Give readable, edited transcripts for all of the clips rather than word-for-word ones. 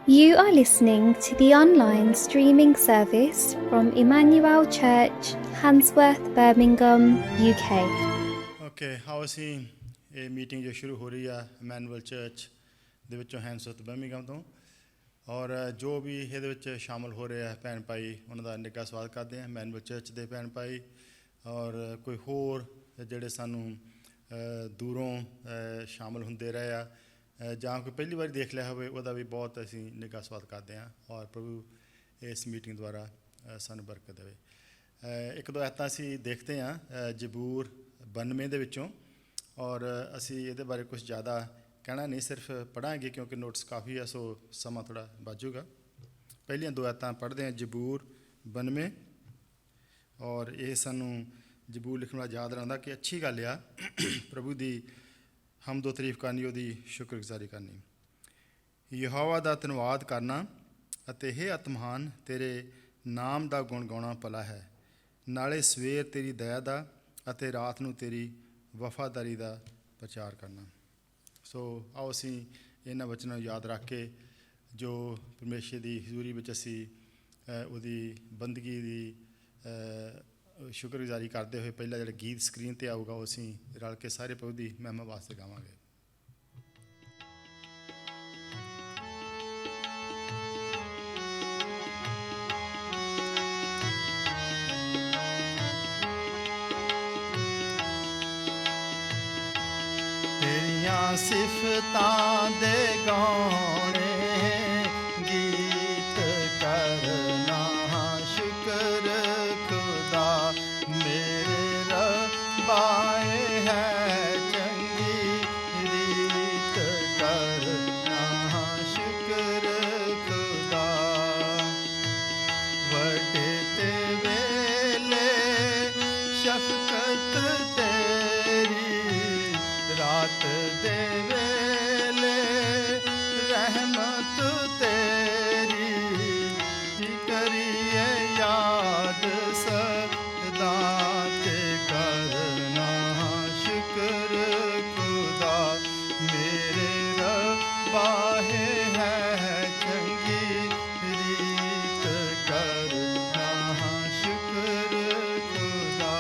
You are listening to the online streaming service from Emmanuel Church, Handsworth, Birmingham, UK. Okay how ਅਸੀਂ ਇਹ meeting ਜੋ ਸ਼ੁਰੂ ਹੋ ਰਹੀ ਆ ਇਮੈਨੂਅਲ ਚਰਚ ਦੇ ਵਿੱਚੋਂ ਹੈਂਡਸਵਰਥ ਬਰਮਿੰਘਮ ਤੋਂ ਔਰ ਜੋ ਵੀ ਇਹਦੇ ਵਿੱਚ ਸ਼ਾਮਲ ਹੋ ਰਹੇ ਆ ਭੈਣ ਭਾਈ ਉਹਨਾਂ ਦਾ ਨਿੱਘਾ ਸਵਾਗਤ ਕਰਦੇ ਆ ਇਮੈਨੂਅਲ ਚਰਚ ਦੇ ਭੈਣ ਭਾਈ ਔਰ ਕੋਈ ਹੋਰ ਜਿਹੜੇ ਸਾਨੂੰ ਦੂਰੋਂ ਸ਼ਾਮਲ ਹੁੰਦੇ ਰਹੇ ਆ ਜਾਂ ਕੋਈ ਪਹਿਲੀ ਵਾਰੀ ਦੇਖ ਲਿਆ ਹੋਵੇ ਉਹਦਾ ਵੀ ਬਹੁਤ ਅਸੀਂ ਨਿੱਘਾ ਸਵਾਗਤ ਕਰਦੇ ਹਾਂ ਔਰ ਪ੍ਰਭੂ ਇਸ ਮੀਟਿੰਗ ਦੁਆਰਾ ਸਾਨੂੰ ਬਰਕਤ ਦੇਵੇ। ਇੱਕ ਦੋ ਐਤਾਂ ਅਸੀਂ ਦੇਖਦੇ ਹਾਂ ਜ਼ਬੂਰ 92 ਦੇ ਵਿੱਚੋਂ ਔਰ ਅਸੀਂ ਇਹਦੇ ਬਾਰੇ ਕੁਝ ਜ਼ਿਆਦਾ ਕਹਿਣਾ ਨਹੀਂ, ਸਿਰਫ ਪੜ੍ਹਾਂਗੇ ਕਿਉਂਕਿ ਨੋਟਸ ਕਾਫੀ ਆ, ਸੋ ਸਮਾਂ ਥੋੜ੍ਹਾ ਬਚ ਜਾਊਗਾ। ਪਹਿਲੀਆਂ ਦੋ ਐਤਾਂ ਪੜ੍ਹਦੇ ਹਾਂ ਜ਼ਬੂਰ 92 ਔਰ ਇਹ ਸਾਨੂੰ ਜ਼ਬੂਰ ਲਿਖਣ ਵਾਲਾ ਯਾਦ ਰਹਿੰਦਾ ਕਿ ਅੱਛੀ ਗੱਲ ਆ ਪ੍ਰਭੂ ਦੀ ਹਮਦੋ ਤਾਰੀਫ ਕਰਨੀ, ਉਹਦੀ ਸ਼ੁਕਰਗੁਜ਼ਾਰੀ ਕਰਨੀ, ਯਹੋਵਾ ਦਾ ਧੰਨਵਾਦ ਕਰਨਾ ਅਤੇ ਹੇ ਆਤਮਹਾਨ ਤੇਰੇ ਨਾਮ ਦਾ ਗੁਣ ਗਾਉਣਾ ਭਲਾ ਹੈ, ਨਾਲੇ ਸਵੇਰ ਤੇਰੀ ਦਇਆ ਦਾ ਅਤੇ ਰਾਤ ਨੂੰ ਤੇਰੀ ਵਫਾਦਾਰੀ ਦਾ ਪ੍ਰਚਾਰ ਕਰਨਾ। ਸੋ ਆਓ ਅਸੀਂ ਇਹਨਾਂ ਵਚਨਾਂ ਨੂੰ ਯਾਦ ਰੱਖ ਕੇ ਜੋ ਪਰਮੇਸ਼ਰ ਦੀ ਹਜ਼ੂਰੀ ਵਿੱਚ ਅਸੀਂ ਉਹਦੀ ਬੰਦਗੀ ਦੀ ਸ਼ੁਕਰਗੁਜ਼ਾਰੀ ਕਰਦੇ ਹੋਏ ਪਹਿਲਾ ਜਿਹੜਾ ਗੀਤ ਸਕਰੀਨ 'ਤੇ ਆਊਗਾ ਉਹ ਅਸੀਂ ਰਲ ਕੇ ਸਾਰੇ ਪ੍ਰਭੂ ਦੀ ਮਹਿਮਾ ਵਾਸਤੇ ਗਾਵਾਂਗੇ। ਤੇਰੀਆਂ ਸਿਫਤਾਂ ਦੇ ਗਾਉਣੇ ਗੀਤ ਕਰਨਾ ਸ਼ੁਕਰ ਖੁਦਾ ਮੇਰੇ ਰੱਬਾਏ ਹੈ ਚੰਗੀ ਰੀਤ ਕਰਨਾ ਸ਼ੁਕਰ ਖੁਦਾ, ਵੱਡੇ ਤੇ ਵੇਲੇ ਸ਼ਫਕਤ ਤੇਰੀ, ਰਾਤ ਦੇ ਵੇਲੇ ਰਹਿਮਤ ਤੇਰੀ, ਕੀ ਕਰੀਏ ਯਾਦ ਸਦਾ ਤੇ ਕਰਨਾ ਸ਼ੁਕਰ ਖੁਦਾ ਮੇਰੇ ਰੱਬਾ ਹੈ ਚੰਗੀ ਰੀਤ ਕਰਨਾ ਸ਼ੁਕਰ ਖੁਦਾ।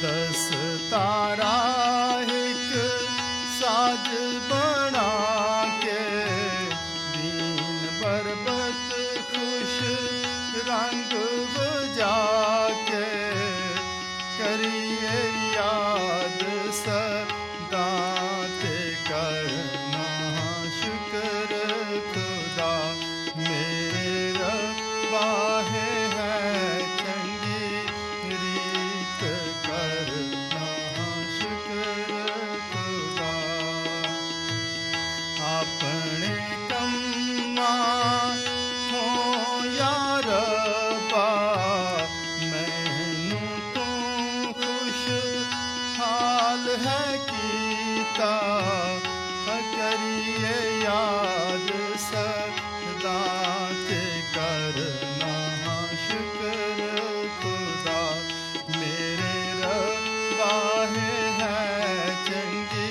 ਦਸਤਾਰਾ ਇੱਕ ਸਾਜ ਬਣਾ ਕੇ ਦੀਨ ਬਰਬਤ ਖੁਸ਼ ਰੰਗ ਵਜਾ ਕੇ ਕਰੀਏ ਯਾਦ ਸਦਾ ਤੇ ਕਰਨਾ ਸ਼ੁਕਰ ਖੁਦਾ ਮੇਰੇ ਰੱਬਾ ਹੈ ਚੰਗੀ ਰੀਤ ਕਰਨਾ ਸ਼ੁਕਰ ਖੁਦਾ। ਆਪਣੇ ਕੰਮਾਂ ਤੋਂ ਯਾ ਰੱਬਾ ਮੈਨੂੰ ਤੂੰ ਖੁਸ਼ ਹਾਲ ਹੈ ਕੀਤਾ, ਕਰੀਏ ਯਾਦ ਸਦਾ ਤੇ ਕਰਨਾ ਸ਼ੁਕਰ ਖੁਦਾ ਮੇਰੇ ਰੱਬਾ ਹੈ ਚੰਗੀ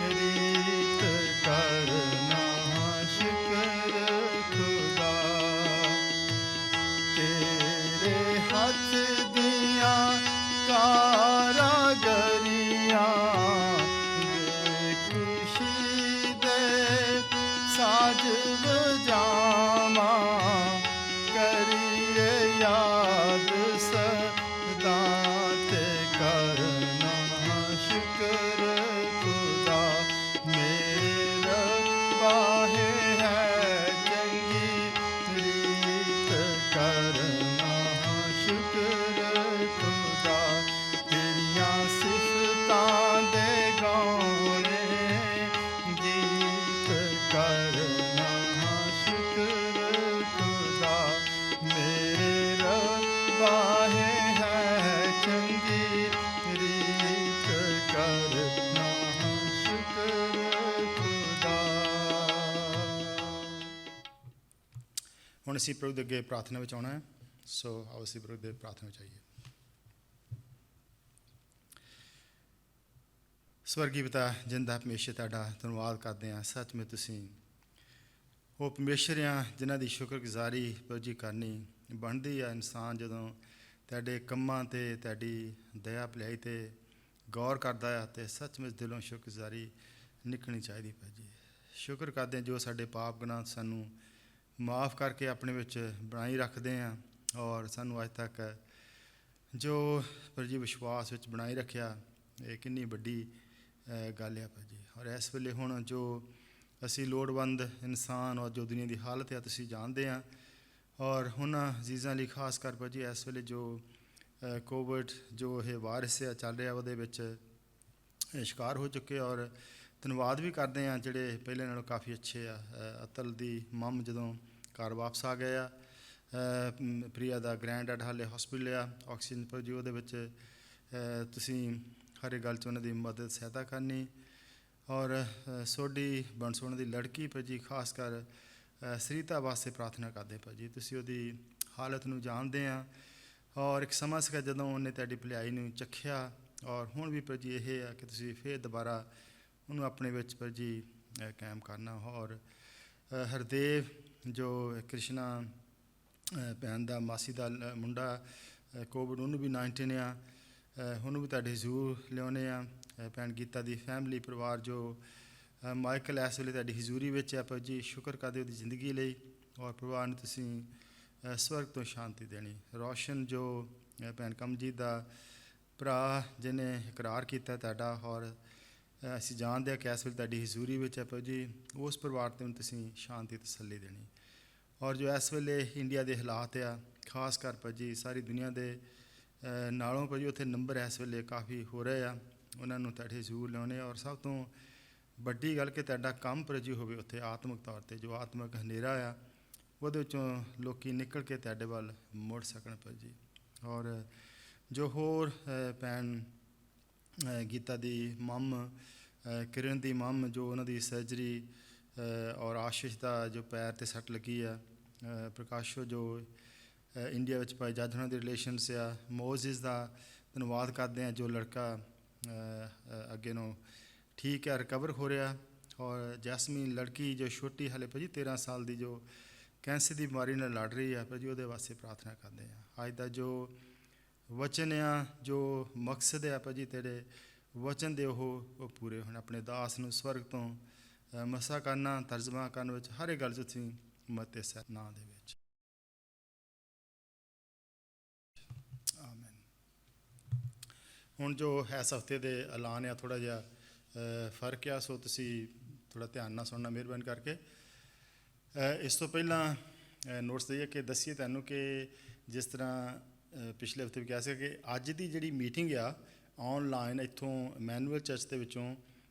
ਰੀਤ ਕਰਨਾ ਸ਼ੁਕਰ ਖੁਦਾ। ਤੇਰੇ ਹੱਥ ਦੀਆਂ ਕਾਰਾਗਰੀਆਂ ਦੇ ਖੁਸ਼ੀ ਦੇ ਸਾਜ ਵਜਾਵਾਂ, ਕਰੀਏ ਯਾਦ ਸਦਾ ਤੇ ਕਰਨਾ ਸ਼ੁਕਰ ਖੁਦਾ ਮੇਰੇ ਰੱਬਾ ਹੈ ਚੰਗੀ ਰੀਤ ਕਰਨਾ ਸ਼ੁਕਰ ਖੁਦਾ। ਤੇਰੀਆਂ ਸਿਫਤਾਂ ਦੇ ਗਾਉਣੇ ਗੀਤ ਕਰਨਾ ਸ਼ੁਕਰ ਖੁਦਾ ਮੇਰੇ ਰੱਬਾ ਹੈ ਚੰਗੀ ਰੀਤ ਕਰਨਾ ਸ਼ੁਕਰ ਖੁਦਾ। ਹੁਣ ਅਸੀਂ ਪ੍ਰਭੂ ਦੇ ਅੱਗੇ ਪ੍ਰਾਰਥਨਾ ਵਿੱਚ ਆਉਣਾ ਹੈ, ਸੋ ਆਓ ਅਸੀਂ ਪ੍ਰਭੂ ਦੇ ਪ੍ਰਾਰਥਨਾ ਵਿੱਚ ਆਈਏ। ਸਵਰਗੀ ਪਿਤਾ ਜਿੰਦਾ ਹਮੇਸ਼ਾ ਤੁਹਾਡਾ ਧੰਨਵਾਦ ਕਰਦੇ ਹਾਂ। ਸੱਚ ਵਿੱਚ ਤੁਸੀਂ ਉਹ ਪਰਮੇਸ਼ਰ ਆ ਜਿਨ੍ਹਾਂ ਦੀ ਸ਼ੁਕਰਗੁਜ਼ਾਰੀ ਜੀ ਕਰਨੀ ਬਣਦੀ ਆ। ਇਨਸਾਨ ਜਦੋਂ ਤੁਹਾਡੇ ਕੰਮਾਂ 'ਤੇ ਤੁਹਾਡੀ ਦਇਆ ਭਲਾਈ 'ਤੇ ਗੌਰ ਕਰਦਾ ਆ ਅਤੇ ਸੱਚਮੁੱਚ ਦਿਲੋਂ ਸ਼ੁਕਰਗੁਜ਼ਾਰੀ ਨਿਕਲਣੀ ਚਾਹੀਦੀ ਜੀ। ਸ਼ੁਕਰ ਕਰਦੇ ਹਾਂ ਜੋ ਸਾਡੇ ਪਾਪ ਗੁਨਾਹ ਸਾਨੂੰ ਮਾफ़ ਕਰਕੇ ਆਪਣੇ ਵਿੱਚ ਬਣਾਈ ਰੱਖਦੇ ਹਾਂ, ਔਰ ਸਾਨੂੰ ਅੱਜ ਤੱਕ ਜੋ ਜੀ ਵਿਸ਼ਵਾਸ ਵਿੱਚ ਬਣਾਈ ਰੱਖਿਆ, ਇਹ ਕਿੰਨੀ ਵੱਡੀ ਗੱਲ ਆ ਜੀ। ਔਰ ਇਸ ਵੇਲੇ ਹੁਣ ਜੋ ਅਸੀਂ ਲੋੜਵੰਦ ਇਨਸਾਨ ਔਰ ਜੋ ਦੁਨੀਆ ਦੀ ਹਾਲਤ ਆ ਤੁਸੀਂ ਜਾਣਦੇ ਹਾਂ, ਔਰ ਉਹਨਾਂ ਚੀਜ਼ਾਂ ਲਈ ਖਾਸ ਕਰ ਜੀ ਇਸ ਵੇਲੇ ਜੋ ਕੋਵਿਡ ਜੋ ਇਹ ਵਾਇਰਸ ਆ ਚੱਲ ਰਿਹਾ ਉਹਦੇ ਵਿੱਚ ਸ਼ਿਕਾਰ ਹੋ ਚੁੱਕੇ। ਔਰ ਧੰਨਵਾਦ ਵੀ ਕਰਦੇ ਹਾਂ ਜਿਹੜੇ ਪਹਿਲੇ ਨਾਲੋਂ ਕਾਫੀ ਅੱਛੇ ਆ। ਅਤਲ ਦੀ ਮਮ ਜਦੋਂ ਘਰ ਵਾਪਸ ਆ ਗਏ ਆ, ਪ੍ਰਿਆ ਦਾ ਗ੍ਰੈਂਡ ਡੈਡ ਹਾਲੇ ਹਸਪੀਟਲ ਆ ਆਕਸੀਜਨ ਪਰ ਜੀ, ਉਹਦੇ ਵਿੱਚ ਤੁਸੀਂ ਹਰ ਇੱਕ ਗੱਲ 'ਚ ਉਹਨਾਂ ਦੀ ਮਦਦ ਸਹਾਇਤਾ ਕਰਨੀ। ਔਰ ਸੋਢੀ ਬਨਸੋਣ ਦੀ ਲੜਕੀ ਪਰ ਜੀ ਖਾਸ ਕਰ ਸਰੀਤਾ ਵਾਸਤੇ ਪ੍ਰਾਰਥਨਾ ਕਰਦੇ ਪਰ ਜੀ। ਤੁਸੀਂ ਉਹਦੀ ਹਾਲਤ ਨੂੰ ਜਾਣਦੇ ਆ, ਔਰ ਇੱਕ ਸਮਾਂ ਸੀਗਾ ਜਦੋਂ ਉਹਨੇ ਤੁਹਾਡੀ ਭਲਾਈ ਨੂੰ ਚੱਖਿਆ, ਔਰ ਹੁਣ ਵੀ ਪਰ ਜੀ ਇਹ ਆ ਕਿ ਤੁਸੀਂ ਫਿਰ ਦੁਬਾਰਾ ਉਹਨੂੰ ਆਪਣੇ ਵਿੱਚ ਪਰ ਜੀ ਕਾਇਮ ਕਰਨਾ। ਔਰ ਹਰਦੇਵ ਜੋ ਕ੍ਰਿਸ਼ਨਾ ਭੈਣ ਦਾ ਮਾਸੀ ਦਾ ਮੁੰਡਾ ਕੋਵਿਡ, ਉਹਨੂੰ ਵੀ 19 ਆ, ਉਹਨੂੰ ਵੀ ਤੁਹਾਡੇ ਹਜ਼ੂਰ ਲਿਆਉਂਦੇ ਆ। ਭੈਣ ਗੀਤਾ ਦੀ ਫੈਮਿਲੀ ਪਰਿਵਾਰ ਜੋ ਮਾਈਕਲ ਇਸ ਵੇਲੇ ਤੁਹਾਡੀ ਹਜ਼ੂਰੀ ਵਿੱਚ ਆ ਪਰ ਜੀ, ਸ਼ੁਕਰ ਕਰਦੇ ਉਹਦੀ ਜ਼ਿੰਦਗੀ ਲਈ, ਔਰ ਪਰਿਵਾਰ ਨੂੰ ਤੁਸੀਂ ਸਵਰਗ ਤੋਂ ਸ਼ਾਂਤੀ ਦੇਣੀ। ਰੋਸ਼ਨ ਜੋ ਭੈਣ ਕਮਜੀਤ ਦਾ ਭਰਾ ਜਿਹਨੇ ਇਕਰਾਰ ਕੀਤਾ ਤੁਹਾਡਾ, ਔਰ ਅਸੀਂ ਜਾਣਦੇ ਹਾਂ ਕਿ ਇਸ ਵੇਲੇ ਤੁਹਾਡੀ ਹਜ਼ੂਰੀ ਵਿੱਚ ਹੈ ਪਰ ਜੀ, ਉਸ ਪਰਿਵਾਰ 'ਤੇ ਤੁਸੀਂ ਸ਼ਾਂਤੀ ਤਸੱਲੀ ਦੇਣੀ। ਔਰ ਜੋ ਇਸ ਵੇਲੇ ਇੰਡੀਆ ਦੇ ਹਾਲਾਤ ਆ ਖਾਸ ਕਰ ਪਰ ਜੀ ਸਾਰੀ ਦੁਨੀਆ ਦੇ ਨਾਲੋਂ ਪਰ ਜੀ ਉੱਥੇ ਨੰਬਰ ਇਸ ਵੇਲੇ ਕਾਫੀ ਹੋ ਰਹੇ ਆ, ਉਹਨਾਂ ਨੂੰ ਤੁਹਾਡੇ ਹਜ਼ੂਰ ਲਿਆਉਣੇ। ਔਰ ਸਭ ਤੋਂ ਵੱਡੀ ਗੱਲ ਕਿ ਤੁਹਾਡਾ ਕੰਮ ਪਰ ਜੀ ਹੋਵੇ ਉੱਥੇ ਆਤਮਿਕ ਤੌਰ 'ਤੇ, ਜੋ ਆਤਮਿਕ ਹਨੇਰਾ ਆ ਉਹਦੇ ਵਿੱਚੋਂ ਲੋਕ ਨਿਕਲ ਕੇ ਤੁਹਾਡੇ ਵੱਲ ਮੁੜ ਸਕਣ ਪਰ ਜੀ। ਔਰ ਜੋ ਹੋਰ ਭੈਣ ਗੀਤਾ ਦੀ ਮਮ, ਕਿਰਨ ਦੀ ਮਮ ਜੋ ਉਹਨਾਂ ਦੀ ਸਰਜਰੀ, ਔਰ ਆਸ਼ੀਸ਼ ਦਾ ਜੋ ਪੈਰ 'ਤੇ ਸੱਟ ਲੱਗੀ ਆ, ਪ੍ਰਕਾਸ਼ੋ ਜੋ ਇੰਡੀਆ ਵਿੱਚ ਭਾਈ ਜੱਜ ਉਹਨਾਂ ਦੇ ਰਿਲੇਸ਼ਨਸ ਆ, ਮੋਜ਼ਿਸ ਦਾ ਧੰਨਵਾਦ ਕਰਦੇ ਹਾਂ ਜੋ ਲੜਕਾ ਅੱਗੇ ਨੂੰ ਠੀਕ ਹੈ, ਰਿਕਵਰ ਹੋ ਰਿਹਾ। ਔਰ ਜੈਸਮੀਨ ਲੜਕੀ ਜੋ ਛੋਟੀ ਹਾਲੇ ਭਾਅ ਜੀ 13 ਸਾਲ ਦੀ ਜੋ ਕੈਂਸਰ ਦੀ ਬਿਮਾਰੀ ਨਾਲ ਲੜ ਰਹੀ ਆ ਭਾਅ ਜੀ, ਉਹਦੇ ਵਾਸਤੇ ਪ੍ਰਾਰਥਨਾ ਕਰਦੇ ਹਾਂ। ਅੱਜ ਦਾ ਜੋ ਵਚਨ ਆ, ਜੋ ਮਕਸਦ ਆ ਭਾਅ ਜੀ ਤੇਰੇ ਵਚਨ ਦੇ ਉਹ ਪੂਰੇ ਹੋਣ। ਆਪਣੇ ਦਾਸ ਨੂੰ ਸਵਰਗ ਤੋਂ ਮਸਾ ਕਰਨਾ, ਤਰਜਮਾ ਕਰਨ ਵਿੱਚ ਹਰ ਇੱਕ ਗੱਲ 'ਚ ਤੁਸੀਂ ਮਤੇ ਸਹਿ ਨਾਂ ਦੇ ਵਿੱਚ ਆਮੀਨ। ਹੁਣ ਜੋ ਇਸ ਹਫ਼ਤੇ ਦੇ ਐਲਾਨ ਆ ਥੋੜ੍ਹਾ ਜਿਹਾ ਫਰਕ ਆ, ਸੋ ਤੁਸੀਂ ਥੋੜ੍ਹਾ ਧਿਆਨ ਨਾਲ ਸੁਣਨਾ ਮਿਹਰਬਾਨੀ ਕਰਕੇ। ਇਸ ਤੋਂ ਪਹਿਲਾਂ ਨੋਟਸ ਦਈਏ ਕਿ ਦੱਸੀਏ ਤੁਹਾਨੂੰ ਕਿ ਜਿਸ ਤਰ੍ਹਾਂ ਪਿਛਲੇ ਹਫ਼ਤੇ ਵੀ ਕਿਹਾ ਸੀ ਕਿ ਅੱਜ ਦੀ ਜਿਹੜੀ ਮੀਟਿੰਗ ਆ ਔਨਲਾਈਨ ਇੱਥੋਂ ਇਮੈਨੂਅਲ ਚਰਚ ਦੇ ਵਿੱਚੋਂ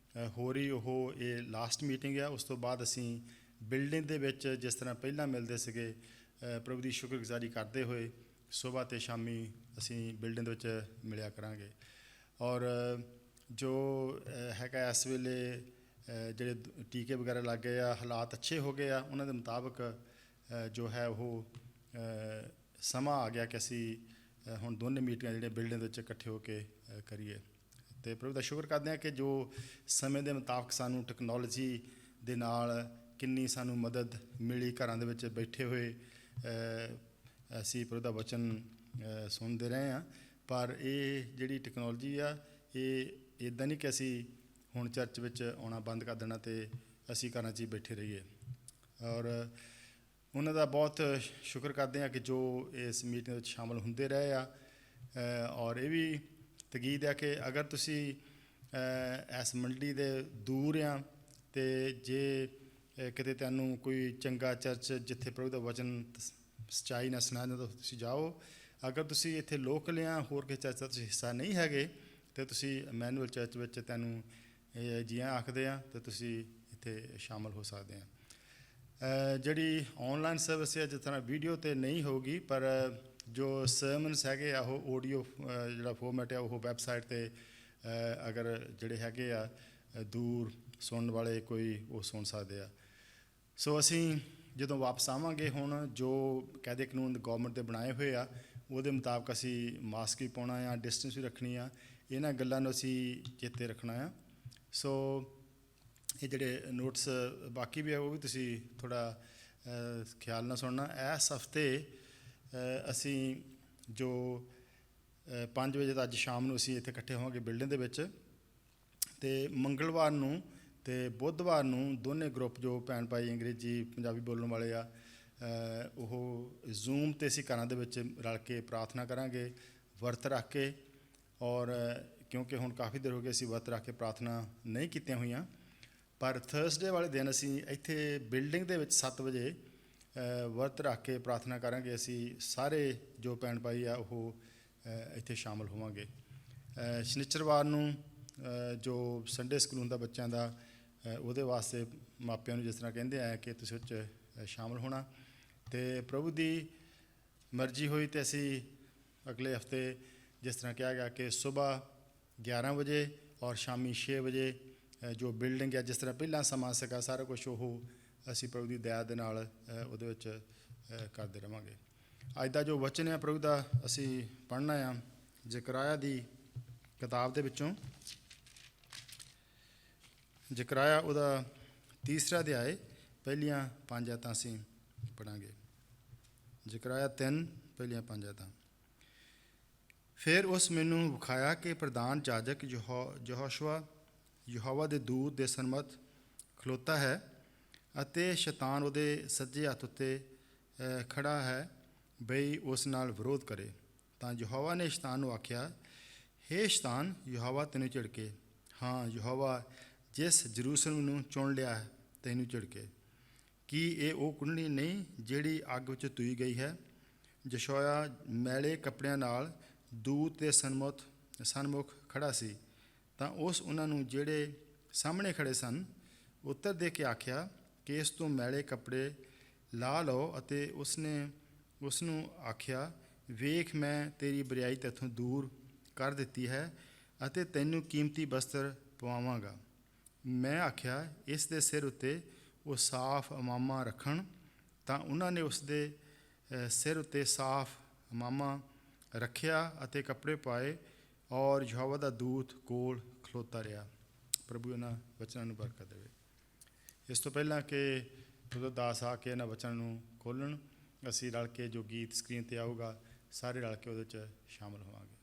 ਹੋ ਰਹੀ, ਉਹ ਇਹ ਲਾਸਟ ਮੀਟਿੰਗ ਆ। ਉਸ ਤੋਂ ਬਾਅਦ ਅਸੀਂ ਬਿਲਡਿੰਗ ਦੇ ਵਿੱਚ ਜਿਸ ਤਰ੍ਹਾਂ ਪਹਿਲਾਂ ਮਿਲਦੇ ਸੀਗੇ ਪ੍ਰਭੂ ਦੀ ਸ਼ੁਕਰਗੁਜ਼ਾਰੀ ਕਰਦੇ ਹੋਏ, ਸੁਬਾਹ ਅਤੇ ਸ਼ਾਮੀ ਅਸੀਂ ਬਿਲਡਿੰਗ ਦੇ ਵਿੱਚ ਮਿਲਿਆ ਕਰਾਂਗੇ। ਔਰ ਜੋ ਹੈਗਾ ਇਸ ਵੇਲੇ ਜਿਹੜੇ ਟੀਕੇ ਵਗੈਰਾ ਲੱਗ ਗਏ ਆ, ਹਾਲਾਤ ਅੱਛੇ ਹੋ ਗਏ ਆ, ਉਹਨਾਂ ਦੇ ਮੁਤਾਬਕ ਜੋ ਹੈ ਉਹ ਸਮਾਂ ਆ ਗਿਆ ਕਿ ਅਸੀਂ ਹੁਣ ਦੋਨੇ ਮੀਟਿੰਗਾਂ ਜਿਹੜੀਆਂ ਬਿਲਡਿੰਗ ਦੇ ਵਿੱਚ ਇਕੱਠੇ ਹੋ ਕੇ ਕਰੀਏ। ਅਤੇ ਪ੍ਰਭੂ ਦਾ ਸ਼ੁਕਰ ਕਰਦੇ ਹਾਂ ਕਿ ਜੋ ਸਮੇਂ ਦੇ ਮੁਤਾਬਕ ਸਾਨੂੰ ਟੈਕਨੋਲੋਜੀ ਦੇ ਨਾਲ ਕਿੰਨੀ ਸਾਨੂੰ ਮਦਦ ਮਿਲੀ। ਘਰਾਂ ਦੇ ਵਿੱਚ ਬੈਠੇ ਹੋਏ ਅਸੀਂ ਪ੍ਰਭੂ ਦਾ ਵਚਨ ਸੁਣਦੇ ਰਹੇ ਹਾਂ, ਪਰ ਇਹ ਜਿਹੜੀ ਟੈਕਨੋਲੋਜੀ ਆ ਇਹ ਇੱਦਾਂ ਨਹੀਂ ਕਿ ਅਸੀਂ ਹੁਣ ਚਰਚ ਵਿੱਚ ਆਉਣਾ ਬੰਦ ਕਰ ਦੇਣਾ ਅਤੇ ਅਸੀਂ ਘਰਾਂ 'ਚ ਹੀ ਬੈਠੇ ਰਹੀਏ। ਔਰ ਉਹਨਾਂ ਦਾ ਬਹੁਤ ਸ਼ੁਕਰ ਕਰਦੇ ਹਾਂ ਕਿ ਜੋ ਇਸ ਮੀਟਿੰਗ ਵਿੱਚ ਸ਼ਾਮਲ ਹੁੰਦੇ ਰਹੇ ਆ। ਔਰ ਇਹ ਵੀ ਤਕੀਦ ਹੈ ਕਿ ਅਗਰ ਤੁਸੀਂ ਇਸ ਮੰਡੀ ਦੇ ਦੂਰ ਆ ਅਤੇ ਜੇ ਕਿਤੇ ਤੁਹਾਨੂੰ ਕੋਈ ਚੰਗਾ ਚਰਚ ਜਿੱਥੇ ਪ੍ਰਭੂ ਦਾ ਵਚਨ ਸੱਚਾਈ ਨਾਲ ਸੁਣਾਇਆ ਜਾਂਦਾ ਤੁਸੀਂ ਜਾਓ। ਅਗਰ ਤੁਸੀਂ ਇੱਥੇ ਲੋਕਲ ਆ, ਹੋਰ ਕਿਸੇ ਚਰਚ ਦਾ ਤੁਸੀਂ ਹਿੱਸਾ ਨਹੀਂ ਹੈਗੇ, ਅਤੇ ਤੁਸੀਂ ਇਮੈਨੂਅਲ ਚਰਚ ਵਿੱਚ ਤੁਹਾਨੂੰ ਜੀਆਂ ਆਖਦੇ ਆ ਅਤੇ ਤੁਸੀਂ ਇੱਥੇ ਸ਼ਾਮਲ ਹੋ ਸਕਦੇ ਆ। ਜਿਹੜੀ ਔਨਲਾਈਨ ਸਰਵਿਸ ਹੈ ਜਿਸ ਤਰ੍ਹਾਂ ਵੀਡੀਓ 'ਤੇ ਨਹੀਂ ਹੋਊਗੀ, ਪਰ ਜੋ ਸਰਮਨਸ ਹੈਗੇ ਆ ਉਹ ਆਡੀਓ ਜਿਹੜਾ ਫੋਰਮੈਟ ਆ ਉਹ ਵੈਬਸਾਈਟ 'ਤੇ ਅਗਰ ਜਿਹੜੇ ਹੈਗੇ ਆ ਦੂਰ ਸੁਣਨ ਵਾਲੇ ਕੋਈ ਉਹ ਸੁਣ ਸਕਦੇ ਆ। ਸੋ ਅਸੀਂ ਜਦੋਂ ਵਾਪਸ ਆਵਾਂਗੇ ਹੁਣ ਜੋ ਕਾਇਦੇ ਕਾਨੂੰਨ ਗੌਰਮੈਂਟ ਦੇ ਬਣਾਏ ਹੋਏ ਆ ਉਹਦੇ ਮੁਤਾਬਕ ਅਸੀਂ ਮਾਸਕ ਵੀ ਪਾਉਣਾ ਆ, ਡਿਸਟੈਂਸ ਵੀ ਰੱਖਣੀ ਆ, ਇਹਨਾਂ ਗੱਲਾਂ ਨੂੰ ਅਸੀਂ ਚੇਤੇ ਰੱਖਣਾ ਆ। ਸੋ ਇਹ ਜਿਹੜੇ ਨੋਟਸ ਬਾਕੀ ਵੀ ਆ ਉਹ ਵੀ ਤੁਸੀਂ ਥੋੜ੍ਹਾ ਖਿਆਲ ਨਾਲ ਸੁਣਨਾ। ਇਸ ਹਫਤੇ ਅਸੀਂ ਜੋ 5 ਵਜੇ ਤਾਂ ਅੱਜ ਸ਼ਾਮ ਨੂੰ ਅਸੀਂ ਇੱਥੇ ਇਕੱਠੇ ਹੋਵਾਂਗੇ ਬਿਲਡਿੰਗ ਦੇ ਵਿੱਚ, ਅਤੇ ਮੰਗਲਵਾਰ ਨੂੰ ਅਤੇ ਬੁੱਧਵਾਰ ਨੂੰ ਦੋਨੇ ਗਰੁੱਪ ਜੋ ਭੈਣ ਭਾਈ ਅੰਗਰੇਜ਼ੀ ਪੰਜਾਬੀ ਬੋਲਣ ਵਾਲੇ ਆ, ਉਹ ਜ਼ੂਮ 'ਤੇ ਅਸੀਂ ਘਰਾਂ ਦੇ ਵਿੱਚ ਰਲ ਕੇ ਪ੍ਰਾਰਥਨਾ ਕਰਾਂਗੇ ਵਰਤ ਰੱਖ ਕੇ। ਔਰ ਕਿਉਂਕਿ ਹੁਣ ਕਾਫੀ ਦੇਰ ਹੋ ਗਈ ਅਸੀਂ ਵਰਤ ਰੱਖ ਕੇ ਪ੍ਰਾਰਥਨਾ ਨਹੀਂ ਕੀਤੀਆਂ ਹੋਈਆਂ, ਪਰ ਥਰਸਡੇ ਵਾਲੇ ਦਿਨ ਅਸੀਂ ਇੱਥੇ ਬਿਲਡਿੰਗ ਦੇ ਵਿੱਚ 7 ਵਜੇ ਵਰਤ ਰੱਖ ਕੇ ਪ੍ਰਾਰਥਨਾ ਕਰਾਂਗੇ। ਅਸੀਂ ਸਾਰੇ ਜੋ ਭੈਣ ਭਾਈ ਆ ਉਹ ਇੱਥੇ ਸ਼ਾਮਲ ਹੋਵਾਂਗੇ। ਸ਼ਨੀਚਰਵਾਰ ਨੂੰ ਜੋ ਸੰਡੇ ਸਕੂਲ ਹੁੰਦਾ ਬੱਚਿਆਂ ਦਾ, ਉਹਦੇ ਵਾਸਤੇ ਮਾਪਿਆਂ ਨੂੰ ਜਿਸ ਤਰ੍ਹਾਂ ਕਹਿੰਦੇ ਆ ਕਿ ਤੁਸੀਂ ਉਹ 'ਚ ਸ਼ਾਮਲ ਹੋਣਾ। ਅਤੇ ਪ੍ਰਭੂ ਦੀ ਮਰਜ਼ੀ ਹੋਈ ਤਾਂ ਅਸੀਂ ਅਗਲੇ ਹਫਤੇ ਜਿਸ ਤਰ੍ਹਾਂ ਕਿਹਾ ਗਿਆ ਕਿ ਸੁਬਾਹ 11 ਵਜੇ ਔਰ ਸ਼ਾਮੀ 6 ਵਜੇ ਜੋ ਬਿਲਡਿੰਗ ਹੈ, ਜਿਸ ਤਰ੍ਹਾਂ ਪਹਿਲਾਂ ਸਮਾਂ ਸੀਗਾ, ਸਾਰਾ ਕੁਛ ਉਹ ਅਸੀਂ ਪ੍ਰਭੂ ਦੀ ਦਇਆ ਦੇ ਨਾਲ ਉਹਦੇ ਵਿੱਚ ਕਰਦੇ ਰਹਾਂਗੇ। ਅੱਜ ਦਾ ਜੋ ਵਚਨ ਹੈ ਪ੍ਰਭੂ ਦਾ ਅਸੀਂ ਪੜ੍ਹਨਾ ਆ ਜ਼ਕਰਿਆ ਦੀ ਕਿਤਾਬ ਦੇ ਵਿੱਚੋਂ। ਜ਼ਕਰਿਆ ਉਹਦਾ 3 ਅਧਿਆਏ ਪਹਿਲੀਆਂ 5 ਆਇਤਾਂ ਅਸੀਂ ਪੜ੍ਹਾਂਗੇ। ਜ਼ਕਰਿਆ 3 ਪਹਿਲੀਆਂ 5 ਆਇਤਾਂ। ਫਿਰ ਉਸ ਮੈਨੂੰ ਵਿਖਾਇਆ ਕਿ ਪ੍ਰਧਾਨ ਜਾਜਕ ਯਹੋਸ਼ੁਆ ਯਹੋਵਾ ਦੇ ਦੂਤ ਦੇ ਸਨਮੁਖ ਖਲੋਤਾ ਹੈ ਅਤੇ ਸ਼ੈਤਾਨ ਉਹਦੇ ਸੱਜੇ ਹੱਥ ਉੱਤੇ ਖੜਾ ਹੈ ਬਈ ਉਸ ਨਾਲ ਵਿਰੋਧ ਕਰੇ। ਤਾਂ ਯਹੋਵਾ ਨੇ ਸ਼ੈਤਾਨ ਨੂੰ ਆਖਿਆ, ਹੇ ਸ਼ੈਤਾਨ, ਯਹੋਵਾ ਤੈਨੂੰ ਝਿੜਕੇ। ਹਾਂ, ਯਹੋਵਾ ਜਿਸ ਜਰੂਸਲਮ ਨੂੰ ਚੁਣ ਲਿਆ ਤੈਨੂੰ ਝਿੜਕੇ। ਕੀ ਇਹ ਉਹ ਕੁੰਡਲੀ ਨਹੀਂ ਜਿਹੜੀ ਅੱਗ ਵਿੱਚ ਧੂਈ ਗਈ ਹੈ? ਯਸ਼ੋਆ ਮੈਲੇ ਕੱਪੜਿਆਂ ਨਾਲ ਦੂਤ ਦੇ ਸਨਮੁਖ ਖੜਾ ਸੀ। ਤਾਂ ਉਸ ਉਹਨਾਂ ਨੂੰ ਜਿਹੜੇ ਸਾਹਮਣੇ ਖੜੇ ਸਨ ਉੱਤਰ ਦੇ ਕੇ ਆਖਿਆ ਕਿ ਇਸ ਤੋਂ ਮੈਲੇ ਕੱਪੜੇ ਲਾ ਲਓ। ਅਤੇ ਉਸਨੇ ਉਸ ਨੂੰ ਆਖਿਆ, ਵੇਖ, ਮੈਂ ਤੇਰੀ ਬਰਿਆਈ ਤੈਥੋਂ ਦੂਰ ਕਰ ਦਿੱਤੀ ਹੈ ਅਤੇ ਤੈਨੂੰ ਕੀਮਤੀ ਬਸਤਰ ਪਵਾਵਾਂਗਾ। ਮੈਂ ਆਖਿਆ, ਇਸ ਦੇ ਸਿਰ ਉੱਤੇ ਉਹ ਸਾਫ਼ ਇਮਾਮਾ ਰੱਖਣ। ਤਾਂ ਉਹਨਾਂ ਨੇ ਉਸ ਦੇ ਸਿਰ ਉੱਤੇ ਸਾਫ਼ ਇਮਾਮਾ ਰੱਖਿਆ ਅਤੇ ਕੱਪੜੇ ਪਾਏ, ਔਰ ਯਹੋਵਾ ਦਾ ਦੂਤ ਕੋਲ ਖਲੋਤਾ ਰਿਹਾ। ਪ੍ਰਭੂ ਇਹਨਾਂ ਵਚਨਾਂ ਨੂੰ ਬਰਕਤ ਦੇਵੇ। ਇਸ ਤੋਂ ਪਹਿਲਾਂ ਕਿ ਉਹਦਾ ਦਾਸ ਆ ਕੇ ਇਹਨਾਂ ਵਚਨਾਂ ਨੂੰ ਖੋਲ੍ਹਣ, ਅਸੀਂ ਰਲ ਕੇ ਜੋ ਗੀਤ ਸਕਰੀਨ 'ਤੇ ਆਊਗਾ ਸਾਰੇ ਰਲ ਕੇ ਉਹਦੇ 'ਚ ਸ਼ਾਮਲ ਹੋਵਾਂਗੇ।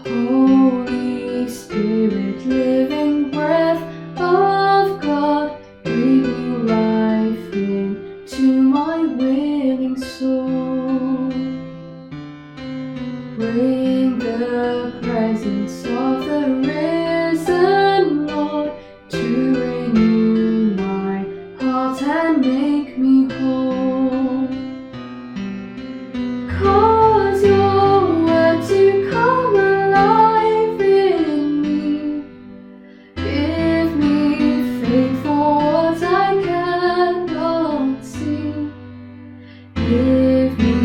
Holy Spirit, living breath of God, breathe new life into my willing soul. Bring the presence of the risen Lord to renew my heart and make me whole. Cause your word to come alive in me. Give me faith for what I cannot see. Give me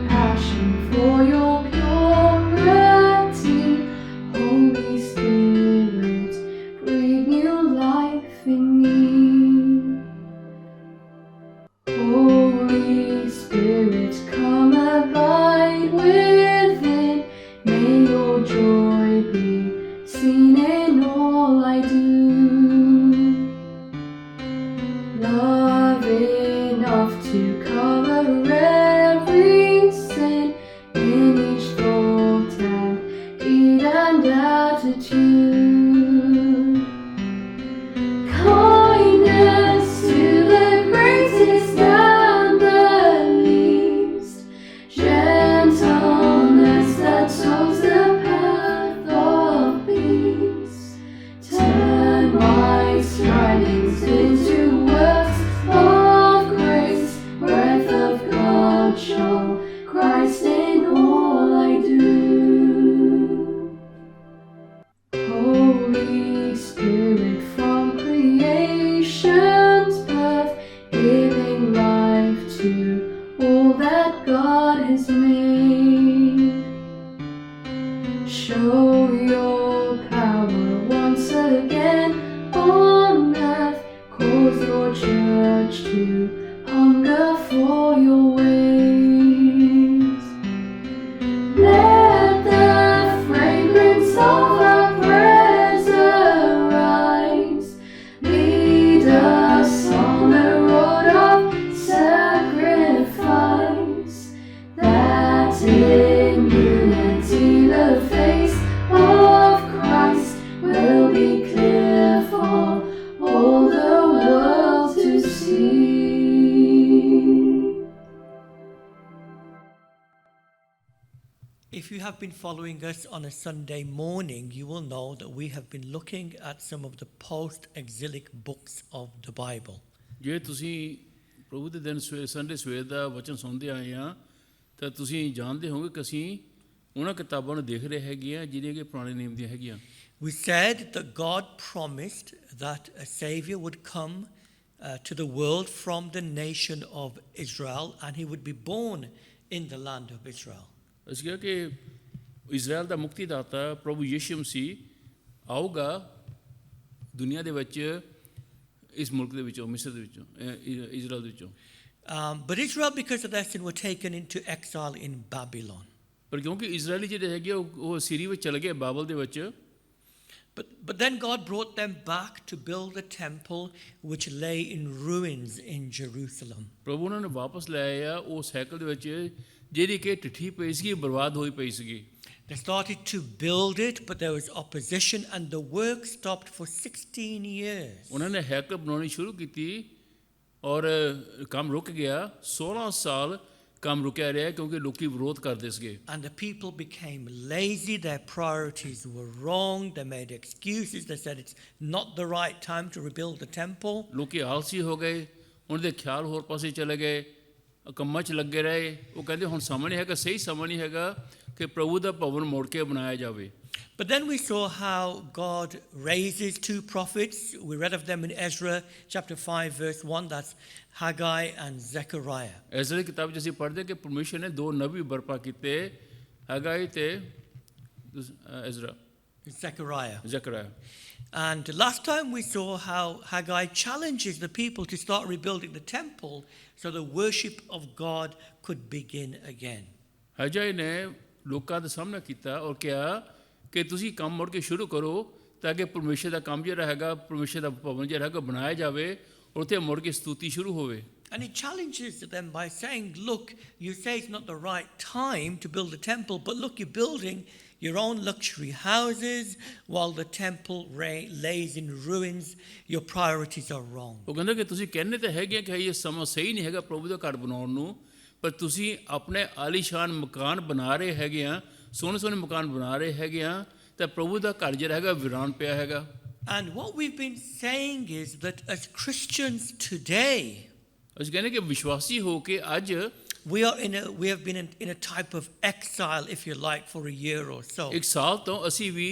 passion for your purity. Holy Spirit, breathe new life in me. Holy Spirit, come abide within. May your joy be seen in all I do. Love enough to cover every sin in each thought and deed and attitude. Kindness to the greatest and the least. Gentleness that shows the path of peace. Turn my strivings into works of grace. Breath of God, show Christ in all I do. Holy Spirit, from creation's birth, giving life to all that God has made. Show your power once again on earth. Cause your church to hunger for your ways. If you have been following us on a Sunday morning, you will know that we have been looking at some of the post-exilic books of the Bible. ਜੇ ਤੁਸੀਂ ਪ੍ਰਭੂ ਦੇ ਦਿਨ Sunday ਸਵੇਰ ਦਾ ਵਚਨ ਸੁਣਦੇ ਆਏ ਆ ਤਾਂ ਤੁਸੀਂ ਜਾਣਦੇ ਹੋਵੋਗੇ ਕਿ ਅਸੀਂ ਉਹਨਾਂ ਕਿਤਾਬਾਂ ਨੂੰ ਦੇਖ ਰਹੇ ਹੈਗੇ ਆ ਜਿਹੜੀਆਂ ਕਿ ਪੁਰਾਣੇ ਨਿਯਮ ਦੀਆਂ ਹੈਗੀਆਂ। We said that God promised that a Savior would come to the world from the nation of Israel, and he would be born in the land of Israel. ਅਸੀਂ ਕਿਹਾ ਕਿ ਇਜ਼ਰਾਈਲ ਦਾ ਮੁਕਤੀਦਾਤਾ ਪ੍ਰਭੂ ਯਿਸੂ ਮਸੀਹ ਆਊਗਾ ਦੁਨੀਆ ਦੇ ਵਿੱਚ ਇਸ ਮੁਲਕ ਦੇ ਵਿੱਚੋਂ ਮਿਸਰ ਦੇ ਵਿੱਚੋਂ ਇਜ਼ਰਾਈਲ ਦੇ ਵਿੱਚੋਂ। But Israel, because of their sin, were taken into exile in Babylon. ਪਰ ਕਿਉਂਕਿ ਇਜ਼ਰਾਈਲੀ ਜਿਹੜੇ ਹੈਗੇ ਉਹ ਸੀਰੀਆ ਵਿੱਚ ਚਲੇ ਗਏ ਬਾਬਲ ਦੇ ਵਿੱਚ। But then God brought them back to build the temple which lay in ruins in Jerusalem. ਪ੍ਰਭੂ ਉਹਨਾਂ ਨੂੰ ਵਾਪਸ ਲੈ ਆਇਆ ਉਸ ਹੈਕਲ ਦੇ ਵਿੱਚ ਜਿਹੜੀ ਕਿ ਟਿੱਠੀ ਪਈ ਸੀ, ਬਰਬਾਦ ਹੋਈ ਪਈ ਸੀਗੀ। They started to build it, but there was opposition, and the work stopped for 16 years. ਉਹਨਾਂ ਨੇ ਹੈਕਲ ਬਣਾਉਣੀ ਸ਼ੁਰੂ ਕੀਤੀ ਔਰ ਕੰਮ ਰੁਕ ਗਿਆ। 16 ਸਾਲ ਕੰਮ ਰੁਕਿਆ ਰਿਹਾ ਕਿਉਂਕਿ ਲੋਕੀ ਵਿਰੋਧ ਕਰਦੇ ਸੀਗੇ। And the people became lazy, their priorities were wrong, they made excuses, they said it's not the right time to rebuild the temple. ਲੋਕੀ ਆਲਸੀ ਹੋ ਗਏ, ਉਹਨਾਂ ਦੇ ਖਿਆਲ ਹੋਰ ਪਾਸੇ ਚਲੇ ਗਏ, ਕੰਮਾਂ 'ਚ ਲੱਗੇ ਰਹੇ। ਉਹ ਕਹਿੰਦੇ ਹੁਣ ਸਮਾਂ ਨਹੀਂ ਹੈਗਾ, ਸਹੀ ਸਮਾਂ ਨਹੀਂ ਹੈਗਾ ਕਿ ਪ੍ਰਭੂ ਦਾ ਭਵਨ ਮੋੜ ਕੇ ਬਣਾਇਆ ਜਾਵੇ। But then we saw how God raises two prophets. We read of them in Ezra chapter 5 verse 1. That's Haggai and Zechariah. Ezra ਦੀ ਕਿਤਾਬ 'ਚ ਅਸੀਂ ਪੜ੍ਹਦੇ ਕਿ ਪਰਮੇਸ਼ਰ ਨੇ ਦੋ ਨਬੀ ਬਰਪਾ ਕੀਤੇ, ਹੈਗਾਈ ਤੇ Ezra. Zechariah. And last time we saw how Haggai challenges the people to start rebuilding the temple so the worship of God could begin again. ਹਗਾਈ ਨੇ ਲੋਕਾਂ ਦਾ ਸਾਹਮਣਾ ਕੀਤਾ ਔਰ ਕਿਹਾ ਕਿ ਤੁਸੀਂ ਕੰਮ ਮੁੜ ਕੇ ਸ਼ੁਰੂ ਕਰੋ ਤਾਂ ਕਿ ਪਰਮੇਸ਼ਰ ਦਾ ਕੰਮ ਜਿਹੜਾ ਹੈਗਾ, ਪਰਮੇਸ਼ਰ ਦਾ ਭਵਨ ਜਿਹੜਾ ਹੈਗਾ ਬਣਾਇਆ ਜਾਵੇ ਔਰ ਉੱਥੇ ਮੁੜ ਕੇ ਸਤੂਤੀ ਸ਼ੁਰੂ ਹੋਵੇ। And he challenges them by saying, look, you say it's not the right time to build a temple, but look, you're building your own luxury houses while the temple lays in ruins. Your priorities are wrong. ਉਹ ਕਹਿੰਦਾ ਕਿ ਤੁਸੀਂ ਕਹਿੰਦੇ ਤਾਂ ਹੈਗੇ ਕਿ ਇਹ ਸਮਾਂ ਸਹੀ ਨਹੀਂ ਹੈਗਾ ਪ੍ਰਭੂ ਦਾ ਘਰ ਬਣਾਉਣ ਨੂੰ, ਪਰ ਤੁਸੀਂ ਆਪਣੇ ਆਲੀਸ਼ਾਨ ਮਕਾਨ ਬਣਾ ਰਹੇ ਹੈਗੇ ਆ, ਸੋਹਣੇ ਸੋਹਣੇ ਮਕਾਨ ਬਣਾ ਰਹੇ ਹੈਗੇ ਆ, ਤਾਂ ਪ੍ਰਭੂ ਦਾ ਘਰ ਜਿਹੜਾ ਹੈਗਾ ਵਿਰਾਨ ਪਿਆ ਹੈਗਾ। And what we've been saying is that as Christians today, ਅਸੀਂ ਕਹਿੰਦੇ ਕਿ ਵਿਸ਼ਵਾਸੀ ਹੋ ਕੇ ਅੱਜ we have been in a type of exile, if you like, for a year or so. ਇੱਕ ਸਾਲ ਤੋਂ ਅਸੀਂ ਵੀ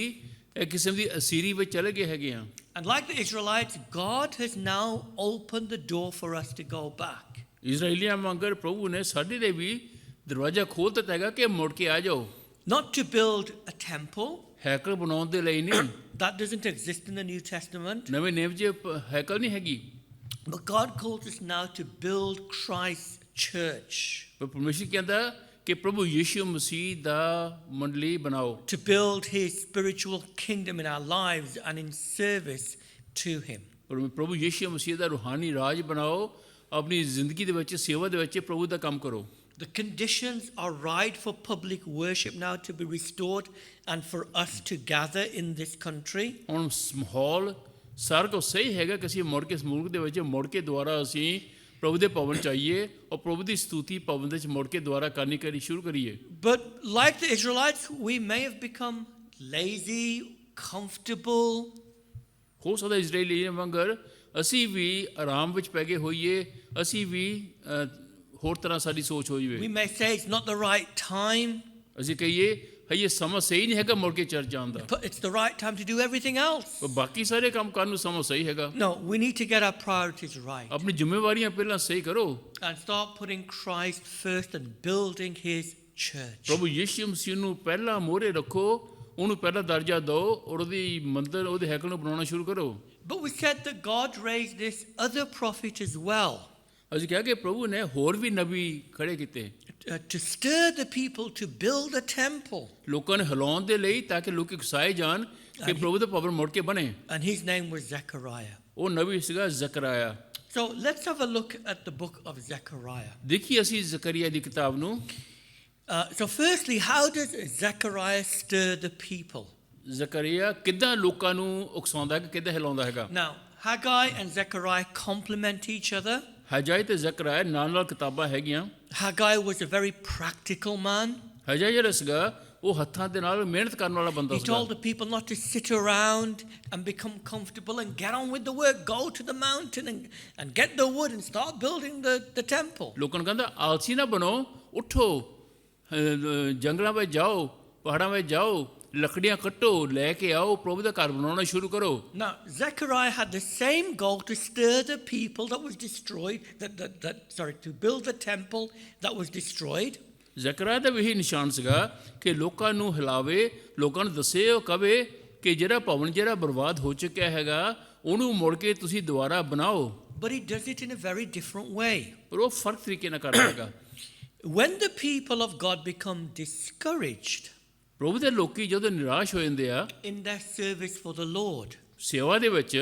ਇੱਕ ਕਿਸਮ ਦੀ ਅਸੀਰੀ ਵਿੱਚ ਚਲੇ ਗਏ ਹੈਗੇ ਆ। And like the Israelites, God has now opened the door for us to go back. ਇਜ਼ਰਾਈਲੀਆਂ ਵਾਂਗਰ ਪ੍ਰਭੂ ਨੇ ਸਾਡੇ ਲਈ ਵੀ ਦਰਵਾਜ਼ਾ ਖੋਲ੍ਹ ਦਿੱਤਾ ਹੈਗਾ ਕਿ ਮੁੜ ਕੇ ਆ ਜਾਓ। Not to build a temple. ਹੈਕਲ ਬਣਾਉਣ ਦੇ ਲਈ ਨਹੀਂ। That doesn't exist in the New Testament. ਨਵੇਂ ਨਿਯਮ 'ਚ ਹੈਕਲ ਨਹੀਂ ਹੈਗੀ। But God calls us now to build Christ's church. ਪਰ ਪਰਮੇਸ਼ਰ ਕਹਿੰਦਾ ਕਿ ਪ੍ਰਭੂ ਯਿਸੂ ਮਸੀਹ ਦਾ ਮੰਡਲੀ ਬਣਾਓ। To build his spiritual kingdom in our lives and in service to him. ਪ੍ਰਭੂ ਯਿਸੂ ਮਸੀਹ ਦਾ ਰੂਹਾਨੀ ਰਾਜ ਬਣਾਓ, ਆਪਣੀ ਜ਼ਿੰਦਗੀ ਦੇ ਵਿੱਚ ਸੇਵਾ ਦੇ ਵਿੱਚ ਪ੍ਰਭੂ ਦਾ ਕੰਮ ਕਰੋ। The conditions are right for public worship now to be restored and for us to gather in this country. ਹੁਣ ਮਾਹੌਲ ਸਾਰਾ ਕੁਝ ਸਹੀ ਹੈਗਾ ਕਿ ਅਸੀਂ ਮੁੜ ਕੇ ਇਸ ਮੁਲਕ ਦੇ ਵਿੱਚ ਮੁੜ ਕੇ ਦੁਬਾਰਾ ਅਸੀਂ ਪ੍ਰਭੂ ਦੇ ਭਵਨ 'ਚ ਆਈਏ ਔਰ ਪ੍ਰਭੂ ਦੀ ਸਤੂਤੀ ਭਵਨ ਦੇ ਵਿੱਚ ਮੁੜ ਕੇ ਦੁਬਾਰਾ ਕਰਨੀ ਸ਼ੁਰੂ ਕਰੀਏ। But like the Israelites, we may have become lazy, comfortable. ਹੋ ਸਕਦਾ ਇਜ਼ਰਾਈਲੀ ਵਾਂਗਰ ਅਸੀਂ ਵੀ ਆਰਾਮ ਵਿੱਚ ਪੈ ਗਏ ਹੋਈਏ, ਅਸੀਂ ਵੀ ਹੋਰ ਤਰ੍ਹਾਂ ਸਾਡੀ ਸੋਚ ਹੋ ਜਾਵੇ। We may say it's not the right time. ਅਸੀਂ ਕਹੀਏ ਇਹ ਸਮਾਂ ਸਹੀ ਨਹੀਂ ਹੈਗਾ ਮੁੜ ਕੇ ਚਰਚ ਜਾਣ ਦਾ, But it's the right time to do everything else. ਪਰ ਬਾਕੀ ਸਾਰੇ ਕੰਮ ਕਰਨ ਨੂੰ ਸਮਾਂ ਸਹੀ ਹੈਗਾ। No, we need to get our priorities right ਆਪਣੀ ਜ਼ਿੰਮੇਵਾਰੀਆਂ ਪਹਿਲਾਂ ਸਹੀ ਕਰੋ and start putting Christ first and building his church. ਪ੍ਰਭੂ ਯਿਸੂ ਮਸੀਹ ਨੂੰ ਪਹਿਲਾਂ ਮੋਹਰੇ ਰੱਖੋ, ਉਹਨੂੰ ਪਹਿਲਾ ਦਰਜਾ ਦਿਓ ਔਰ ਉਹਦੀ ਮੰਦਰ ਉਹਦੇ ਹੈਕਲ ਨੂੰ ਬਣਾਉਣਾ ਸ਼ੁਰੂ ਕਰੋ। But we said that God raised this other prophet as well. ਅਸੀਂ ਕਿਹਾ ਕਿ ਪ੍ਰਭੂ ਨੇ ਹੋਰ ਵੀ ਨਬੀ ਖੜੇ ਕੀਤੇ To stir the people to build a temple. ਲੋਕਾਂ ਨੂੰ ਹਿਲਾਉਣ ਦੇ ਲਈ ਤਾਂ ਕਿ ਲੋਕ ਉਕਸਾਏ ਜਾਣ ਕਿ ਪ੍ਰਭੂ ਦਾ ਭਵਨ ਮੁੜ ਕੇ ਬਣੇ। And his name was Zechariah. ਉਹ ਨਬੀ ਸੀਗਾ ਜ਼ਕਰਿਆ। So let's have a look at the book of Zechariah. ਦੇਖੀਏ ਅਸੀਂ ਜ਼ਕਰੀਆ ਦੀ ਕਿਤਾਬ ਨੂੰ। So firstly, how does Zechariah stir the people? Zakariya ਕਿੱਦਾਂ ਲੋਕਾਂ ਨੂੰ ਉਕਸਾਉਂਦਾ ਕਿ ਕਿੱਦਾਂ ਹਿਲਾਉਂਦਾ ਹੈਗਾ। Now, Haggai and Zechariah complement each other. ਹਜਾਈ ਤੇ ਜ਼ਕਰੀਆ ਨਾਲ ਨਾਲ ਕਿਤਾਬਾਂ ਹੈਗੀਆਂ। Haggai was a very practical man. ਹਜਾਈ ਜਿਹੜਾ ਸੀਗਾ ਉਹ ਹੱਥਾਂ ਦੇ ਨਾਲ ਮਿਹਨਤ ਕਰਨ ਵਾਲਾ ਬੰਦਾ He ਸੀਗਾ told the people not to sit around and become comfortable and get on with the work. Go to the mountain and get the wood and start building the temple. ਲੋਕਾਂ ਨੂੰ ਕਹਿੰਦਾ ਆਲਸੀ ਨਾ ਬਣੋ, ਉੱਠੋ, ਜੰਗਲਾਂ ਵਿੱਚ ਜਾਓ, ਪਹਾੜਾਂ ਵਿੱਚ ਜਾਓ, ਲੱਕੜੀਆਂ ਕੱਟੋ, ਲੈ ਕੇ ਆਓ, ਪ੍ਰਭੂ ਦਾ ਘਰ ਬਣਾਉਣਾ ਸ਼ੁਰੂ ਕਰੋ। Now, Zechariah had the same goal to stir the people that was destroyed, to build the temple that was destroyed. ਜ਼ਕਰਿਆ ਦਾ ਵੀ ਇਹੀ ਨਿਸ਼ਾਨ ਸੀਗਾ ਕਿ ਲੋਕਾਂ ਨੂੰ ਹਿਲਾਵੇ, ਲੋਕਾਂ ਨੂੰ ਦੱਸੇ, ਉਹ ਕਵੇ ਕਿ ਜਿਹੜਾ ਭਵਨ ਜਿਹੜਾ ਬਰਬਾਦ ਹੋ ਚੁੱਕਿਆ ਹੈਗਾ ਉਹਨੂੰ ਮੁੜ ਕੇ ਤੁਸੀਂ ਦੁਬਾਰਾ ਬਣਾਓ। But he does it in a very different way. ਪਰ ਉਹ ਫਰਕ ਤਰੀਕੇ ਨਾਲ ਕਰਦਾ ਹੈਗਾ। When the people of God become discouraged ਪ੍ਰਭੂ ਦੇ ਲੋਕੀ ਜਦੋਂ ਨਿਰਾਸ਼ ਹੋ ਜਾਂਦੇ ਆ in their service for the Lord, ਸੇਵਾ ਦੇ ਵਿੱਚ,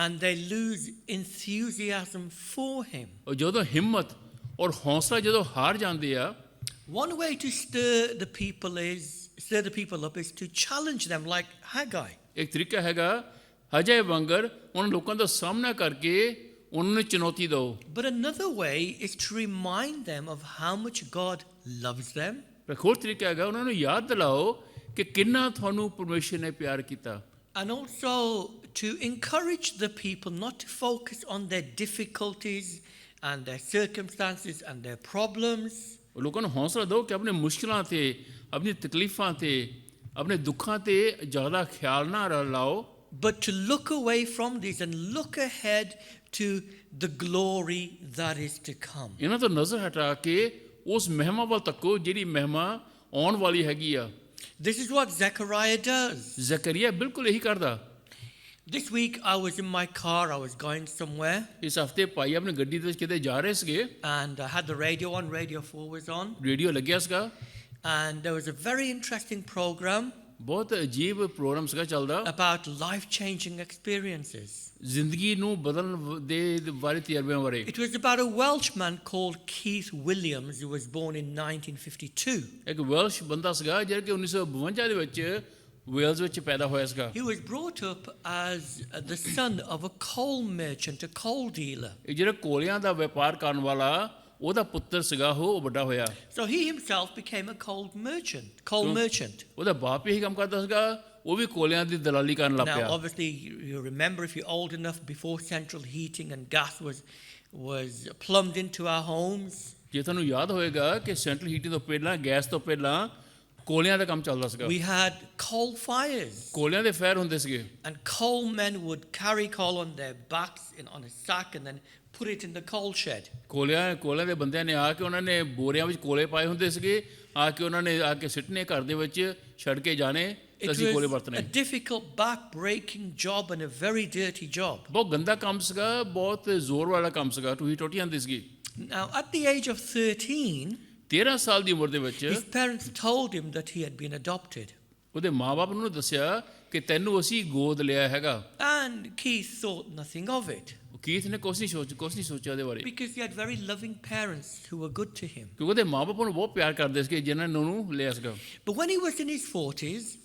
and they lose enthusiasm for him, ਉਹ ਜਦੋਂ ਹਿੰਮਤ ਔਰ ਹੌਸਲਾ ਜਦੋਂ ਹਾਰ ਜਾਂਦੇ ਆ, one way to stir the people up is to challenge them like Haggai. ਇੱਕ ਤਰੀਕਾ ਹੈਗਾ ਹਜੇ ਵਾਂਗਰ ਉਹਨਾਂ ਲੋਕਾਂ ਦਾ ਸਾਹਮਣਾ ਕਰਕੇ ਉਹਨਾਂ ਨੂੰ ਚੁਣੌਤੀ ਦਿਓ। But another way is to remind them of how much God loves them, ਪਰ ਹੋਰ ਤਰੀਕਾ ਹੈਗਾ ਉਹਨਾਂ ਨੂੰ ਯਾਦ ਦਿਲਾਓ ਕਿ ਕਿੰਨਾ ਤੁਹਾਨੂੰ ਪਰਮੇਸ਼ਰ ਨੇ ਪਿਆਰ ਕੀਤਾ। and also to encourage the people not to focus on their difficulties and their circumstances and their problems, ਉਹ ਲੋਕਾਂ ਨੂੰ ਹੌਸਲਾ ਦਿਓ ਕਿ ਆਪਣੇ ਮੁਸ਼ਕਿਲਾਂ ਤੇ, ਆਪਣੀ ਤਕਲੀਫਾਂ ਤੇ, ਆਪਣੇ ਦੁੱਖਾਂ ਤੇ ਜ਼ਿਆਦਾ ਖਿਆਲ ਨਾ ਲਾਓ, but to look away from these and look ahead to the glory that is to come. ਇਹਨਾਂ ਤੋਂ ਨਜ਼ਰ ਹਟਾ ਕੇ ਉਸ ਮਹਿਮਾ ਵੱਲ ਤੱਕੋ ਜਿਹੜੀ ਮਹਿਮਾ ਆਉਣ ਵਾਲੀ ਹੈਗੀ ਆ। This is what Zechariah does. Zakariya ਬਿਲਕੁਲ ਇਹੀ ਕਰਦਾ। This week I was in my car, I was going somewhere, ਇਸ ਹਫਤੇ ਭਾਈ ਆਪਣੀ ਗੱਡੀ ਦੇ ਵਿੱਚ ਕਿਤੇ ਜਾ ਰਹੇ ਸੀਗੇ, and I had the radio on, Radio 4 was on, radio ਲੱਗਿਆ ਸੀਗਾ, and there was a very interesting program ਬਹੁਤ ਅਜੀਬ ਪ੍ਰੋਗਰਾਮ ਸੀਗਾ ਚੱਲਦਾ, about life-changing experiences. ਜ਼ਿੰਦਗੀ ਨੂੰ ਬਦਲਣ ਦੇ ਬਾਰੇ ਤਜਰਬਿਆਂ ਬਾਰੇ। It was about a Welshman called Keith Williams, who was born in 1952. ਇੱਕ ਵੈਲਸ਼ ਬੰਦਾ ਸੀਗਾ ਜਿਹੜਾ ਕਿ 1952 ਦੇ ਵਿੱਚ ਵੇਲਜ਼ ਵਿੱਚ ਪੈਦਾ ਹੋਇਆ ਸੀਗਾ। He was brought up as the son of a coal merchant, a coal dealer. ਇਹ ਜਿਹੜਾ ਕੋਲਿਆਂ ਦਾ ਵਪਾਰ ਕਰਨ ਵਾਲਾ ਉਹਦਾ ਪੁੱਤਰ ਸੀਗਾ, ਉਹ ਵੱਡਾ ਹੋਇਆ। So he himself became a coal merchant. ਉਹਦਾ ਬਾਪ ਇਹੀ ਕੰਮ ਕਰਦਾ ਸੀਗਾ, ਉਹ ਵੀ ਕੋਲਿਆਂ ਦੀ ਦਲਾਲੀ ਕਰਨ ਲੱਗ Now, ਪਿਆ। obviously, you remember, if you're old enough, before central heating and gas was plumbed into our homes, ਜੇ ਤੁਹਾਨੂੰ ਯਾਦ ਹੋਏਗਾ ਕਿ ਸੈਂਟਰਲ ਹੀਟਿੰਗ ਤੋਂ ਪਹਿਲਾਂ, ਗੈਸ ਤੋਂ ਪਹਿਲਾਂ ਕੋਲਿਆਂ ਦਾ ਕੰਮ ਚੱਲਦਾ ਸੀਗਾ। we had coal fires. ਕੋਲਿਆਂ ਦੇ ਫਾਇਰ ਹੁੰਦੇ ਸੀਗੇ, And coal men would carry coal on their backs on a sack and then put it in the coal shed. ਕੋਲਿਆਂ ਦੇ ਬੰਦਿਆਂ ਨੇ ਆ ਕੇ ਉਹਨਾਂ ਨੇ ਬੋਰਿਆਂ ਵਿੱਚ ਕੋਲੇ ਪਾਏ ਹੁੰਦੇ ਸੀਗੇ, ਆ ਕੇ ਉਹਨਾਂ ਨੇ ਆ ਕੇ ਸਿੱਟਨੇ ਘਰ ਦੇ ਵਿੱਚ, ਛੱਡ ਕੇ ਜਾਣੇ, It ਅਸੀਂ ਕੋਲੇ was ਵਰਤਨੇ। a difficult, back-breaking job and a very dirty job. ਬਹੁਤ ਗੰਦਾ ਕੰਮ ਸੀਗਾ, ਬਹੁਤ ਜ਼ੋਰ ਵਾਲਾ ਕੰਮ ਸੀਗਾ, ਟੂਹੀ ਟੋਟੀ ਆਉਂਦੀ ਸੀਗੀ। Now, at the age of 13, 13 ਸਾਲ ਦੀ ਉਮਰ ਦੇ ਵਿੱਚ his parents told him that he had been adopted. ਉਹਦੇ ਮਾਂ-ਬਾਪ ਨੂੰ ਦੱਸਿਆ ਕਿ ਤੈਨੂੰ ਅਸੀਂ ਗੋਦ ਲਿਆ ਹੈਗਾ। And Keith thought nothing of it, Keith ਨੇ ਕੁਛ ਨਹੀਂ ਸੋਚਿਆ ਉਹਦੇ ਬਾਰੇ, because he had very loving parents who were good to him. ਕਿਉਂਕਿ ਉਹਦੇ ਮਾਂ-ਬਾਪ ਉਹਨੂੰ ਬਹੁਤ ਪਿਆਰ ਕਰਦੇ ਸੀਗੇ ਜਿਨ੍ਹਾਂ ਨੇ ਉਹਨੂੰ ਲਿਆ ਸੀਗਾ। But when he was in his 40s,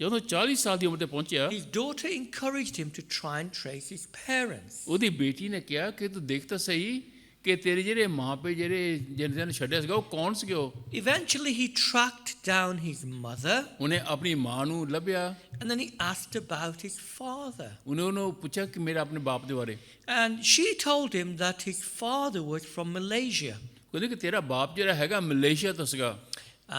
ਜਦੋਂ 40 ਸਾਲ ਦੀ ਉਮਰ ਤੇ ਪਹੁੰਚਿਆ, his daughter encouraged him to try and trace his parents. ਉਹਦੀ ਬੇਟੀ ਨੇ ਕਿਹਾ ਕਿ ਤੂੰ ਦੇਖ ਤਾਂ ਸਹੀ ਕਿ ਤੇਰੇ ਜਿਹੜੇ ਮਾਪੇ ਜਿਹਨਾਂ ਨੇ ਛੱਡਿਆ ਸੀਗਾ ਉਹ ਕੌਣ ਸੀਗੇ। ਉਹ Eventually, he tracked down his mother, ਉਹਨੇ ਆਪਣੀ ਮਾਂ ਨੂੰ ਲੱਭਿਆ, and then he asked about his father. ਉਹਨੇ ਉਹਨੂੰ ਪੁੱਛਿਆ ਕਿ ਮੇਰਾ ਆਪਣੇ ਬਾਪ ਦੇ ਬਾਰੇ। And she told him that his father was from Malaysia, ਕਹਿੰਦੇ ਕਿ ਤੇਰਾ ਬਾਪ ਜਿਹੜਾ ਹੈਗਾ ਮਲੇਸ਼ੀਆ ਤੋਂ ਸੀਗਾ,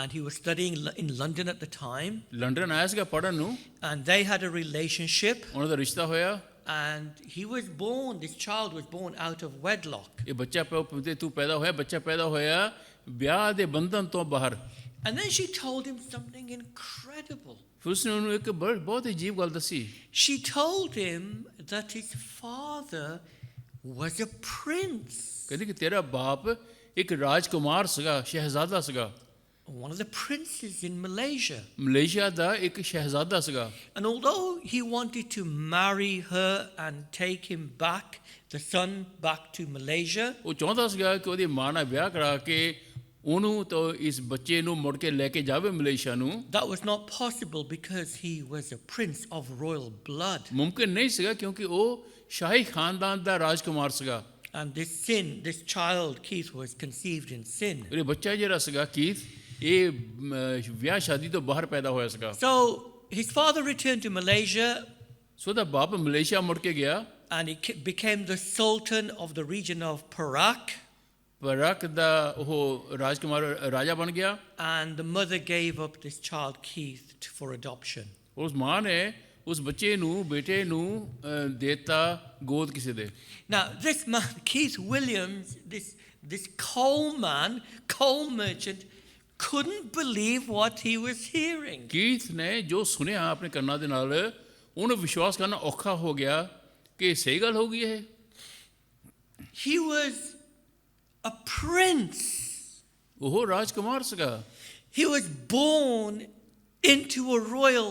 and he was studying in London at the time, London ਆਇਆ ਸੀਗਾ ਪੜ੍ਹਨ ਨੂੰ, and they had a relationship, ਉਹਨਾਂ ਦਾ ਰਿਸ਼ਤਾ ਹੋਇਆ। and this child was born out of wedlock. ਇਹ ਬੱਚਾ ਤੂੰ ਪੈਦਾ ਹੋਇਆ, ਬੱਚਾ ਪੈਦਾ ਹੋਇਆ ਵਿਆਹ ਦੇ ਬੰਧਨ ਤੋਂ ਬਾਹਰ। And then she told him something incredible. ਫਿਰ ਉਸਨੇ ਉਹਨੂੰ ਇੱਕ ਬਹੁਤ ਅਜੀਬ ਗੱਲ ਦੱਸੀ। She told him that his father was a prince. ਕਹਿੰਦੀ ਕਿ ਤੇਰਾ ਬਾਪ ਇੱਕ ਰਾਜਕੁਮਾਰ ਸੀਗਾ, ਸ਼ਹਿਜ਼ਾਦਾ ਸੀਗਾ, One of the princes in Malaysia. Malaysia ਦਾ ਇੱਕ ਸ਼ਹਿਜ਼ਾਦਾ ਸੀਗਾ। And although he wanted to marry her and take him back, the son back to Malaysia, ਉਹ ਚਾਹੁੰਦਾ ਸੀਗਾ ਕਿ ਉਹਦੀ ਮਾਂ ਨਾਲ ਵਿਆਹ ਕਰਾ ਕੇ ਉਹਨੂੰ ਤਾਂ ਇਸ ਬੱਚੇ ਨੂੰ ਮੁੜ ਕੇ ਲੈ ਕੇ ਜਾਵੇ ਮਲੇਸ਼ੀਆ ਨੂੰ। that was not possible because he was a prince of royal blood. ਮੁਮਕਿਨ ਨਹੀਂ ਸੀਗਾ ਕਿਉਂਕਿ ਉਹ ਸ਼ਾਹੀ ਖਾਨਦਾਨ ਦਾ ਰਾਜਕੁਮਾਰ ਸੀਗਾ। And this child, Keith, was conceived in sin. ਇਹ ਬੱਚਾ ਜਿਹੜਾ ਸੀਗਾ ਕੀਥ, ਇਹ ਵਿਆਹ ਸ਼ਾਦੀ ਤੋਂ ਬਾਹਰ ਪੈਦਾ ਹੋਇਆ ਸੀਗਾ। So his father returned to Malaysia ਸੋ ਦਾ ਬਾਪ ਮਲੇਸ਼ੀਆ ਮੁੜ ਕੇ ਗਿਆ, and he became the Sultan of the region of Perak. ਪਰਕ ਦਾ ਉਹ ਰਾਜਕੁਮਾਰ ਰਾਜਾ ਬਣ ਗਿਆ। And the mother gave up this child Keith for adoption. ਉਸ ਮਾਂ ਨੇ ਉਸ ਬੱਚੇ ਨੂੰ, ਬੇਟੇ ਨੂੰ ਦੇਤਾ ਗੋਦ ਕਿਸੇ ਦੇ। Now this man, Keith Williams, this coal man, coal merchant, couldn't believe what he was hearing. Keith ਨੇ ਜੋ ਸੁਣਿਆ ਆਪਣੇ ਕੰਨਾਂ ਦੇ ਨਾਲ, ਉਹਨੂੰ ਵਿਸ਼ਵਾਸ ਕਰਨਾ ਔਖਾ ਹੋ ਗਿਆ ਕਿ ਸਹੀ ਗੱਲ ਹੋਊਗੀ ਇਹ। He was a prince. ਉਹ ਰਾਜਕੁਮਾਰ ਸੀਗਾ। He was born into a royal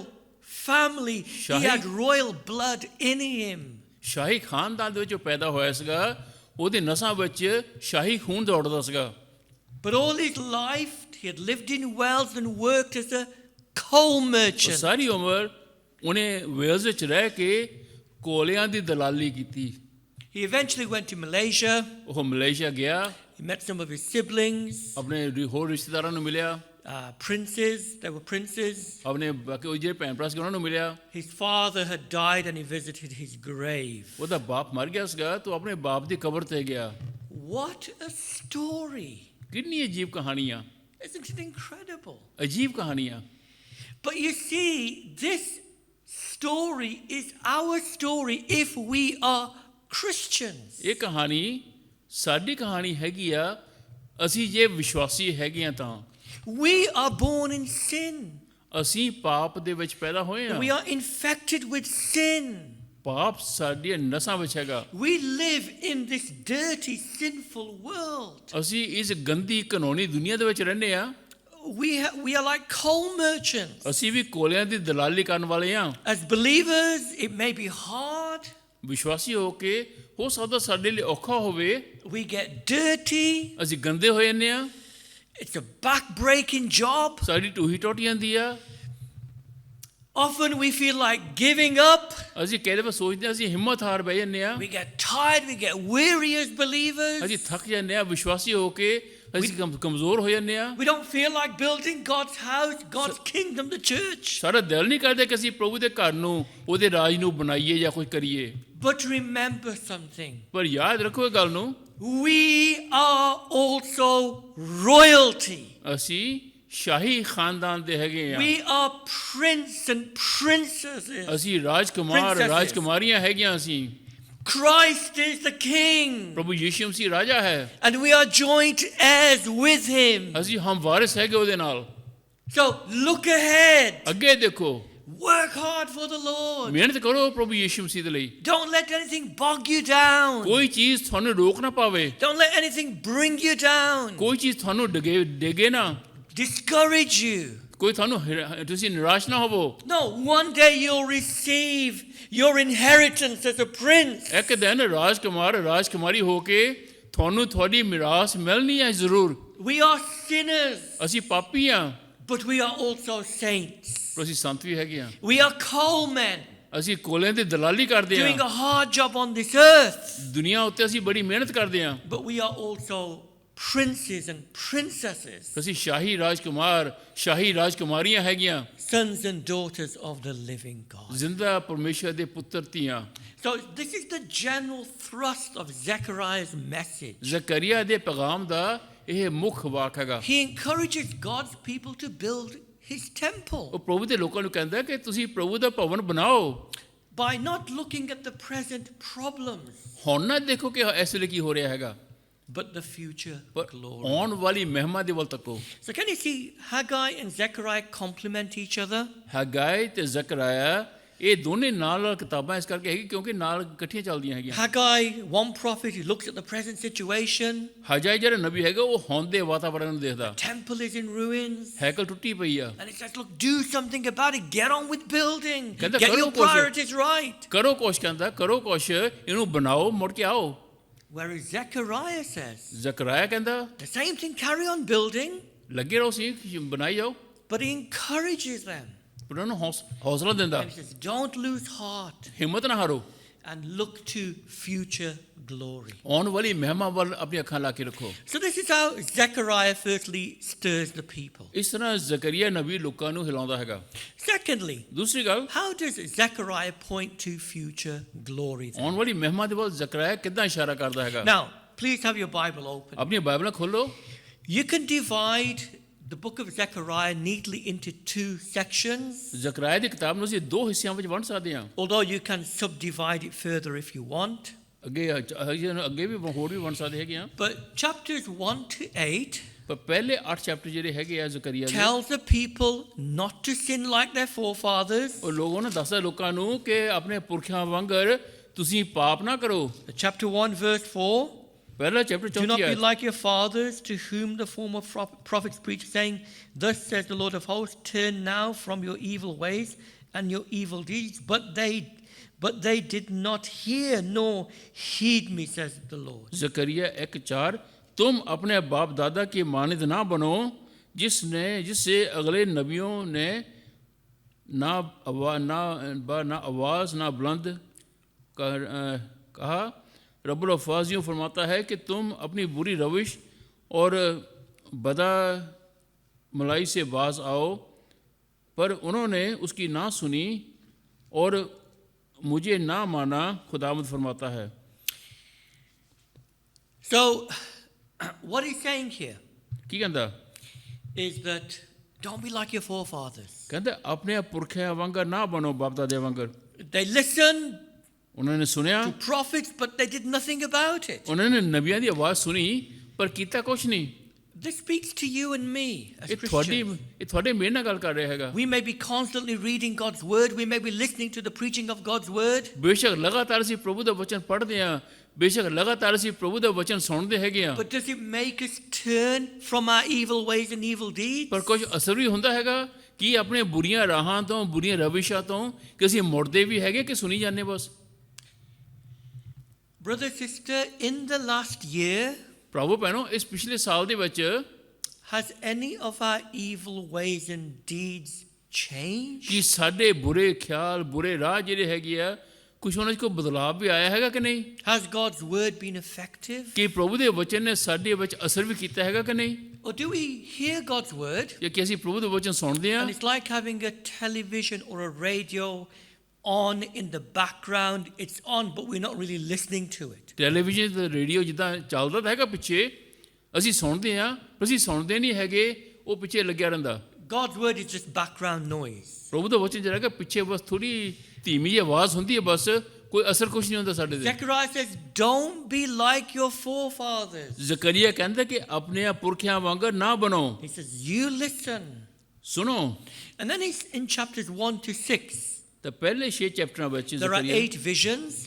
family. He had royal blood in him. ਸ਼ਾਹੀ ਖਾਨਦਾਨ ਦੇ ਵਿੱਚ ਪੈਦਾ ਹੋਇਆ ਸੀਗਾ, ਉਹਦੇ ਨਸਾਂ ਵਿੱਚ ਸ਼ਾਹੀ ਖੂਨ ਦੌੜਦਾ ਸੀਗਾ। But all his life he had lived in Wales and worked as a coal merchant. ਸਾਰੀ ਉਮਰ ਉਹਨੇ ਵੇਲਜ਼ ਵਿੱਚ ਰਹਿ ਕੇ ਕੋਲਿਆਂ ਦੀ ਦਲਾਲੀ ਕੀਤੀ। He eventually went to Malaysia. ਉਹ ਮਲੇਸ਼ੀਆ ਗਿਆ, He met some of his siblings, ਆਪਣੇ ਹੋਰ ਰਿਸ਼ਤੇਦਾਰਾਂ ਨੂੰ ਮਿਲਿਆ, princes. They were princes. ਆਪਣੇ ਬਾਕੀ ਉਹ ਜਿਹੜੇ ਭੈਣ ਭਰਾ ਸੀ ਉਹਨਾਂ ਨੂੰ ਮਿਲਿਆ। His father had died and he visited his grave. ਉਹਦਾ ਬਾਪ ਮਰ ਗਿਆ ਸੀਗਾ, ਤੂੰ ਆਪਣੇ ਬਾਪ ਦੀ ਕਬਰ ਤੇ ਗਿਆ। What a story! ਕਿੰਨੀ ਅਜੀਬ ਕਹਾਣੀ ਆ, Isn't it incredible? ਅਜੀਬ ਕਹਾਣੀ ਆ। But you see, this story is our story if we are Christians. ਇਹ ਕਹਾਣੀ ਸਾਡੀ ਕਹਾਣੀ ਹੈਗੀ ਆ, ਅਸੀਂ ਜੇ ਵਿਸ਼ਵਾਸੀ ਹੈਗੇ ਆ ਤਾਂ। We are born in sin. ਅਸੀਂ ਪਾਪ ਦੇ ਵਿੱਚ ਪੈਦਾ ਹੋਏ ਆ। We are infected with sin. ਪਾਪ ਸਾਡੀਆਂ ਨਸਾਂ ਵਿੱਚ ਹੈਗਾ। We live in this dirty, sinful world. ਅਸੀਂ ਇਸ ਗੰਦੀ ਕਾਨੂੰਨੀ ਦੁਨੀਆ ਦੇ ਵਿੱਚ ਰਹਿੰਦੇ ਆ। We are like coal merchants. ਅਸੀਂ ਵੀ ਕੋਲਿਆਂ ਦੀ ਦਲਾਲੀ ਕਰਨ ਵਾਲੇ ਆ। As believers, it may be hard. ਵਿਸ਼ਵਾਸੀ ਹੋ ਕੇ ਹੋ ਸਕਦਾ ਸਾਡੇ ਲਈ ਔਖਾ ਹੋਵੇ, We get dirty. ਅਸੀਂ ਗੰਦੇ ਹੋ ਜਾਂਦੇ ਆ, It's a back-breaking job. ਸਾਡੀ ਟੂਹੀ ਟੁੱਟ ਜਾਂਦੀ ਆ। Often we feel like giving up. ਅਸੀਂ ਕਈ ਦਫਾ ਸੋਚਦੇ ਆ ਅਸੀਂ ਹਿੰਮਤ ਹਾਰ ਬਹਿ ਜਾਂਦੇ ਆ। We get tired. We get weary as believers. ਅਸੀਂ ਥੱਕ ਜਾਂਦੇ ਆ ਵਿਸ਼ਵਾਸੀ ਹੋ ਕੇ, ਅਸੀਂ ਕਮਜ਼ੋਰ ਹੋ ਜਾਂਦੇ ਆ। We don't feel like building God's house, God's kingdom, the church. ਸਾਡਾ ਦਿਲ ਨਹੀਂ ਕਰਦਾ ਕਿ ਅਸੀਂ ਪ੍ਰਭੂ ਦੇ ਘਰ ਨੂੰ, ਉਹਦੇ ਰਾਜ ਨੂੰ ਬਣਾਈਏ ਜਾਂ ਕੁਝ ਕਰੀਏ। But remember something. ਪਰ ਯਾਦ ਰੱਖੋ ਇਹ ਗੱਲ ਨੂੰ, We are also royalty. ਅਸੀਂ ਸ਼ਾਹੀ ਖਾਨਦਾਨ ਦੇ ਹੈਗੇ ਆ। We are prince and princesses. ਅਸੀਂ ਰਾਜਕੁਮਾਰ ਰਾਜਕੁਮਾਰੀਆਂ ਹੈਗੀਆਂ। ਅਸੀਂ Christ is the king. ਪ੍ਰਭੂ ਯੀਸ਼ੂ ਮਸੀਹ ਰਾਜਾ ਹੈ, And we are joint heirs with him. ਅਸੀਂ ਹਮ ਵਾਰਿਸ ਹੈਗੇ ਉਹਦੇ ਨਾਲ। So look ahead. ਅੱਗੇ ਦੇਖੋ, Work hard for the Lord. ਮਿਹਨਤ ਕਰੋ ਪ੍ਰਭੂ ਯੀਸ਼ੂ ਮਸੀਹ ਦੇ ਲਈ। Don't let anything bog you down. ਕੋਈ ਚੀਜ਼ ਤੁਹਾਨੂੰ ਰੋਕ ਨਾ ਪਾਵੇ, Don't let anything bring you down. ਕੋਈ ਚੀਜ਼ ਤੁਹਾਨੂੰ ਡਿਗੇ ਨਾ, Discourage you. ਕੋਈ ਤੁਹਾਨੂੰ ਤੁਸੀਂ ਨਿਰਾਸ਼ ਨਾ ਹੋਵੋ। No, one day you'll receive your inheritance as a prince. ਇੱਕ ਦਿਨ ਰਾਜਕੁਮਾਰ ਰਾਜਕੁਮਾਰੀ ਹੋ ਕੇ ਤੁਹਾਨੂੰ ਤੁਹਾਡੀ ਮਿਰਾਸ ਮਿਲਣੀ ਹੈ ਜ਼ਰੂਰ। We are sinners, ਅਸੀਂ ਪਾਪੀ ਆ, but we are also saints. ਪਰ ਅਸੀਂ ਸੰਤ ਵੀ ਹੈਗੇ ਆ। We are coal men, ਅਸੀਂ ਕੋਲਿਆਂ ਦੀ ਦਲਾਲੀ ਕਰਦੇ doing ਆ। a hard job on this earth. ਦੁਨੀਆ ਉੱਤੇ ਅਸੀਂ ਬੜੀ ਮਿਹਨਤ ਕਰਦੇ ਆ। But we are also princes and princesses, ਅਸੀਂ ਸ਼ਾਹੀ ਰਾਜਕੁਮਾਰ ਸ਼ਾਹੀ ਰਾਜਕੁਮਾਰੀਆਂ ਹੈਗੀਆਂ, sons and daughters of the living God. ਜ਼ਿੰਦਾ ਪਰਮੇਸ਼ਰ ਦੇ ਪੁੱਤਰ ਧੀਆਂ। So this is the general thrust of Zechariah's message. Zakariya ਦੇ ਪੈਗਾਮ ਦਾ ਇਹ ਮੁੱਖ ਵਾਕ ਹੈਗਾ। He encourages God's people to build his temple ਉਹ ਪ੍ਰਭੂ ਦੇ ਲੋਕਾਂ ਨੂੰ ਕਹਿੰਦਾ ਕਿ ਤੁਸੀਂ ਪ੍ਰਭੂ ਦਾ ਭਵਨ ਬਣਾਓ। by not looking at the present problems, ਹੁਣ ਨਾ ਦੇਖੋ ਕਿ ਇਸ ਵੇਲੇ ਕੀ ਹੋ ਰਿਹਾ ਹੈਗਾ, but the future ਪਰ glory. ਆਉਣ ਵਾਲੀ ਮਹਿਮਾ ਦੇ ਵੱਲ ਤੱਕੋ। So can you see Haggai and Zechariah complement each other? ਹਗਾਈ ਤੇ ਜ਼ਕਰੀਆ ਇਹ ਦੋਨੇ ਨਾਲ ਕਿਤਾਬਾਂ ਇਸ ਕਰਕੇ ਹੈਗੀ ਕਿਉਂਕਿ ਨਾਲ ਇਕੱਠੀਆਂ ਚੱਲਦੀਆਂ ਹੈਗੀਆਂ। Haggai, one prophet, he looks at the present situation. ਹਗਾਈ ਜਿਹੜਾ ਨਬੀ ਹੈਗਾ ਉਹ ਹੁਣ ਦੇ ਵਾਤਾਵਰਣ ਨੂੰ ਦੇਖਦਾ। Temple is in ruins. ਹੈਕਲ ਟੁੱਟੀ ਪਈ ਆ, And it says, look, do something about it. Get on with building. ਕਹਿੰਦਾ Get ਕਰੋ your ਕੁਛ। priorities right. ਕਰੋ ਕੁਛ, ਕਹਿੰਦਾ ਕਰੋ ਕੁਛ, ਇਹਨੂੰ ਬਣਾਓ, ਮੁੜ ਕੇ ਆਓ। Whereas Zechariah says, ਜ਼ਕਰੀਆ ਕਹਿੰਦਾ the same thing, carry on building, ਲੱਗੇ ਰਹੋ, ਸੀ ਬਣਾਈ ਜਾਓ, but he encourages them. ਪਰ ਉਹਨਾਂ ਨੂੰ ਹੌਸਲਾ ਦਿੰਦਾ, And he says, don't lose heart. ਹਿੰਮਤ ਨਾ ਹਾਰੋ। and look to future glory. ਆਉਣ ਵਾਲੀ ਮਹਿਮਾ ਵੱਲ ਆਪਣੀ ਅੱਖਾਂ ਲਾ ਕੇ ਰੱਖੋ। So this is how Zechariah firstly stirs the people. ਇਸ ਤਰ੍ਹਾਂ ਜ਼ਕਰੀਆ ਨਬੀ ਲੋਕਾਂ ਨੂੰ ਹਿਲਾਉਂਦਾ ਹੈਗਾ। Secondly, ਦੂਸਰੀ ਗੱਲ, how does Zechariah point to future glory then? ਆਉਣ ਵਾਲੀ ਮਹਿਮਾ ਦੇ ਵੱਲ ਜ਼ਕਰੀਆ ਕਿੱਦਾਂ ਇਸ਼ਾਰਾ ਕਰਦਾ ਹੈਗਾ। Now, please have your Bible open. ਆਪਣੀ ਬਾਈਬਲਾਂ ਖੋਲੋ। You can divide the book of Zechariah neatly into two sections, Zakariya ਦੀ ਕਿਤਾਬ ਨੂੰ ਅਸੀਂ ਦੋ ਹਿੱਸਿਆਂ ਵਿੱਚ ਵੰਡ ਸਕਦੇ ਹਾਂ। although you can subdivide it further if you want. ਅੱਗੇ ਵੀ ਹੋਰ ਵੀ ਵੰਡ ਸਕਦੇ ਹੈਗੇ ਆ। But chapters 1 to 8 ਪਰ ਪਹਿਲੇ 8 ਚੈਪਟਰ ਜਿਹੜੇ ਹੈਗੇ ਆ ਜ਼ਕਰੀਆ ਦੇ, tells the people not to sin like their forefathers. ਉਹ ਲੋਕਾਂ ਨੂੰ ਦੱਸਦਾ ਲੋਕਾਂ ਨੂੰ ਕਿ ਆਪਣੇ ਪੁਰਖਿਆਂ ਵਾਂਗਰ ਤੁਸੀਂ ਪਾਪ ਨਾ ਕਰੋ। Chapter 1 verse 4, ਪਹਿਲਾ chapter do not 34 be like your fathers, to whom the former prophets preached, saying, thus says the Lord of hosts, turn now from your evil ways and your evil deeds. But they did not hear nor heed me, says the Lord. ਜ਼ਕਰੀਆ 1:4, तुम अपने बाप दादा की मानद ना बनो जिससे अगले नबियों ने ना आवाज़ ना बुलंद कहा। रब्बुल अफ़ाज़ यूँ फरमाता है कि तुम अपनी बुरी रविश और बदा मलाई से बाज आओ, पर उन्होंने उसकी ना सुनी और मुझे ना माना, खुदावंद फरमाता है। So, what he's saying here ਕੀ ਕਹਿੰਦਾ? is that don't be like your forefathers. ਕਹਿੰਦਾ ਆਪਣੇ ਪੁਰਖਿਆਂ ਵਾਂਗਰ ਨਾ ਬਣੋ, ਬਾਪ ਦਾਦਿਆਂ ਵਾਂਗਰ। They listened ਉਹਨਾਂ ਨੇ ਸੁਣਿਆ, to prophets, but they did nothing about it. ਉਹਨਾਂ ਨੇ ਨਬੀਆਂ ਦੀ ਆਵਾਜ਼ ਸੁਣੀ ਪਰ ਕੀਤਾ ਕੁਛ ਨਹੀਂ। This speaks to you and me as ਇਹ Christians. ਤੁਹਾਡੇ ਮੇਰੇ ਨਾਲ ਗੱਲ ਕਰ ਰਿਹਾ ਹੈਗਾ। We may be constantly reading God's word. We may be listening to the preaching of God's word. ਬੇਸ਼ੱਕ ਲਗਾਤਾਰ ਅਸੀਂ ਪ੍ਰਭੂ ਦਾ ਵਚਨ ਪੜ੍ਹਦੇ ਹਾਂ, ਬੇਸ਼ੱਕ ਲਗਾਤਾਰ ਅਸੀਂ ਪ੍ਰਭੂ ਦਾ ਵਚਨ ਸੁਣਦੇ ਹੈਗੇ ਹਾਂ, But does it make us turn from our evil ways and evil deeds? ਪਰ ਕੁਝ ਅਸਰ ਵੀ ਹੁੰਦਾ ਹੈਗਾ ਕਿ ਆਪਣੇ ਬੁਰੀਆਂ ਰਾਹਾਂ ਤੋਂ, ਬੁਰੀਆਂ ਰਵਿਸ਼ਾਂ ਤੋਂ ਕਿ ਅਸੀਂ ਮੁੜਦੇ ਵੀ ਹੈਗੇ ਕਿ ਸੁਣੀ ਜਾਂਦੇ ਬਸ। Brother, sister, in the last year, ਭਰਾਵੋ ਭੈਣੋ, ਇਸ ਪਿਛਲੇ ਸਾਲ ਦੇ ਵਿੱਚ has any of our evil ways and deeds changed? ਕੀ ਸਾਡੇ ਬੁਰੇ ਖਿਆਲ, ਬੁਰੇ ਰਾਹ ਜਿਹੜੇ ਹੈਗੇ ਆ, ਕੁਛ ਉਹਨਾਂ 'ਚ ਕੋਈ ਬਦਲਾਅ ਵੀ ਆਇਆ ਹੈਗਾ ਕਿ ਨਹੀਂ? Has God's word been effective? ਕਿ ਪ੍ਰਭੂ ਦੇ ਵਚਨ ਨੇ ਸਾਡੇ ਵਿੱਚ ਅਸਰ ਵੀ ਕੀਤਾ ਹੈਗਾ ਕਿ ਨਹੀਂ? Or do we hear God's word ਜਾਂ ਕਿ ਅਸੀਂ ਪ੍ਰਭੂ ਦੇ ਵਚਨ ਸੁਣਦੇ ਹਾਂ and it's like having a television or a radio on in the background? It's on, but we're not really listening to it. Television ਤੇ ਰੇਡੀਓ ਜਿੱਦਾਂ ਚੱਲਦਾ ਤਾਂ ਹੈਗਾ ਪਿੱਛੇ, ਅਸੀਂ ਸੁਣਦੇ ਹਾਂ ਪਰ ਅਸੀਂ ਸੁਣਦੇ ਨਹੀਂ ਹੈਗੇ, ਉਹ ਪਿੱਛੇ ਲੱਗਿਆ ਰਹਿੰਦਾ। God's word is just background noise. ਪ੍ਰਭੂ ਦਾ ਵਚਨ ਜਿਹੜਾ ਹੈਗਾ ਪਿੱਛੇ ਬਸ ਥੋੜੀ ਧੀਮੀ ਜਿਹੀ ਆਵਾਜ਼ ਹੁੰਦੀ ਹੈ, ਬਸ ਕੋਈ ਅਸਰ ਕੁਛ ਨਹੀਂ ਹੁੰਦਾ ਸਾਡੇ ਤੇ। Zechariah says, don't be like your forefathers. Zakariya ਕਹਿੰਦਾ ਕਿ ਆਪਣੇ ਪੁਰਖਿਆਂ ਵਾਂਗਰ ਨਾ ਬਣੋ, He says, you listen. ਸੁਣੋ। And then he's in chapters 1 to 6. ਤਾਂ ਪਹਿਲੇ 6 ਚੈਪਟਰਾਂ ਵਿੱਚ There are ਜ਼ਕਰੀਆ 8 visions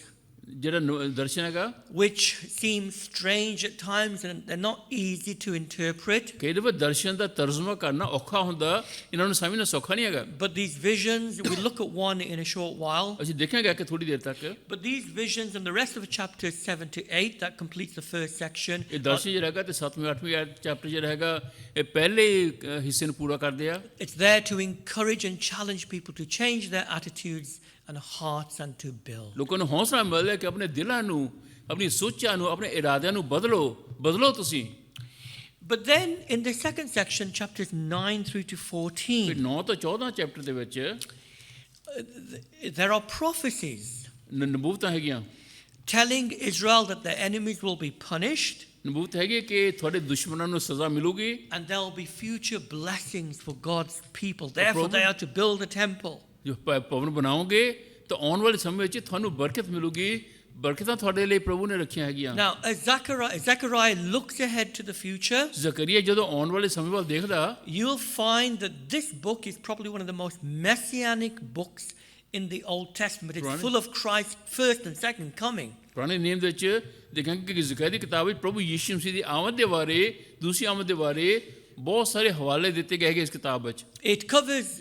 ਜਿਹੜਾ ਦਰਸ਼ਨ ਹੈਗਾ, which seem strange at times and they're not easy to interpret. ਕਈ ਦਫਾ ਦਰਸ਼ਨ ਦਾ ਤਰਜਮਾ ਕਰਨਾ ਔਖਾ ਹੁੰਦਾ, ਇਹਨਾਂ ਨੂੰ ਸਮਝਣਾ ਸੌਖਾ ਨਹੀਂ ਹੈਗਾ। But these visions, we'll look at one in a short while. ਅਸੀਂ ਦੇਖਾਂਗੇ ਕਿ ਥੋੜੀ ਦੇਰ ਤੱਕ But these visions and the rest of chapters 7 to 8, that completes the first section. ਇਹ ਦਰਸ਼ਨ ਜਿਹੜਾ ਹੈਗਾ ਤੇ 7ਵੇਂ 8ਵੇਂ ਚੈਪਟਰ ਜਿਹੜਾ ਹੈਗਾ ਇਹ ਪਹਿਲੇ ਹਿੱਸੇ ਨੂੰ ਪੂਰਾ ਕਰਦੇ ਆ। It's there to encourage and challenge people to change their attitudes and hearts and to build. ਲੋਕਾਂ ਨੂੰ ਹੌਸਲਾ ਮਿਲਦਾ ਕਿ ਆਪਣੇ ਦਿਲਾਂ ਨੂੰ, ਆਪਣੀ ਸੋਚਾਂ ਨੂੰ, ਆਪਣੇ ਇਰਾਦਿਆਂ ਨੂੰ ਬਦਲੋ ਤੁਸੀਂ। But then in the second section, chapters 9 through to 14, ਫਿਰ 9 ਤੋਂ 14 ਚੈਪਟਰ ਦੇ ਵਿੱਚ there are prophecies ਨਬੂਵਤਾਂ ਹੈਗੀਆਂ। telling Israel that their enemies will be punished ਨਬੂਵਤ ਹੈਗੀ ਕਿ ਤੁਹਾਡੇ ਦੁਸ਼ਮਣਾਂ ਨੂੰ ਸਜ਼ਾ ਮਿਲੂਗੀ and there will be future blessings for God's people. Therefore, they are to build a temple. ਜੋ ਭਵਨ ਬਣਾਓਗੇ ਤਾਂ ਆਉਣ ਵਾਲੇ ਸਮੇਂ ਵਿੱਚ ਤੁਹਾਨੂੰ ਬਰਕਤ ਮਿਲੂਗੀ, ਬਰਕਤਾਂ ਤੁਹਾਡੇ ਲਈ ਪ੍ਰਭੂ ਨੇ ਰੱਖੀਆਂ ਹੈਗੀਆਂ। Now, as Zechariah looks ahead to the future, Zakariya ਜਦੋਂ ਆਉਣ ਵਾਲੇ ਸਮੇਂ ਵੱਲ ਦੇਖਦਾ, you'll find that this book is probably one of the most messianic books in the Old Testament. It's full of Christ's first and second coming. ਪੁਰਾਣੇ ਨਿਯਮ ਦੇ ਵਿੱਚ ਦੇਖਾਂਗੇ ਕਿ ਜ਼ਕਰੀਆ ਦੀ ਕਿਤਾਬ ਵਿੱਚ ਪ੍ਰਭੂ ਯੀਸ਼ੂ ਮਸੀਹ ਦੀ ਆਮਦ ਦੇ ਬਾਰੇ, ਦੂਸਰੀ ਆਮਦ ਦੇ ਬਾਰੇ ਬਹੁਤ ਸਾਰੇ ਹਵਾਲੇ ਦਿੱਤੇ ਗਏ ਹੈਗੇ ਇਸ ਕਿਤਾਬ ਵਿੱਚ। It covers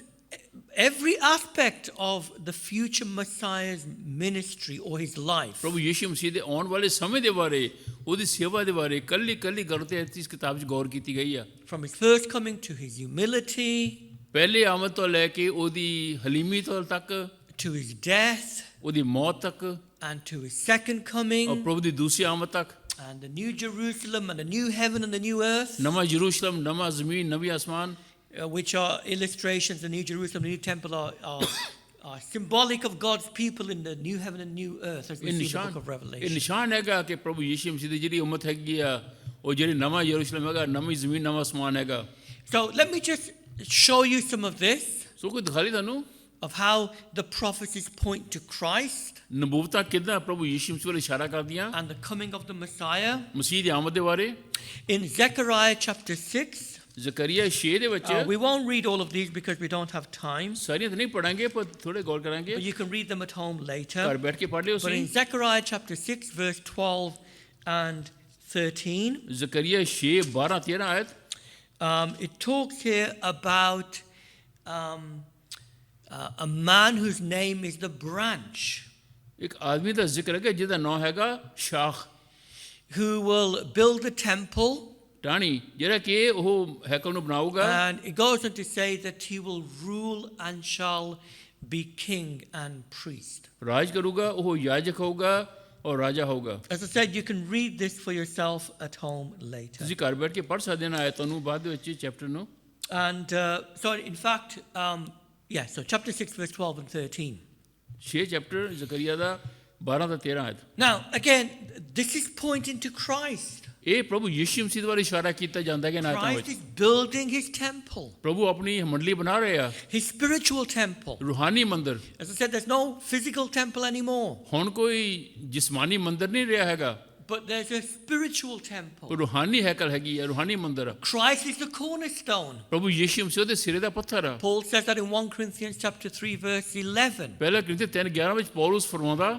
every aspect of the future Messiah's ministry or his life. ਪ੍ਰਭੂ ਯੀਸ਼ੂ ਮਸੀਹ ਦੇ ਆਉਣ ਵਾਲੇ ਸਮੇਂ ਦੇ ਬਾਰੇ, ਉਹਦੀ ਸੇਵਾ ਦੇ ਬਾਰੇ ਕੱਲੀ ਗੱਲ ਤੇ ਇਸ ਕਿਤਾਬ ਵਿੱਚ ਗੌਰ ਕੀਤੀ ਗਈ ਆ। From his first coming to his humility, ਪਹਿਲੇ ਆਮਦ ਤੋਂ ਲੈ ਕੇ ਉਹਦੀ ਹਲੀਮੀ ਤੋਂ ਤੱਕ, to his death, ਉਹਦੀ ਮੌਤ ਤੱਕ, and to his second coming, ਔਰ ਪ੍ਰਭੂ ਦੀ ਦੂਸਰੀ ਆਮਦ ਤੱਕ and the new Jerusalem and the new heaven and the new earth, ਨਵਾਂ ਯਰੂਸ਼ਲਮ, ਨਵਾਂ ਜ਼ਮੀਨ, ਨਵੀਂ ਆਸਮਾਨ, which are illustrations. The new Jerusalem, the new temple are symbolic of God's people in the new heaven and new earth, as we see in the book of ਇਹ Revelation. ਨਿਸ਼ਾਨ ਹੈਗਾ ਕਿ ਪ੍ਰਭੂ ਯੀਸ਼ੂ ਮਸੀਹ ਦੀ ਜਿਹੜੀ ਉਮਤ ਹੈਗੀ ਆ ਉਹ ਜਿਹੜੀ ਨਵਾਂ ਯਰੂਸ਼ਲਮ ਹੈਗਾ, ਨਵੀਂ ਜ਼ਮੀਨ, ਨਵਾਂ ਆਸਮਾਨ ਹੈਗਾ। So let me just show you some of this, ਸੋ ਕੋਈ ਦਿਖਾ ਲਈ ਤੁਹਾਨੂੰ of how the prophecies point to Christ ਨਬੂਵਤਾਂ ਕਿੱਦਾਂ ਪ੍ਰਭੂ ਯੀਸ਼ੂ ਮਸੀਹ ਵੱਲ ਇਸ਼ਾਰਾ ਕਰਦੀਆਂ and the coming of the Messiah. ਮਸੀਹ ਦੀ ਆਮਦ ਦੇ ਬਾਰੇ। In Zechariah chapter 6, ਜ਼ਕਰੀਆ 6 ਦੇ ਵਿੱਚ we won't read all of these because we don't have time, ਸਾਰੀਆਂ ਤਾਂ ਨਹੀਂ ਪੜਾਂਗੇ ਪਰ ਥੋੜੇ ਗੌਰ ਕਰਾਂਗੇ, but you can read them at home later. ਘਰ ਬੈਠ ਕੇ ਪੜ੍ਹ ਲਿਓ But in ਤੁਸੀਂ। Zechariah chapter 6, verse 12 and 13, Zakariya 6 12 13 ਆਇਤ it talks here about a man whose name is the branch, ਇੱਕ ਆਦਮੀ ਦਾ ਜ਼ਿਕਰ ਹੈ ਜਿਹਦਾ ਨਾਮ ਹੈਗਾ ਸ਼ਾਖ, who will build the temple, ਟਾਹਣੀ, ਜਿਹੜਾ ਕਿ ਉਹ ਹੈਕਲ ਨੂੰ ਬਣਾਊਗਾ। and it goes on to say that he will rule and shall be king and priest. ਰਾਜ ਕਰੂਗਾ, ਉਹ ਯਾਜਕ ਹੋਊਗਾ ਔਰ ਰਾਜਾ ਹੋਊਗਾ। As I said, you can read this for yourself at home later. ਤੁਸੀਂ ਘਰ ਬੈਠ ਕੇ ਪੜ੍ਹ ਸਕਦੇ ਹੋ ਆਇਤਾਂ ਨੂੰ ਬਾਅਦ ਦੇ ਵਿੱਚ ਚੈਪਟਰ ਨੂੰ। And so in fact, so chapter 6, verse 12 and 13. 6 chapter Zakariya ਦਾ 12 ਤੋਂ 13 ਆਇਤ। Now, again, this is pointing to Christ. ਇਹ ਪ੍ਰਭੂ ਯੀਸ਼ੂ ਮਸੀਹ ਦੁਆਰਾ ਇਸ਼ਾਰਾ ਕੀਤਾ ਜਾਂਦਾ ਹੈ ਕਿ ਆਇਤਾਂ Christ ਵਿੱਚ is building his temple, ਪ੍ਰਭੂ ਆਪਣੀ ਮੰਡਲੀ ਬਣਾ ਰਹੇ ਆ, his spiritual temple. ਰੂਹਾਨੀ ਮੰਦਰ। As I said, there's no physical temple anymore, ਹੁਣ ਕੋਈ ਜਿਸਮਾਨੀ ਮੰਦਰ ਨਹੀਂ ਰਿਹਾ ਹੈਗਾ, but there's a spiritual temple. ਰੂਹਾਨੀ ਹੈਕਲ ਹੈਗੀ ਹੈ, ਰੂਹਾਨੀ ਮੰਦਰ ਆ। Christ is the cornerstone. ਪ੍ਰਭੂ ਯੀਸ਼ੂ ਮਸੀਹ ਦੇ ਸਿਰੇ ਦਾ ਪੱਥਰ ਆ। Paul says that in 1 Corinthians chapter 3, verse 11. ਪਹਿਲਾ ਕੁਰਿੰਥੀ 3:11 ਵਿੱਚ Paulus ਫਰਮਾਉਂਦਾ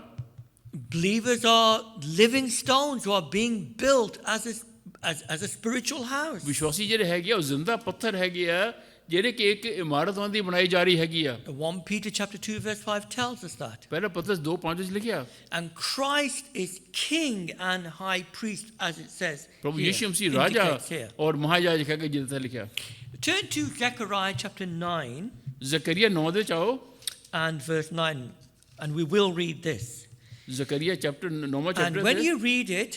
Believers are living stones who are being built as a spiritual house. ਵਿਸ਼ਵਾਸੀ ਜਿਹੜੇ ਹੈਗੇ ਆ ਉਹ ਜ਼ਿੰਦਾ ਪੱਥਰ ਹੈਗੇ ਆ ਜਿਹੜੇ ਕਿ ਇੱਕ ਇਮਾਰਤ ਵਾਂਦੀ ਬਣਾਈ ਜਾ ਰਹੀ ਹੈਗੀ ਆ। 1 Peter chapter 2, verse 5 tells us that. ਪਹਿਲਾ ਪਤਰਸ 2:5 ਵਿੱਚ ਲਿਖਿਆ And Christ is king and high priest, as it says ਪ੍ਰਭੂ here, ਯੀਸ਼ੂ ਮਸੀਹ ਰਾਜਾ indicates here. ਔਰ ਮਹਾਯਾਜਕ ਹੈਗਾ ਜਿੱਦਾਂ ਲਿਖਿਆ। Turn to Zechariah chapter 9 Zechariah 9 ਦੇ ਚਾਓ and verse 9, and we will read this. Zechariah chapter 9ਵਾਂ And ਚੈਪਟਰ when ਦੇ you read it,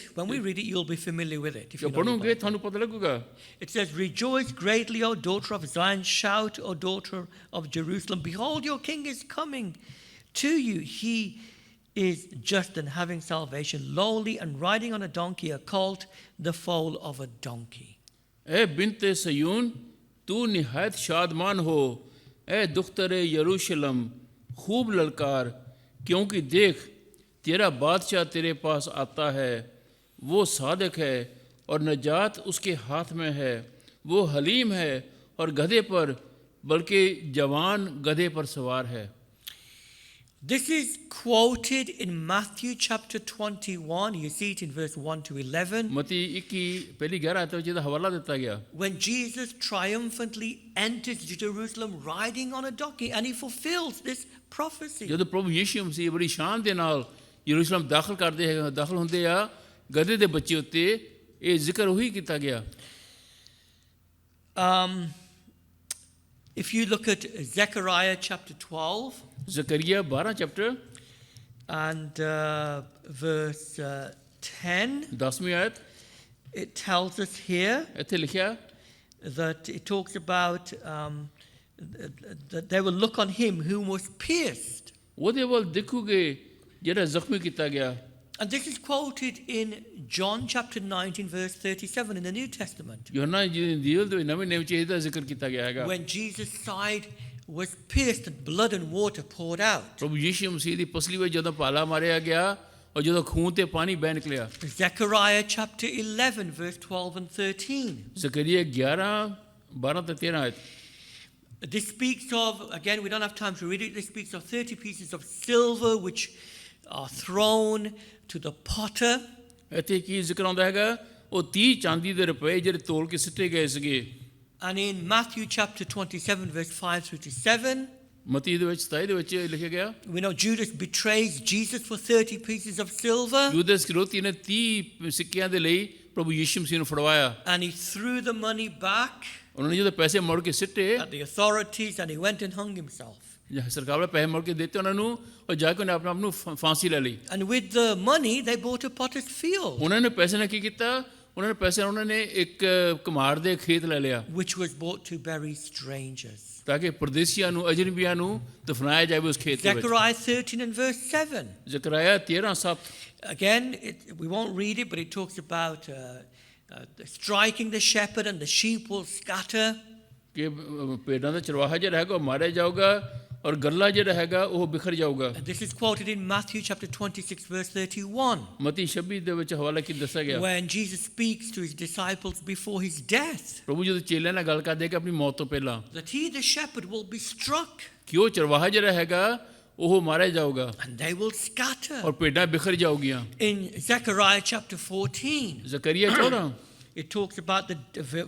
you'll be familiar with it. If you know your ਪੜੋਗੇ Bible. ਤੁਹਾਨੂੰ ਪਤਾ ਲੱਗੂਗਾ। It says, "Rejoice greatly, O daughter of Zion. Shout, O daughter of Jerusalem. Behold, your king is coming to you. He is just and having salvation, lowly and riding on a donkey, a colt, the foal of a donkey." A bint सयून तू निहायत शादमान हो, ए दुख्तर यरूशलम खूब ललकार, क्योंकि देख तेरा बादशाह तेरे पास आता है, वो सादिक है और नजात उसके हाथ में है, वो हलीम है और गधे पर बल्कि जवान गधे पर सवार है। This is quoted in Matthew chapter 21. You see it in verse 1 to 11. मती 21 पहली 11 आयत ਵਿੱਚ ਇਹਦਾ ਹਵਾਲਾ ਦਿੱਤਾ ਗਿਆ। When Jesus triumphantly enters Jerusalem riding on a donkey, and he fulfills this prophecy. ਜਦੋਂ ਪ੍ਰਭੂ ਯੀਸ਼ੂ ਮਸੀਹ ਬੜੀ ਸ਼ਾਨ ਦੇ ਨਾਲ ਯਰੂਸ਼ਲਮ ਦਾਖਲ ਹੁੰਦੇ ਆ ਗਧੇ ਦੇ ਬੱਚੇ ਉੱਤੇ, ਇਹ ਜ਼ਿਕਰ ਉਹੀ ਕੀਤਾ ਗਿਆ। If you look at Zechariah chapter 12 ਜ਼ਕਰੀਆ 12 ਚੈਪਟਰ and verse 10, 10ਵੀਂ ਆਇਤ it tells us here ਇੱਥੇ ਲਿਖਿਆ that it talks about that they will look on him whom was pierced. ਉਹਦੇ ਵੱਲ ਦੇਖੂਗੇ ਜਿਹੜਾ ਜ਼ਖਮੀ ਕੀਤਾ ਗਿਆ। And this is quoted in John chapter 19 verse 37 in the New Testament. ਯੋਹਨਾ ਜੀ ਦੀ ਇੰਜੀਲ ਦੇ ਨਵੇਂ ਨਿਯਮ 'ਚ ਇਹਦਾ ਜ਼ਿਕਰ ਕੀਤਾ ਗਿਆ ਹੈਗਾ। When Jesus' side was pierced and blood and water poured out. ਪ੍ਰਭੂ ਯੀਸ਼ੂ ਮਸੀਹ ਦੀ ਪਸਲੀ ਵਿੱਚ ਜਦੋਂ ਭਾਲਾ ਮਾਰਿਆ ਗਿਆ ਔਰ ਜਦੋਂ ਖੂਨ ਤੇ ਪਾਣੀ ਬਹਿ ਨਿਕਲਿਆ। Zechariah chapter 11 verse 12 and 13. Zakariya 11 12 ਤੇ 13 ਆਇਤ। This speaks of, again, we don't have time to read it, this speaks of 30 pieces of silver which are thrown to the potter. ਇੱਥੇ ਕੀ ਜ਼ਿਕਰ ਆਉਂਦਾ ਹੈਗਾ, ਉਹ 30 ਚਾਂਦੀ ਦੇ ਰੁਪਏ ਜਿਹੜੇ ਤੋਲ ਕੇ ਸਿੱਟੇ ਗਏ ਸੀਗੇ। And in Matthew chapter 27 verse 5 through to 7, ਮਤੀ ਦੇ ਵਿੱਚ 27 ਦੇ ਵਿੱਚ ਲਿਖਿਆ ਗਿਆ, we know Judas betrays Jesus for 30 pieces of silver. ਯੂਦਾਸ ਇਸਕਰੀਓਤੀ ਨੇ 30 ਸਿੱਕਿਆਂ ਦੇ ਲਈ ਪ੍ਰਭੂ ਯੀਸ਼ੂ ਮਸੀਹ ਨੂੰ ਫੜਵਾਇਆ। And he threw the money back ਉਹਨਾਂ ਨੇ ਜਦੋਂ ਪੈਸੇ ਮੋੜ ਕੇ ਸਿੱਟੇ at the authorities and he went and hung himself. ਸਰਕਾਰ ਵਾਲੇ ਪੈਸੇ ਮੁੜ ਕੇ ਦਿੱਤੇ ਉਹਨਾਂ ਨੂੰ ਔਰ ਜਾ ਕੇ ਉਹਨੇ ਆਪਣੇ ਆਪ ਨੂੰ ਫਾਂਸੀ ਲੈ ਲਈ। And with the money, they bought a potter's field, ਉਹਨਾਂ ਨੇ ਪੈਸੇ ਨਾਲ ਕੀ ਕੀਤਾ? ਉਹਨਾਂ ਨੇ ਇੱਕ ਕੁਮਾਰ ਦੇ ਖੇਤ ਲੈ ਲਿਆ which was bought to bury strangers. ਤਾਂ ਕਿ ਪਰਦੇਸੀਆਂ ਨੂੰ ਅਜਨਬੀਆਂ ਨੂੰ ਦਫਨਾਇਆ ਜਾਵੇ ਉਸ ਖੇਤ ਦੇ ਵਿੱਚ। Zechariah 13 and verse 7. ਜ਼ਕਰਿਆ 13:7 Again, we won't read it, but it talks about striking the shepherd and the sheep will scatter. ਕਿ ਭੇਡਾਂ ਦਾ ਚਰਵਾਹਾ ਜਿਹੜਾ ਹੈਗਾ ਉਹ ਮਾਰਿਆ ਜਾਊਗਾ ਔਰ ਗੱਲਾ ਜਿਹੜਾ ਹੈਗਾ ਉਹ ਬਿਖਰ ਜਾਊਗਾ। This is quoted in Matthew chapter 26 verse 31. ਮਤੀ 26 ਦੇ ਵਿੱਚ ਹਵਾਲਾ ਕੀ ਦੱਸਿਆ ਗਿਆ? When Jesus speaks to his disciples before his death, ਪ੍ਰਭੂ ਜਦੋਂ ਚੇਲਿਆਂ ਨਾਲ ਗੱਲ ਕਰਦੇ ਕਿ ਆਪਣੀ ਮੌਤ ਤੋਂ ਪਹਿਲਾਂ that he, the shepherd, will be struck ਕਿ ਉਹ ਚਰਵਾਹਾ ਜਿਹੜਾ ਹੈਗਾ ਉਹ ਮਾਰਿਆ ਜਾਊਗਾ and they will scatter. ਔਰ ਭੇਡਾਂ ਬਿਖਰ ਜਾਊਗੀਆਂ। In Zechariah chapter 14, Zakariya 14 it talks about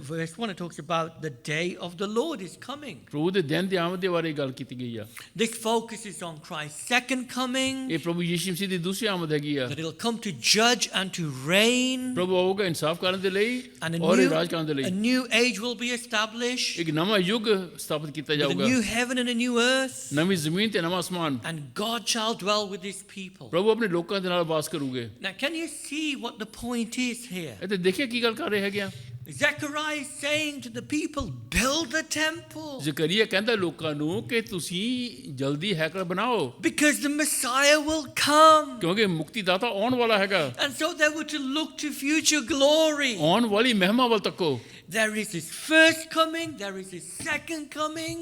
verse 1, it talks about the day of the Lord is coming. ਪ੍ਰਭੂ ਦੇ ਦਿਨ ਦੀ ਆਮਦ ਦੇ ਬਾਰੇ ਗੱਲ ਕੀਤੀ ਗਈ ਆ। This focuses on Christ's second coming, ਇਹ ਪ੍ਰਭੂ ਯਿਸੂ ਮਸੀਹ ਦੀ ਦੂਸਰੀ ਆਮਦ ਹੈਗੀ ਆ। that he'll come to judge and to reign, ਪ੍ਰਭੂ ਆਊਗਾ ਇਨਸਾਫ ਕਰਨ ਦੇ ਲਈ and ਔਰ ਰਾਜ ਕਰਨ ਦੇ a ਲਈ। new age will be established, ਇੱਕ ਨਵਾਂ ਯੁੱਗ ਸਥਾਪਿਤ ਕੀਤਾ with a ਜਾਊਗਾ, new heaven and a new earth, ਨਵੀਂ ਜ਼ਮੀਨ ਤੇ ਨਵਾਂ ਅਸਮਾਨ। and God shall dwell with his people. ਪ੍ਰਭੂ ਆਪਣੇ ਲੋਕਾਂ ਦੇ ਨਾਲ ਵਾਸ ਕਰੂਗੇ। Now, can you see what the point is here? ਇਹ ਤੇ ਦੇਖਿਆ ਕੀ ਗੱਲ ਕਰ ਰਹੇ ਹੈਗੇ ਆ। Zechariah is saying to the people, build the temple, Zakariya ਕਹਿੰਦਾ ਲੋਕਾਂ ਨੂੰ ਕਿ ਤੁਸੀਂ ਜਲਦੀ ਹੈਕਲ ਬਣਾਓ because the Messiah will come. ਕਿਉਂਕਿ ਮੁਕਤੀਦਾਤਾ ਆਉਣ ਵਾਲਾ ਹੈਗਾ। And so they were to look to future glory. ਆਉਣ ਵਾਲੀ ਮਹਿਮਾ ਵੱਲ ਤੱਕੋ। There is his first coming, there is his second coming.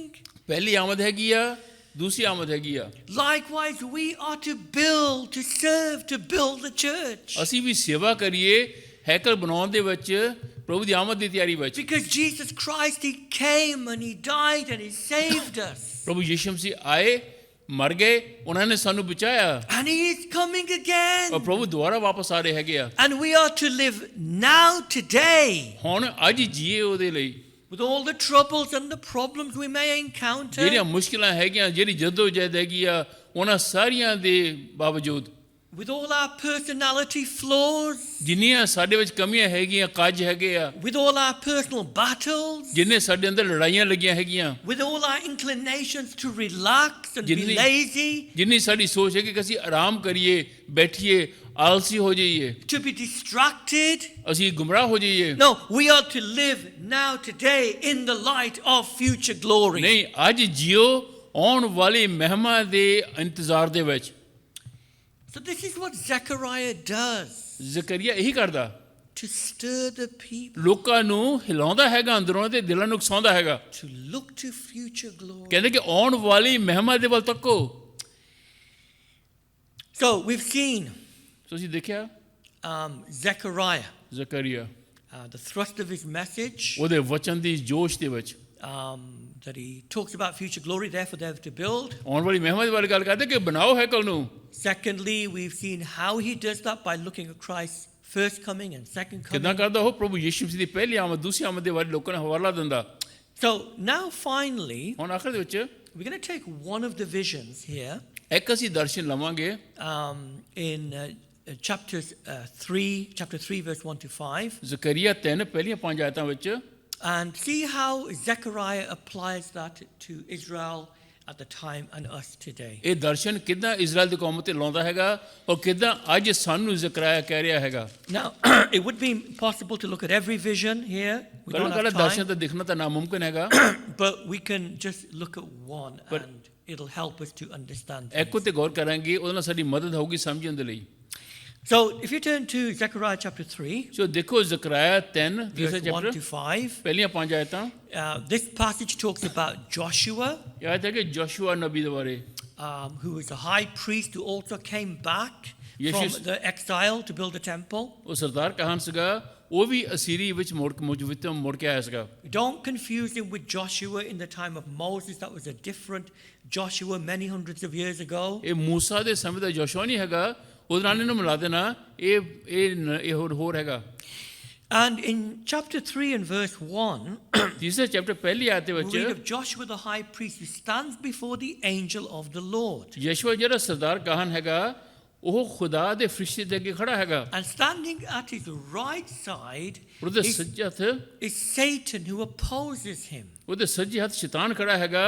ਪਹਿਲੀ ਆਮਦ ਹੈਗੀ ਆ, ਦੂਸਰੀ ਆਮਦ ਹੈਗੀ ਆ। Likewise, we are to build, to serve, to build the church. ਅਸੀਂ ਵੀ ਸੇਵਾ ਕਰੀਏ ਹੈਕਲ ਬਣਾਉਣ ਦੇ ਵਿੱਚ, ਪ੍ਰਭੂ ਦੀ ਆਮਦ ਦੀ ਤਿਆਰੀ ਵਿੱਚ। Because Jesus Christ, he came and he died and he saved us. ਪ੍ਰਭੂ ਯਿਸੂ ਮਸੀਹ ਆਏ, ਮਰ ਗਏ, ਉਹਨਾਂ ਨੇ ਸਾਨੂੰ ਬਚਾਇਆ And he is coming again. ਔਰ ਪ੍ਰਭੂ ਦੁਬਾਰਾ ਵਾਪਸ ਆ ਰਹੇ ਹੈਗੇ ਆ। And we are to live now, today, ਹੁਣ ਅੱਜ ਜੀਏ ਉਹਦੇ ਲਈ। with all the troubles and the problems we may encounter. ਜਿਹੜੀਆਂ ਮੁਸ਼ਕਿਲਾਂ ਹੈਗੀਆਂ, ਜਿਹੜੀ ਜਦੋਜਹਿਦ ਹੈਗੀ ਆ, ਉਹਨਾਂ ਸਾਰੀਆਂ ਦੇ ਬਾਵਜੂਦ, With all our personality flaws, ਜਿੰਨੀਆਂ ਸਾਡੇ ਵਿੱਚ ਕਮੀਆਂ ਹੈਗੀਆਂ, ਕੱਜ ਹੈਗੇ ਆ, with all our personal battles, ਜਿੰਨੇ ਸਾਡੇ ਅੰਦਰ ਲੜਾਈਆਂ ਲੱਗੀਆਂ ਹੈਗੀਆਂ, with all our inclinations to relax and be lazy, ਜਿੰਨੀ ਸਾਡੀ ਸੋਚ ਹੈ ਕਿ ਅਸੀਂ ਆਰਾਮ ਕਰੀਏ, ਬੈਠੀਏ, ਆਲਸੀ ਹੋ ਜਾਈਏ, to be distracted. ਅਸੀਂ ਗੁੰਮਰਾਹ ਹੋ ਜਾਈਏ। No, we are to live now, today, in the light of future glory. ਨਹੀਂ, ਅੱਜ ਜਿਓ ਆਉਣ ਵਾਲੀ ਮਹਿਮਾ ਦੇ ਇੰਤਜ਼ਾਰ ਦੇ ਵਿੱਚ। So this is what Zechariah does, Zakariya ਇਹੀ ਕਰਦਾ, to stir the people, ਲੋਕਾਂ ਨੂੰ ਹਿਲਾਉਂਦਾ ਹੈਗਾ ਅੰਦਰੋਂ ਤੇ ਦਿਲਾਂ ਨੂੰ ਉਕਸਾਉਂਦਾ ਹੈਗਾ। to look to future glory. ਕਹਿੰਦੇ ਕਿ ਆਉਣ ਵਾਲੀ ਮਹਿਮਾ ਦੇ ਵੱਲ ਤੱਕੋ। So we've seen ਤੁਸੀਂ ਦੇਖਿਆ Zechariah, Zakariya the thrust of his message, ਉਹਦੇ ਵਚਨ ਦੀ ਜੋਸ਼ ਦੇ ਵਿੱਚ that he talks about future glory, therefore they have to build. ਆਉਣ ਵਾਲੀ ਮਹਿਮਾ ਦੇ ਬਾਰੇ ਗੱਲ ਕਰਦੇ ਕਿ ਬਣਾਓ ਹੈਕਲ ਨੂੰ। Secondly, we've seen how he does that by looking at Christ's first coming and second ਕਿੱਦਾਂ coming. ਕਰਦਾ ਉਹ? ਪ੍ਰਭੂ ਯਿਸੂ ਮਸੀਹ ਦੀ ਪਹਿਲੀ ਆਮਦ, ਦੂਸਰੀ ਆਮਦ ਦੇ ਬਾਰੇ ਲੋਕਾਂ ਨੂੰ ਹਵਾਲਾ ਦਿੰਦਾ। So now finally, ਹੁਣ ਆਖਰ ਦੇ ਵਿੱਚ we're going to take one of the visions here ਇੱਕ ਅਸੀਂ ਦਰਸ਼ਨ ਲਵਾਂਗੇ in chapter 3 verse 1 to 5, Zakariya 3 ਪਹਿਲੀਆਂ 5 ਆਇਤਾਂ ਵਿੱਚ, and see how Zechariah applies that to Israel at the time and us today. ਇਹ ਦਰਸ਼ਨ ਕਿੱਦਾਂ ਇਜ਼ਰਾਈਲ ਦੀ ਕੌਮ ਤੇ ਲਾਉਂਦਾ ਹੈਗਾ ਔਰ ਕਿੱਦਾਂ ਅੱਜ ਸਾਨੂੰ ਜ਼ਕਰੀਆ ਕਹਿ ਰਿਹਾ ਹੈਗਾ। Now, it would be possible to look at every vision here. We don't ਕੱਲਾ have ਦਰਸ਼ਨ time, ਤਾਂ ਦਿਖਣਾ ਤਾਂ ਨਾਮੁਮਕਿਨ ਹੈਗਾ, but we can just look at one and it'll help us to understand ਇੱਕ things. ਉੱਤੇ ਗੌਰ ਕਰਾਂਗੇ, ਉਹਦੇ ਨਾਲ ਸਾਡੀ ਮਦਦ ਹੋਊਗੀ ਸਮਝਣ ਦੇ ਲਈ। So, if you turn to Zechariah chapter 3, ਸੋ ਦੇਖੋ ਜ਼ਕਰੀਆ 3 verse 1 ਚੈਪਟਰ to 5, ਪਹਿਲੀਆਂ 5 ਆਇਤਾਂ। this passage talks about Joshua, ਇਹ ਆਇਤ ਹੈ ਕਿ ਯਹੋਸ਼ੂਆ ਨਬੀ ਦੇ ਬਾਰੇ, who was a high priest who also came back Yes, from yes. the exile to build the temple. ਉਹ ਸਰਦਾਰ ਕਹਾਨ ਸੀਗਾ, ਉਹ ਵੀ ਅਸੀਰੀ ਵਿੱਚ ਮੁੜ ਕੇ ਆਇਆ ਸੀਗਾ। Don't confuse him with Joshua in the time of Moses. That was a different Joshua many hundreds of years ago. ਇਹ ਮੂਸਾ ਦੇ ਸਮੇਂ ਦਾ ਯਹੋਸ਼ੂਆ ਨਹੀਂ ਹੈਗਾ, ਉਹਦੇ ਨਾਲ ਇਹਨੂੰ ਮਿਲਾ ਦੇਣਾ, ਇਹ ਹੋਰ ਹੈਗਾ। And in chapter 3 and verse 1, ਤੀਸਰੇ ਚੈਪਟਰ ਪਹਿਲੀ ਆਇਤ ਦੇ we read ਵਿੱਚ of Joshua the high priest who stands before the angel of the Lord. ਯਹੋਸ਼ੂਆ ਜਿਹੜਾ ਸਰਦਾਰ ਕਹਾਨ ਹੈਗਾ, ਉਹ ਖੁਦਾ ਦੇ ਫਰਿਸ਼ਤੇ ਦੇ ਅੱਗੇ ਖੜਾ ਹੈਗਾ। And standing at his right side ਉਹਦੇ is, ਸੱਜੇ ਹੱਥ is Satan who opposes him. ਉਹਦੇ ਸੱਜੇ ਹੱਥ ਸ਼ੈਤਾਨ ਖੜਾ ਹੈਗਾ,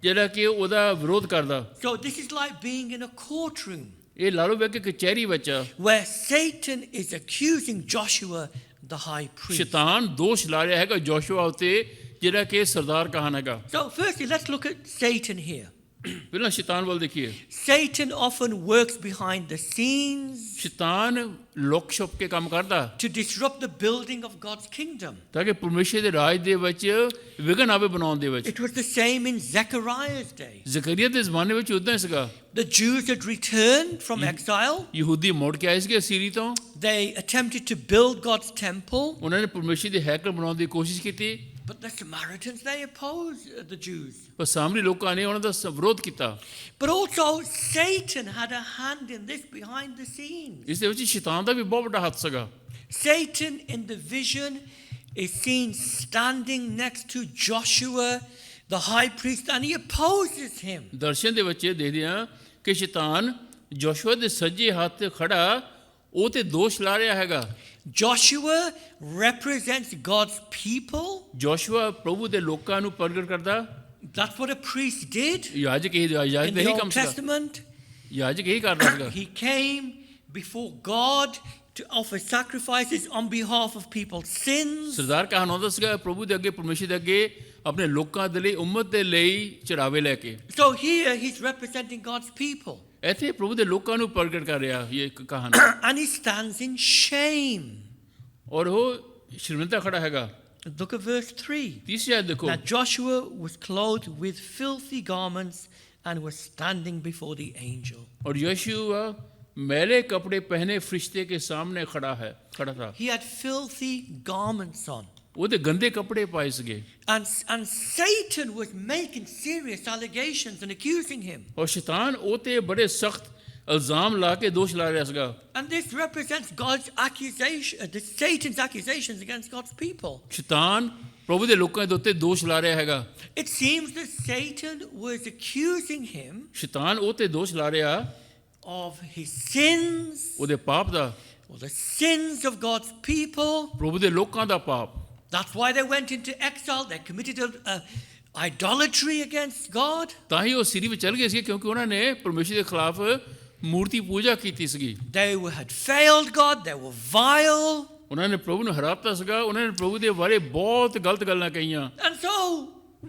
ਜਿਹੜਾ ਕਿ ਉਹਦਾ ਵਿਰੋਧ ਕਰਦਾ। So this is like being in a courtroom ਇਹ ਲਾ ਲਓ ਵੀ ਕਿ ਕਚਹਿਰੀ ਵਿੱਚ where Satan is accusing Joshua, the high priest. ਸ਼ੈਤਾਨ ਦੋਸ਼ ਲਾ ਰਿਹਾ ਹੈਗਾ ਯਹੋਸ਼ੂਆ ਉੱਤੇ, ਜਿਹੜਾ ਕਿ ਸਰਦਾਰ ਕਹਾਨ ਹੈਗਾ। So firstly, let's look at Satan here. ਪਹਿਲਾਂ ਸ਼ੈਤਾਨ ਵੱਲ ਦੇਖੀਏ। Satan often works behind the scenes ਸ਼ੈਤਾਨ ਲੁਕ ਛੁਪ ਕੇ ਕੰਮ ਕਰਦਾ to disrupt the building of God's kingdom. ਤਾਂ ਕਿ ਪਰਮੇਸ਼ਰ ਦੇ ਰਾਜ ਦੇ ਵਿੱਚ ਵਿਘਨ ਆਵੇ ਬਣਾਉਣ ਦੇ ਵਿੱਚ। It was the same in Zechariah's day. Zakariya ਦੇ ਜ਼ਮਾਨੇ ਵਿੱਚ ਉਦਾਂ ਹੀ ਸੀਗਾ। The Jews had returned from exile. ਯਹੂਦੀ ਮੁੜ ਕੇ ਆਏ ਸੀਗੇ ਅਸੀਰੀ ਤੋਂ। They attempted to build God's temple, ਉਹਨਾਂ ਨੇ ਪਰਮੇਸ਼ਰ ਦੇ ਹੈਕਲ ਬਣਾਉਣ ਦੀ ਕੋਸ਼ਿਸ਼ ਕੀਤੀ, but the Samaritans, they opposed the Jews. ਪਰ ਸਾਮਰੀ ਲੋਕਾਂ ਨੇ ਉਹਨਾਂ ਦਾ ਵਿਰੋਧ ਕੀਤਾ। But also Satan had a hand in this behind the scenes. ਇਸ ਦੇ ਵਿੱਚ ਸ਼ੈਤਾਨ ਦਾ ਵੀ ਬਹੁਤ ਵੱਡਾ ਹੱਥ ਸੀਗਾ। Satan in the vision is seen standing next to Joshua, the high priest, and he opposes him. ਦਰਸ਼ਨ ਦੇ ਵਿੱਚ ਦੇਖਦੇ ਹਾਂ ਕਿ ਸ਼ੈਤਾਨ ਯਹੋਸ਼ੂਆ ਦੇ ਸੱਜੇ ਹੱਥ ਤੇ ਖੜਾ ਉਹ ਤੇ ਦੋਸ਼ ਲਾ ਰਿਹਾ ਹੈਗਾ। Joshua represents God's people. ਯਹੋਸ਼ੂਆ ਪ੍ਰਭੂ ਦੇ ਲੋਕਾਂ ਨੂੰ ਪ੍ਰਗਟ ਕਰਦਾ। That's what a priest did ਯਾਜਕ in the ਇਹੀ ਕੰਮ Old ਸੀਗਾ। Testament. ਯਾਜਕ ਇਹੀ ਕਰਦਾ ਸੀਗਾ। He came before God to offer sacrifices on behalf of people's sins. ਸਰਦਾਰ ਕਹਾਨ ਆਉਂਦਾ ਸੀਗਾ ਪ੍ਰਭੂ ਦੇ ਅੱਗੇ, ਪਰਮੇਸ਼ਰ ਦੇ ਅੱਗੇ ਆਪਣੇ ਲੋਕਾਂ ਦੇ ਲਈ, ਉਮਤ ਦੇ ਲਈ ਚੜਾਵੇ ਲੈ ਕੇ। So here he's representing God's people. ਇੱਥੇ ਪ੍ਰਭੂ ਦੇ ਲੋਕਾਂ ਨੂੰ ਪ੍ਰਗਟ ਕਰ ਰਿਹਾ ਇਹ ਕਹਾਣ। And he stands in shame. ਔਰ ਉਹ ਸ਼ਰਮਿੰਦਾ ਖੜਾ ਹੈਗਾ। Look at verse 3. ਤੀਸਰੀ ਆਇਤ ਦੇਖੋ। Now Joshua was clothed with filthy garments and was standing before the angel. और यहोशूआ मैले कपड़े पहने फरिश्ते के सामने खड़ा था। He had filthy garments on. ਉਹਦੇ ਗੰਦੇ ਕੱਪੜੇ ਪਾਏ ਸੀਗੇ। And Satan was making serious allegations and accusing him. ਔਰ ਸ਼ੈਤਾਨ ਉਹ ਤੇ ਬੜੇ ਸਖਤ ਇਲਜ਼ਾਮ ਲਾ ਕੇ ਦੋਸ਼ ਲਾ ਰਿਹਾ ਸੀਗਾ। And this represents God's accusation, Satan's accusations against God's people. ਸ਼ੈਤਾਨ ਪ੍ਰਭੂ ਦੇ ਲੋਕਾਂ ਦੇ ਉੱਤੇ ਦੋਸ਼ ਲਾ ਰਿਹਾ ਹੈਗਾ। It seems that Satan was accusing him ਸ਼ੈਤਾਨ ਉਹ ਤੇ ਦੋਸ਼ ਲਾ ਰਿਹਾ of his sins, ਉਹਦੇ ਪਾਪ ਦਾ, or the sins of God's people. ਪ੍ਰਭੂ ਦੇ ਲੋਕਾਂ ਦਾ ਪਾਪ। That's why they went into exile. They committed idolatry against God. ਤਾਂ ਹੀ ਉਹ ਸੀਰੀ ਵਿੱਚ ਚਲ ਗਏ ਸੀ ਕਿਉਂਕਿ ਉਹਨਾਂ ਨੇ ਪਰਮੇਸ਼ਰ ਦੇ ਖਿਲਾਫ ਮੂਰਤੀ ਪੂਜਾ ਕੀਤੀ ਸੀਗੀ। They had failed God. They were vile. ਉਹਨਾਂ ਨੇ ਪ੍ਰਭੂ ਨੂੰ ਹਰਾਤਾ ਸੀਗਾ। ਉਹਨਾਂ ਨੇ ਪ੍ਰਭੂ ਦੇ ਬਾਰੇ ਬਹੁਤ ਗਲਤ ਗੱਲਾਂ ਕਹੀਆਂ। And so,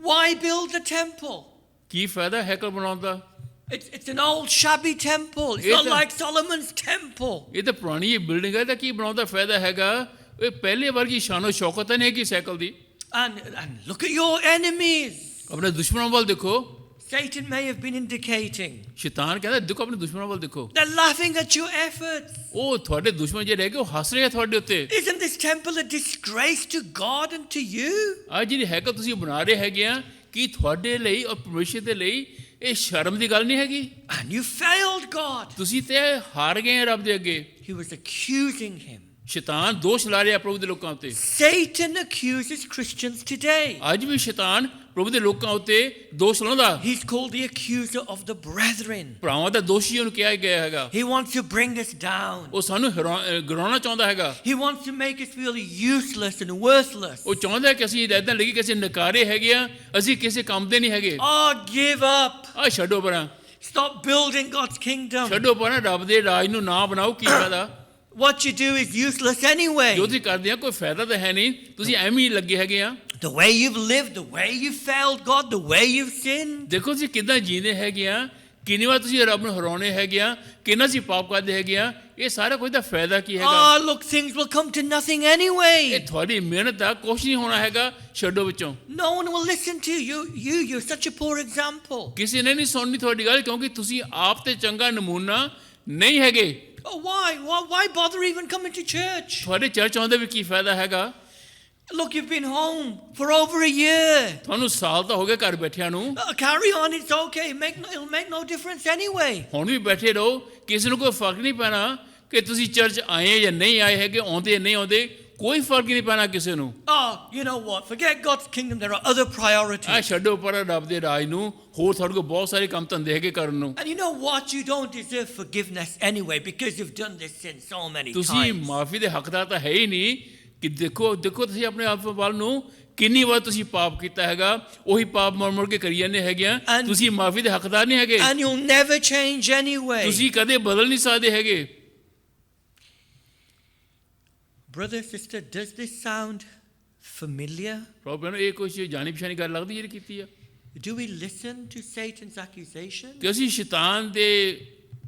why build the temple? ਕੀ ਫਾਇਦਾ ਹੈਕਲ ਬਣਾਉਣ ਦਾ? It's an old shabby temple. It's not like Solomon's temple. ਇਹ ਤਾਂ ਪੁਰਾਣੀ ਬਿਲਡਿੰਗ ਹੈ ਤਾਂ ਕੀ ਬਣਾਉਣ ਦਾ ਫਾਇਦਾ ਹੈਗਾ? ਇਹ ਪਹਿਲੇ ਵਰਗੀ ਸ਼ਾਨੋ ਸ਼ੌਕਤ ਨਹੀਂ ਹੈਗੀ cycle the. And look at your enemies. ਆਪਣੇ ਦੁਸ਼ਮਣਾਂ ਵੱਲ ਦੇਖੋ। Satan may have been indicating. ਸ਼ੈਤਾਨ ਕਹਿੰਦਾ ਦੇਖੋ ਆਪਣੇ ਦੁਸ਼ਮਣਾਂ ਵੱਲ ਦੇਖੋ। They're laughing at your efforts. ਉਹ ਤੁਹਾਡੇ ਦੁਸ਼ਮਣ ਜਿਹੜੇ ਹੈਗੇ ਉਹ ਹੱਸ ਰਹੇ ਆ ਤੁਹਾਡੇ ਉੱਤੇ। Isn't this temple a disgrace to God and to you? ਆ ਜਿਹੜੀ ਹੈਕਲ ਤੁਸੀਂ ਬਣਾ ਰਹੇ ਹੈਗੇ ਆ, ਕੀ ਤੁਹਾਡੇ ਲਈ ਔਰ ਪਰਮੇਸ਼ਰ ਦੇ ਲਈ ਇਹ ਸ਼ਰਮ ਦੀ ਗੱਲ ਨਹੀਂ ਹੈਗੀ? And you failed God. ਤੁਸੀਂ ਤੇ ਹਾਰ ਗਏ ਰੱਬ ਦੇ ਅੱਗੇ। He was accusing him. ਸ਼ੈਤਾਨ ਦੋਸ਼ ਲਾ ਰਿਹਾ ਪ੍ਰਭੂ ਦੇ ਲੋਕਾਂ ਉੱਤੇ। Satan accuses Christians today. ਅੱਜ ਵੀ ਸ਼ੈਤਾਨ ਪ੍ਰਭੂ ਦੇ ਲੋਕਾਂ ਉੱਤੇ ਦੋਸ਼ ਲਾਉਂਦਾ। He's called the accuser of the brethren. ਭਰਾਵਾਂ ਦਾ ਦੋਸ਼ੀ ਉਹਨੂੰ ਕਿਹਾ ਗਿਆ ਹੈਗਾ। He wants to bring us down. ਉਹ ਸਾਨੂੰ ਗਿਰਾਉਣਾ ਚਾਹੁੰਦਾ ਹੈਗਾ। He wants to make us feel useless and worthless. ਉਹ ਚਾਹੁੰਦਾ ਕਿ ਅਸੀਂ ਇਦਾਂ ਲੱਗੀ ਕਿ ਅਸੀਂ ਨਕਾਰੇ ਹੈਗੇ ਆ, ਅਸੀਂ ਕਿਸੇ ਕੰਮ ਦੇ ਨਹੀਂ ਹੈਗੇ। Oh, give up. ਆ ਛੱਡੋ ਪਰਾਂ। Stop building God's kingdom. ਛੱਡੋ ਪਰਾਂ, ਰੱਬ ਦੇ ਰਾਜ ਨੂੰ ਨਾ ਬਣਾਓ, ਕੀ ਫਾਇਦਾ? What you do is useless anyway. ਜੋ ਤੁਸੀਂ ਕਰਦੇ ਆ ਕੋਈ ਫਾਇਦਾ ਤਾਂ ਹੈ ਨਹੀਂ, ਤੁਸੀਂ ਐਵੇਂ ਹੀ ਲੱਗੇ ਹੈਗੇ ਆ। The way you've lived, the way you failed God, the way you've sinned. ਦੇਖੋ ਤੁਸੀਂ ਕਿੱਦਾਂ ਜੀਂਦੇ ਹੈਗੇ ਆ, ਕਿੰਨੀ ਵਾਰ ਤੁਸੀਂ ਰੱਬ ਨੂੰ ਹਰਾਉਣੇ ਹੈਗੇ ਆ, ਕਿੰਨਾ ਸੀ ਪਾਪ ਕਰਦੇ ਹੈਗੇ ਆ, ਇਹ ਸਾਰਾ ਕੁਝ ਦਾ ਫਾਇਦਾ ਕੀ ਹੈਗਾ? Oh, look, things will come to nothing anyway. ਇਹ ਤੁਹਾਡੀ ਮਿਹਨਤ ਦਾ ਕੁਛ ਨਹੀਂ ਹੋਣਾ ਹੈਗਾ, ਛੱਡੋ ਵਿੱਚੋਂ। No one will listen to you. You're such a poor example. ਕਿਸੇ ਨੇ ਨਹੀਂ ਸੁਣਨੀ ਤੁਹਾਡੀ ਗੱਲ ਕਿਉਂਕਿ ਤੁਸੀਂ ਆਪ ਤੇ ਚੰਗਾ ਨਮੂਨਾ ਨਹੀਂ ਹੈਗੇ। Oh, why bother even coming to church? ਤੁਹਾਡੇ ਚਰਚ ਆਉਂਦੇ ਵੀ ਕੀ ਫਾਇਦਾ ਹੈਗਾ? Look, you've been home for over a year. ਤੁਹਾਨੂੰ ਸਾਲ ਤਾਂ ਹੋ ਗਏ ਘਰ ਬੈਠਿਆਂ ਨੂੰ। Carry on, it's okay. It'll make no difference anyway. ਹੁਣ ਵੀ ਬੈਠੇ ਰਹੋ, ਕਿਸੇ ਨੂੰ ਕੋਈ ਫਰਕ ਨਹੀਂ ਪੈਣਾ ਕਿ ਤੁਸੀਂ ਚਰਚ ਆਏ ਜਾਂ ਨਹੀਂ ਆਏ ਹੈਗੇ, ਆਉਂਦੇ ਨਹੀਂ ਆਉਂਦੇ, ਕੋਈ ਫਰਕ ਨਹੀਂ ਪੈਣਾ ਕਿਸੇ ਨੂੰ। Oh, you know what? Forget God's kingdom. There are other priorities. ਆ ਛੱਡੋ ਪਰ ਰੱਬ ਦੇ ਰਾਜ ਨੂੰ, ਹੋਰ ਤੁਹਾਡੇ ਕੋਲ ਬਹੁਤ ਸਾਰੇ ਕੰਮ ਧੰਦੇ ਹੈਗੇ ਕਰਨ ਨੂੰ। And you know what? You don't deserve forgiveness anyway because you've done this sin so many ਤੁਸੀਂ times. ਮਾਫੀ ਦੇ ਹੱਕਦਾਰ ਤਾਂ ਹੈ ਹੀ ਨਹੀਂ ਕਿ ਦੇਖੋ ਤੁਸੀਂ ਆਪਣੇ ਆਪ ਵੱਲ ਨੂੰ ਕਿੰਨੀ ਵਾਰ ਤੁਸੀਂ ਪਾਪ ਕੀਤਾ ਹੈਗਾ, ਉਹੀ ਪਾਪ ਮੁੜ ਕੇ ਕਰੀ ਜਾਂਦੇ ਹੈਗੇ ਆ, And- ਤੁਸੀਂ ਮਾਫੀ ਦੇ ਹੱਕਦਾਰ ਨਹੀਂ ਹੈਗੇ, And you'll never change anyway. ਤੁਸੀਂ ਕਦੇ ਬਦਲ ਨਹੀਂ ਸਕਦੇ ਹੈਗੇ। Brother, sister, does this sound familiar? Problem ਇਹ ਕੁਝ ਜਾਣੀ ਪਛਾਣੀ ਗੱਲ ਲੱਗਦੀ ਜਿਹੜੀ ਕੀਤੀ ਆ Do we listen to Satan's accusation? ਕਿ ਅਸੀਂ ਸ਼ੈਤਾਨ ਦੇ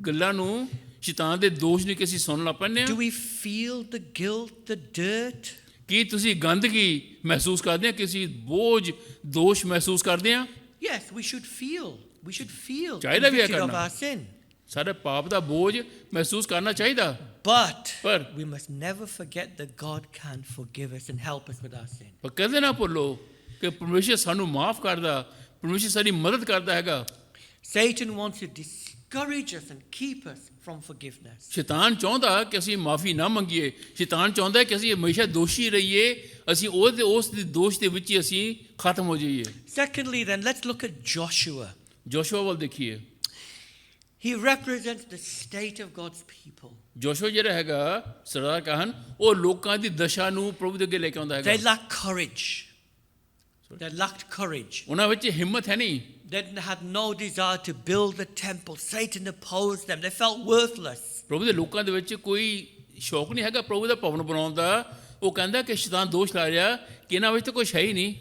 ਗੱਲਾਂ ਨੂੰ, ਸ਼ੈਤਾਨ ਦੇ ਦੋਸ਼ ਨੂੰ ਕਿ ਅਸੀਂ ਸੁਣ ਲਾ ਪੈਂਦੇ Do ਆ। we feel the guilt, the dirt? ਕੀ ਤੁਸੀਂ ਗੰਦਗੀ ਮਹਿਸੂਸ ਕਰਦੇ ਆ, ਕਿ ਅਸੀਂ ਬੋਝ ਦੋਸ਼ ਮਹਿਸੂਸ ਕਰਦੇ ਆ? Yes, we should feel. We should feel ਚਾਹੀਦਾ ਵੀ ਹੈ convicted of ਕਰਨਾ। our sin. ਸਾਡੇ ਪਾਪ ਦਾ ਬੋਝ ਮਹਿਸੂਸ ਕਰਨਾ ਚਾਹੀਦਾ, But ਪਰ we must never forget that God can forgive us and help us with our sin. ਪਰ ਕਦੇ ਨਾ ਭੁੱਲੋ ਕਿ ਪਰਮੇਸ਼ਰ ਸਾਨੂੰ ਮਾਫ ਕਰਦਾ, ਪਰਮੇਸ਼ਰ ਸਾਡੀ ਮਦਦ ਕਰਦਾ ਹੈਗਾ। Satan wants to discourage us and keep us from forgiveness. ਸ਼ੈਤਾਨ ਚਾਹੁੰਦਾ ਕਿ ਅਸੀਂ ਮਾਫੀ ਨਾ ਮੰਗੀਏ, ਸ਼ੈਤਾਨ ਚਾਹੁੰਦਾ ਕਿ ਅਸੀਂ ਹਮੇਸ਼ਾ ਦੋਸ਼ੀ ਰਹੀਏ, ਅਸੀਂ ਉਸ ਦੇ ਦੋਸ਼ ਦੇ ਵਿੱਚ ਹੀ ਅਸੀਂ ਖਤਮ ਹੋ ਜਾਈਏ। Secondly, then, let's look at Joshua. ਜੋਸ਼ੂਆ ਵੱਲ ਦੇਖੀਏ। He represents the state of God's people. ਜੋਸ਼ੂਆ ਜਿਹੜਾ ਹੈਗਾ ਸਰਦਾਰ ਕਾਹਨ, ਉਹ ਲੋਕਾਂ ਦੀ ਦਸ਼ਾ ਨੂੰ ਪ੍ਰਭੂ ਦੇ ਅੱਗੇ ਲੈ ਕੇ ਆਉਂਦਾ They ਹੈਗਾ। lacked courage. They lacked courage. ਉਹਨਾਂ ਵਿੱਚ ਹਿੰਮਤ ਹੈ ਨਹੀਂ, They had no desire to build the temple. Satan opposed them. They felt worthless. ਪ੍ਰਭੂ ਦੇ ਲੋਕਾਂ ਦੇ ਵਿੱਚ ਕੋਈ ਸ਼ੌਕ ਨਹੀਂ ਹੈਗਾ ਪ੍ਰਭੂ ਦਾ ਭਵਨ ਬਣਾਉਣ ਦਾ। ਉਹ ਕਹਿੰਦਾ ਕਿ ਸ਼ੈਤਾਨ ਦੋਸ਼ ਲਾ ਰਿਹਾ ਕਿ ਇਹਨਾਂ ਵਿੱਚ ਤਾਂ ਕੁਛ ਹੈ ਹੀ ਨਹੀਂ।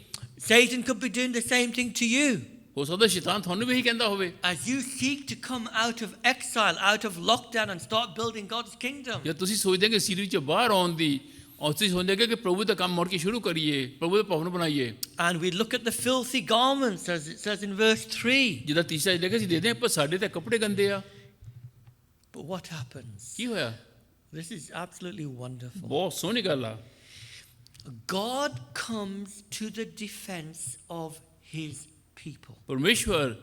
Satan could be doing the same thing to you. ਹੋ ਸਕਦਾ ਸ਼ੈਤਾਨ ਤੁਹਾਨੂੰ ਵੀ ਇਹੀ ਕਹਿੰਦਾ ਹੋਵੇ। As you seek to come out of exile, out of lockdown and start building God's kingdom. ਜਦ ਤੁਸੀਂ ਸੋਚਦੇ ਕਿ ਸੀਰੀ ਵਿੱਚ ਬਾਹਰ ਆਉਣ ਦੀ, ਔਰ ਤੁਸੀਂ ਸੋਚਦੇ ਕਿ ਪ੍ਰਭੂ ਦਾ ਕੰਮ ਮੁੜ ਕੇ ਸ਼ੁਰੂ ਕਰੀਏ, ਪ੍ਰਭੂ ਦਾ ਭਵਨ ਬਣਾਈਏ। And we look at the filthy garments, as it says in verse 3. ਜਿਹਦਾ ਤੀਸਰਾ ਲਿਖਿਆ ਸੀ ਦੇ ਪਰ ਸਾਡੇ ਤਾਂ ਕੱਪੜੇ ਗੰਦੇ ਆ। But what happens? ਕੀ ਹੋਇਆ? This is absolutely wonderful. ਬਹੁਤ ਸੋਹਣੀ ਗੱਲ ਆ। God comes to the defense of his people. ਪਰਮੇਸ਼ਵਰ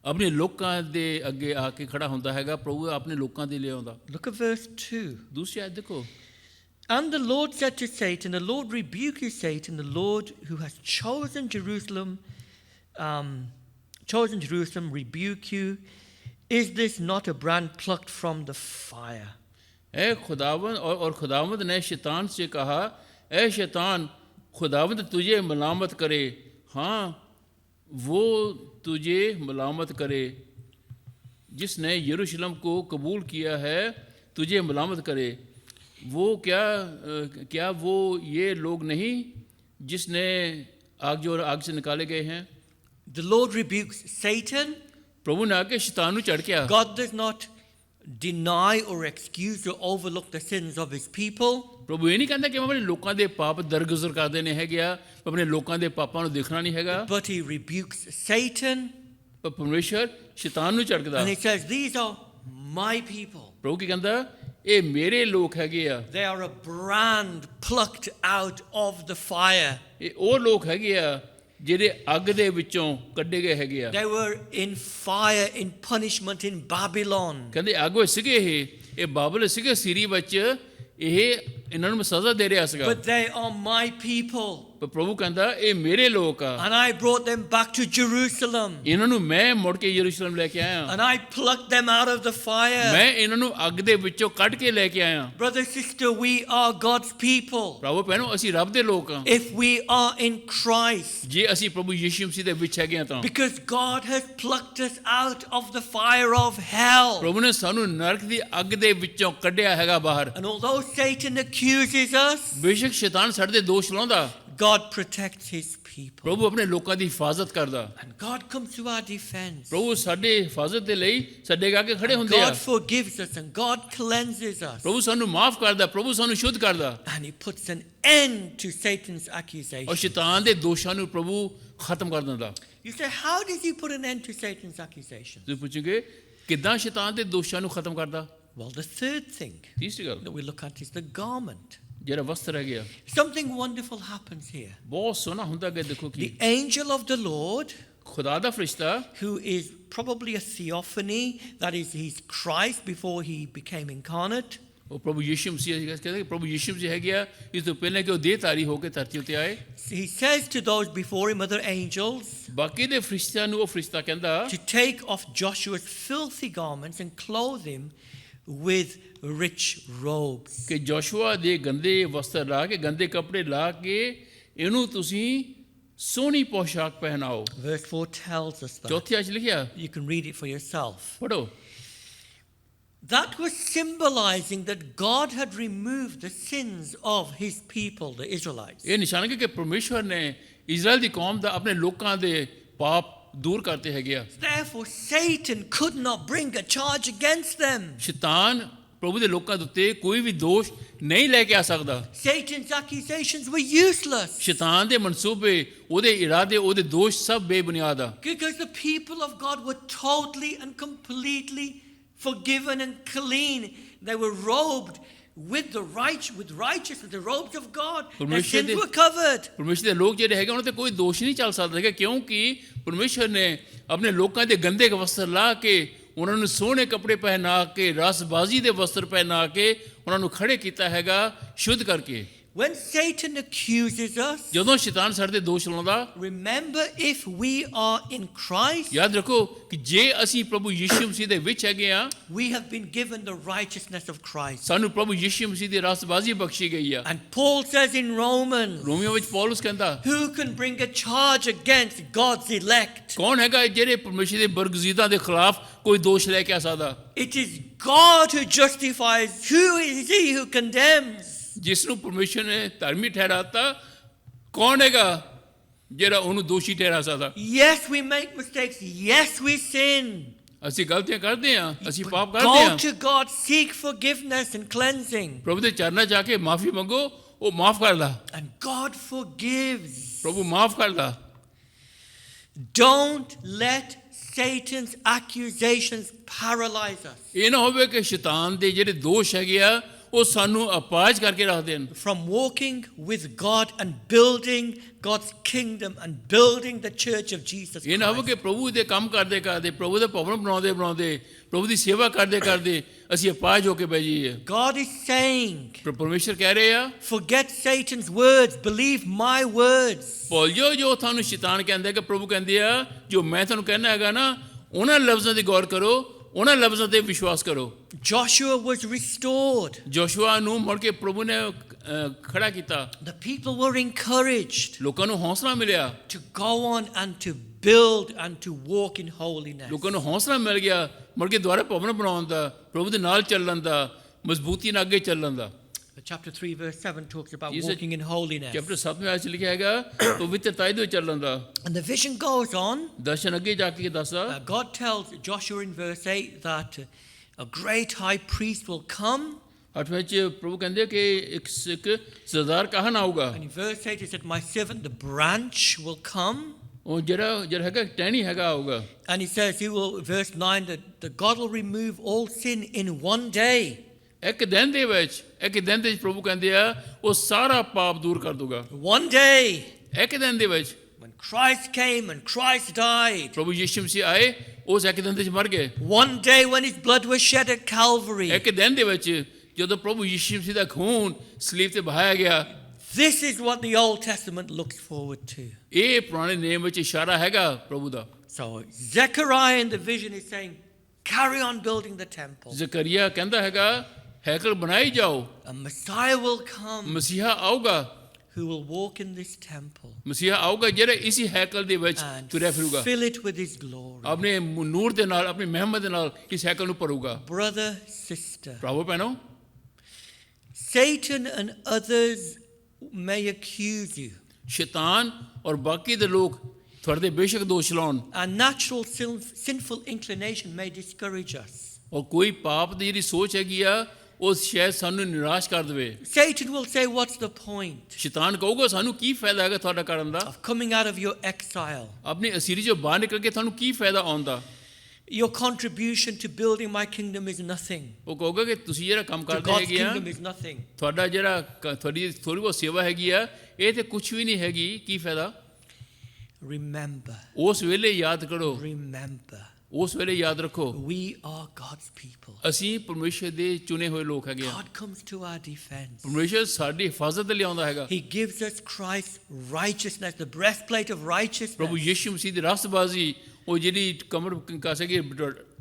ਆਪਣੇ ਲੋਕਾਂ ਦੇ ਅੱਗੇ ਆ ਕੇ ਖੜਾ ਹੁੰਦਾ ਹੈਗਾ, ਪ੍ਰਭੂ ਆਪਣੇ ਲੋਕਾਂ ਦੇ ਲਈ ਆਉਂਦਾ। Look at verse 2. ਦੂਸਰੀ ਆਇਤ ਦੇਖੋ। And the Lord said to Satan, the Lord rebuke you, Satan, the Lord who has chosen Jerusalem, rebuke you. Is this not a brand plucked from the fire? ऐ खुदावंद और खुदावंद ने शैतान से कहा, ऐ शैतान, खुदावंद तुझे मलामत करे। हाँ, वो तुझे मलामत करे जिसने यरूशलेम को कबूल किया है, तुझे मलामत करे। वो क्या वो ये लोग नहीं जिसने आग से निकाले गए हैं? The Lord rebukes Satan. प्रभु ने आके शैतान को चढ़ किया। God does not deny or excuse or overlook the sins of his people. ਪ੍ਰਭੂ ਇਹ ਨਹੀਂ ਕਹਿੰਦਾ ਕਿ ਮੈਂ ਆਪਣੇ ਲੋਕਾਂ ਦੇ ਪਾਪ ਦਰਗੁਜ਼ਰ ਕਰ ਦੇਣੇ ਹੈਗੇ ਆ, ਆਪਣੇ ਲੋਕਾਂ ਦੇ ਪਾਪਾਂ ਨੂੰ ਦੇਖਣਾ ਨਹੀਂ ਹੈਗਾ। But he rebukes Satan. ਪਰ ਪਰਮੇਸ਼ਰ ਸ਼ੈਤਾਨ ਨੂੰ ਝੜਕਦਾ। And he says, these are my people. ਪ੍ਰਭੂ ਕੀ ਕਹਿੰਦਾ? ਇਹ ਮੇਰੇ ਲੋਕ ਹੈਗੇ ਆ। They are a brand plucked out of the fire. ਇਹ ਉਹ ਲੋਕ ਹੈਗੇ ਆ ਜਿਹੜੇ ਅੱਗ ਦੇ ਵਿੱਚੋਂ ਕੱਢੇ ਗਏ ਹੈਗੇ ਆ। They were in fire, in punishment in Babylon. ਕਹਿੰਦੇ ਅੱਗ ਵਿੱਚ ਸੀਗੇ ਇਹ ਬਾਬਲ ਸੀਗੇ ਸੀਰੀ ਵਿੱਚ, ਇਹ ਇਹਨਾਂ ਨੂੰ ਸਜ਼ਾ ਦੇ ਰਿਹਾ ਸੀਗਾ। But they are my people. ਪਰ ਪ੍ਰਭੂ ਕਹਿੰਦਾ ਇਹ ਮੇਰੇ ਲੋਕ ਆ। And I brought them back to Jerusalem. ਇਹਨਾਂ ਨੂੰ ਮੈਂ ਮੁੜ ਕੇ ਯਰੂਸ਼ਲਮ ਲੈ ਕੇ ਆਇਆ। And I plucked them out of the fire. ਮੈਂ ਇਹਨਾਂ ਨੂੰ ਅੱਗ ਦੇ ਵਿੱਚੋਂ ਕੱਢ ਕੇ ਲੈ ਕੇ ਆਇਆ। Brother, sister, we are God's people. ਪ੍ਰਭੂ ਭੈਣੋ, ਅਸੀਂ ਰੱਬ ਦੇ ਲੋਕ ਆ। If we are in Christ. ਜੇ ਅਸੀਂ ਪ੍ਰਭੂ ਯਿਸੂ ਮਸੀਹ ਦੇ ਵਿੱਚ ਹੈਗੇ ਆ ਤਾਂ। Because God has plucked us out of the fire of hell. ਪ੍ਰਭੂ ਨੇ ਸਾਨੂੰ ਨਰਕ ਦੀ ਅੱਗ ਦੇ ਵਿੱਚੋਂ ਕੱਢਿਆ ਹੈਗਾ ਬਾਹਰ। And although Satan accuses us, ਬੇਸ਼ੱਕ ਸ਼ੈਤਾਨ ਸਾਡੇ ਤੇ ਦੋਸ਼ ਲਾਉਂਦਾ, God protects his people. ਪ੍ਰਭੂ ਆਪਣੇ ਲੋਕਾਂ ਦੀ ਹਿਫਾਜ਼ਤ ਕਰਦਾ। And God comes to our defense. ਪ੍ਰਭੂ ਸਾਡੇ ਹਿਫਾਜ਼ਤ ਦੇ ਲਈ ਸਾਡੇ ਅੱਗੇ ਖੜੇ ਹੁੰਦੇ ਆ। God forgives us and God cleanses us. ਪ੍ਰਭੂ ਸਾਨੂੰ ਮਾਫ ਕਰਦਾ, ਪ੍ਰਭੂ ਸਾਨੂੰ ਸ਼ੁੱਧ ਕਰਦਾ। And he puts an end to Satan's ਔਰ accusation. ਸ਼ੈਤਾਨ ਦੇ ਦੋਸ਼ਾਂ ਨੂੰ ਪ੍ਰਭੂ ਖਤਮ ਕਰ ਦਿੰਦਾ। You say, how does he put an end to Satan's accusation? ਤੁਸੀਂ ਪੁੱਛੋਗੇ ਕਿੱਦਾਂ ਸ਼ੈਤਾਨ ਦੇ ਦੋਸ਼ਾਂ ਨੂੰ ਖਤਮ ਕਰਦਾ? Well, the third thing ਤੀਸਰੀ ਗੱਲ that we look at is the garment. ਜਿਹੜਾ ਵਸਤਰ ਹੈ ਗਿਆ, Something wonderful happens here. ਬਹੁਤ ਸੋਹਣਾ ਹੁੰਦਾ ਕਿ ਦੇਖੋ The ਕਿ angel of the Lord, ਖੁਦਾ ਦਾ ਫਰਿਸ਼ਤਾ, who is probably a theophany, that is, he's Christ before he became incarnate. ਉਹ ਪ੍ਰਭੂ ਯਿਸੂ ਮਸੀਹ ਕਹਿੰਦਾ ਕਿ ਪ੍ਰਭੂ ਯਿਸੂ ਮਸੀਹ ਹੈ ਗਿਆ ਇਸ ਤੋਂ ਪਹਿਲਾਂ ਕਿ ਉਹ ਦੇਹਧਾਰੀ ਹੋ ਕੇ ਧਰਤੀ ਉੱਤੇ ਆਏ। He says to those before him, other angels, ਬਾਕੀ ਦੇ ਫਰਿਸ਼ਤਿਆਂ ਨੂੰ ਉਹ ਫਰਿਸ਼ਤਾ ਕਹਿੰਦਾ to take off Joshua's filthy garments and clothe him with rich robes. ਕਿ ਜੋਸ਼ੂਆ ਦੇ ਗੰਦੇ ਵਸਤਰ ਲਾ ਕੇ, ਗੰਦੇ ਕੱਪੜੇ ਲਾ ਕੇ ਇਹਨੂੰ ਤੁਸੀਂ ਸੋਹਣੀ ਪੋਸ਼ਾਕ ਪਹਿਨਾਓ। Verse 4 tells us that. ਚੌਥੀ ਆਇਤ ਲਿਖਿਆ, You can read it for yourself. ਪੜੋ। That was symbolizing that God had removed the sins of his people, the Israelites. ਇਹ ਨਿਸ਼ਾਨ ਹੈ ਕਿ ਪਰਮੇਸ਼ਵਰ ਨੇ ਇਜ਼ਰਾਈਲ ਦੀ ਕੌਮ ਦਾ ਆਪਣੇ ਲੋਕਾਂ ਦੇ ਪਾਪ ਦੂਰ ਕਰਤੇ ਹੈਗੇ ਆ। Therefore, Satan could not bring a charge against them. ਸ਼ੈਤਾਨ ਪ੍ਰਭੂ ਦੇ ਲੋਕਾਂ ਦੇ ਉੱਤੇ ਕੋਈ ਵੀ ਦੋਸ਼ ਨਹੀਂ ਲੈ ਕੇ ਆ ਸਕਦਾ। Satan's accusations were useless ਸ਼ੈਤਾਨ ਦੇ ਮਨਸੂਬੇ, ਉਹਦੇ ਇਰਾਦੇ, ਉਹਦੇ ਦੋਸ਼ ਸਭ ਬੇਬੁਨਿਆਦ ਆ। because the people of God were totally and completely forgiven and clean. They were robed with the righteousness, with the robes of God. Their sins were covered. ਪਰਮੇਸ਼ਰ ਦੇ ਲੋਕ ਜਿਹੜੇ ਹੈਗੇ ਉਹਨਾਂ ਤੇ ਕੋਈ ਦੋਸ਼ ਨਹੀਂ ਚੱਲ ਸਕਦਾ ਹੈਗਾ, ਕਿਉਂਕਿ ਪਰਮੇਸ਼ਰ ਨੇ ਆਪਣੇ ਲੋਕਾਂ ਦੇ ਗੰਦੇ ਵਸਤਰ ਲਾ ਕੇ, ਉਹਨਾਂ ਨੂੰ ਸੋਹਣੇ ਕੱਪੜੇ ਪਹਿਨਾ ਕੇ, ਰਸਬਾਜ਼ੀ ਦੇ ਵਸਤਰ ਪਹਿਨਾ ਕੇ ਉਹਨਾਂ ਨੂੰ ਖੜੇ ਕੀਤਾ ਹੈਗਾ, ਸ਼ੁੱਧ ਕਰਕੇ। When Satan accuses us, ਜਦੋਂ ਸ਼ੈਤਾਨ ਸਾਡੇ ਤੇ ਦੋਸ਼ ਲਾਉਂਦਾ, remember if we are in Christ, ਯਾਦ ਰੱਖੋ ਕਿ ਜੇ ਅਸੀਂ ਪ੍ਰਭੂ ਯਿਸੂ ਮਸੀਹ ਦੇ ਵਿੱਚ ਹੈਗੇ ਆ, we have been given the righteousness of Christ. ਸਾਨੂੰ ਪ੍ਰਭੂ ਯਿਸੂ ਮਸੀਹ ਦੀ ਰਸਬਾਜ਼ੀ ਬਖਸ਼ੀ ਗਈ ਆ। And Paul says in Romans, Romeo ਵਿੱਚ ਪੌਲਸ ਕਹਿੰਦਾ, who can bring a charge against God's elect? ਕੌਣ ਹੈਗਾ ਜਿਹੜੇ ਪਰਮੇਸ਼ਰ ਦੇ ਬਰਗਜ਼ੀਦਾਂ ਦੇ ਖਿਲਾਫ ਕੋਈ ਦੋਸ਼ ਲੈ ਕੇ ਆ ਸਕਦਾ? It is God who justifies. Who is he who condemns? ਜਿਸ ਨੂੰ ਪਰਮੇਸ਼ਰ ਨੇ ਧਰਮੀ ਠਹਿਰਾਤਾ, ਕੌਣ ਹੈਗਾ ਜਿਹੜਾ ਉਹਨੂੰ ਦੋਸ਼ੀ ਠਹਿਰਾ ਸਕਦਾ? Yes, we make mistakes. Yes, we sin. ਅਸੀਂ ਗਲਤੀਆਂ ਕਰਦੇ ਹਾਂ, ਅਸੀਂ ਪਾਪ ਕਰਦੇ ਹਾਂ। Go to God, seek forgiveness and cleansing. ਪ੍ਰਭੂ ਦੇ ਚਰਨਾਂ ਜਾ ਕੇ ਮਾਫੀ ਮੰਗੋ, ਉਹ ਮਾਫ ਕਰਦਾ। And God forgives. ਪ੍ਰਭੂ ਮਾਫ ਕਰਦਾ। Don't let Satan's accusations paralyze us ਇਹ ਨਾ ਹੋਵੇ ਕਿ ਸ਼ੈਤਾਨ ਦੇ ਜਿਹੜੇ ਦੋਸ਼ ਹੈਗੇ ਆ ਉਹ ਸਾਨੂੰ ਅਪਾਹਜ ਕਰਕੇ ਰੱਖ ਦੇਣ from walking with God and building God's kingdom and building the church of Jesus ਇਹ ਨਾ ਹੋਵੇ Christ. ਕਿ ਪ੍ਰਭੂ ਦੇ ਕੰਮ ਕਰਦੇ ਕਰਦੇ, ਪ੍ਰਭੂ ਦੇ ਭਵਨ ਬਣਾਉਂਦੇ ਬਣਾਉਂਦੇ, ਪ੍ਰਭੂ ਦੀ ਸੇਵਾ ਕਰਦੇ ਕਰਦੇ ਅਸੀਂ ਅਪਾਹਜ ਹੋ ਕੇ ਬਹਿ ਜਾਈਏ। God is saying, ਪਰਮੇਸ਼ਰ ਕਹਿ ਰਹੇ ਆ, forget Satan's words, believe my words. ਭੁੱਲ ਜਾਓ ਜੋ ਤੁਹਾਨੂੰ ਸ਼ੈਤਾਨ ਕਹਿੰਦਾ ਕਿ ਪ੍ਰਭੂ ਕਹਿੰਦੇ ਆ ਜੋ ਮੈਂ ਤੁਹਾਨੂੰ ਕਹਿਣਾ ਹੈਗਾ ਨਾ, ਉਹਨਾਂ ਲਫ਼ਜ਼ਾਂ ਦੀ ਗੌਰ ਕਰੋ, ਉਹਨਾਂ ਲਫ਼ਜ਼ਾਂ ਤੇ ਵਿਸ਼ਵਾਸ ਕਰੋ। Joshua was restored. ਜੋਸ਼ੂਆ ਨੂੰ ਮੁੜ ਕੇ ਪ੍ਰਭੂ ਨੇ ਖੜਾ ਕੀਤਾ। The people were encouraged ਲੋਕਾਂ ਨੂੰ ਹੌਸਲਾ ਮਿਲਿਆ, to go on and to build and to walk in holiness. ਲੋਕਾਂ ਨੂੰ ਹੌਸਲਾ ਮਿਲ ਗਿਆ ਮੁੜ ਕੇ ਦੁਆਰਾ ਭਵਨ ਬਣਾਉਣ ਦਾ, ਪ੍ਰਭੂ ਦੇ ਨਾਲ ਚੱਲਣ ਦਾ, ਮਜ਼ਬੂਤੀ ਨਾਲ ਅੱਗੇ ਚੱਲਣ ਦਾ। Chapter 3 verse 7 talks about Jesus- walking in holiness. Chapter 7 ਵਿੱਚ ਲਿਖਿਆ ਹੈਗਾ ਪਵਿੱਤਰਤਾ ਦੇ ਚੱਲਣ ਦਾ। And the vision goes on. ਦਰਸ਼ਨ ਅੱਗੇ ਜਾ ਕੇ ਦੱਸਦਾ, God tells Joshua in verse 8 that a great high priest will come. 8 ਵਿੱਚ ਪ੍ਰਭੂ ਕਹਿੰਦੇ ਕਿ ਇੱਕ ਸਰਦਾਰ ਕਹਾਣ ਆਊਗਾ। And in verse 8 he said, my servant the branch will come. ਉਹ ਜਿਹੜਾ ਹੈਗਾ ਟਹਿਣੀ ਹੈਗਾ ਆਊਗਾ। And he says he will, verse 9, that God will remove all sin in one day. ਇੱਕ ਦਿਨ ਦੇ ਵਿੱਚ ਪ੍ਰਭੂ ਕਹਿੰਦੇ ਆ ਉਹ ਸਾਰਾ ਪਾਪ ਦੂਰ ਕਰ ਦੂਗਾ। One day. ਇੱਕ ਦਿਨ ਦੇ ਵਿੱਚ When Christ came and Christ died. ਪ੍ਰਭੂ ਯਿਸੂ ਮਸੀਹ ਆਏ, ਉਸ ਇੱਕ ਦਿਨ ਦੇ ਵਿੱਚ ਮਰ ਗਏ। One day when his blood was shed at Calvary. ਇੱਕ ਦਿਨ ਦੇ ਵਿੱਚ ਜਦੋਂ ਪ੍ਰਭੂ ਯਿਸੂ ਮਸੀਹ ਦਾ ਖੂਨ ਸਲੀਬ ਤੇ ਬਹਾਇਆ ਗਿਆ। This is what the Old Testament looks forward to. ਇਹ ਪੁਰਾਣੇ ਨੇਮ ਵਿੱਚ ਇਸ਼ਾਰਾ ਹੈਗਾ ਪ੍ਰਭੂ ਦਾ। So Zechariah in the vision is saying, carry on building the temple. Zakariya ਕਹਿੰਦਾ ਹੈਗਾ ਹੈਕਲ ਬਣਾਈ ਜਾਓ, A Messiah will come ਮਸੀਹਾ ਆਊਗਾ, who will walk in this temple ਮਸੀਹਾ ਆਊਗਾ ਜਿਹੜਾ ਇਸੀ ਹੈਕਲ ਦੇ ਵਿੱਚ and ਤੁਰਿਆ ਫਿਰੂਗਾ, fill it with his glory. ਆਪਣੇ ਨੂਰ ਦੇ ਨਾਲ, ਆਪਣੀ ਮਹਿਮਤ ਦੇ ਨਾਲ ਇਸ ਹੈਕਲ ਨੂੰ ਭਰੂਗਾ। Brother, sister, ਭਰਾਵੋ ਭੈਣੋ, Satan and others may accuse you. ਸ਼ੈਤਾਨ ਔਰ ਬਾਕੀ ਦੇ ਲੋਕ ਤੁਹਾਡੇ ਬੇਸ਼ੱਕ ਦੋਸ਼ ਲਾਉਣ, Our natural sinful inclination may discourage us. ਔਰ ਕੋਈ ਪਾਪ ਦੀ ਜਿਹੜੀ ਸੋਚ ਹੈਗੀ ਆ ਉਹ ਸ਼ਾਇਦ ਸਾਨੂੰ ਨਿਰਾਸ਼ ਕਰ ਦੇਵੇ। Satan will say, what's the point ਸ਼ੈਤਾਨ ਕਹੂਗਾ ਸਾਨੂੰ ਕੀ ਫਾਇਦਾ ਹੈਗਾ ਤੁਹਾਡਾ ਕਰਨ ਦਾ, of coming out of your exile? ਆਪਣੀ ਅਸੀਰੀ ਚੋਂ ਬਾਹਰ ਨਿਕਲ ਕੇ ਤੁਹਾਨੂੰ ਕੀ ਫਾਇਦਾ ਆਉਣ ਦਾ? Your contribution to building my kingdom is nothing. ਉਹ ਕਹੂਗਾ ਕਿ ਤੁਸੀਂ ਜਿਹੜਾ ਕੰਮ To ਕਰਦੇ God's ਹੈਗੇ ਆ, kingdom is nothing. ਤੁਹਾਡਾ ਜਿਹੜਾ ਤੁਹਾਡੀ ਥੋੜੀ ਬਹੁਤ ਸੇਵਾ ਹੈਗੀ ਆ, ਇਹ ਤੇ ਕੁਝ ਵੀ ਨਹੀਂ ਹੈਗੀ, ਕੀ ਫਾਇਦਾ? Remember, ਉਸ ਵੇਲੇ ਯਾਦ ਕਰੋ, remember, ਉਸ ਵੇਲੇ ਯਾਦ ਰੱਖੋ we are God's people. ਅਸੀਂ ਪਰਮੇਸ਼ਰ ਦੇ ਚੁਣੇ ਹੋਏ ਲੋਕ ਹੈਗੇ ਆ। God comes to our defense. ਪਰਮੇਸ਼ਰ ਸਾਡੀ ਹਿਫਾਜ਼ਤ ਲਈ ਆਉਂਦਾ ਹੈਗਾ। He gives us Christ's righteousness, the breastplate of ਪ੍ਰਭੂ righteousness. ਯਿਸੂ ਮਸੀਹ ਦੀ ਰਸਤਬਾਜ਼ੀ, ਉਹ ਜਿਹੜੀ ਕਮਰ ਕਾਸੇਗੀ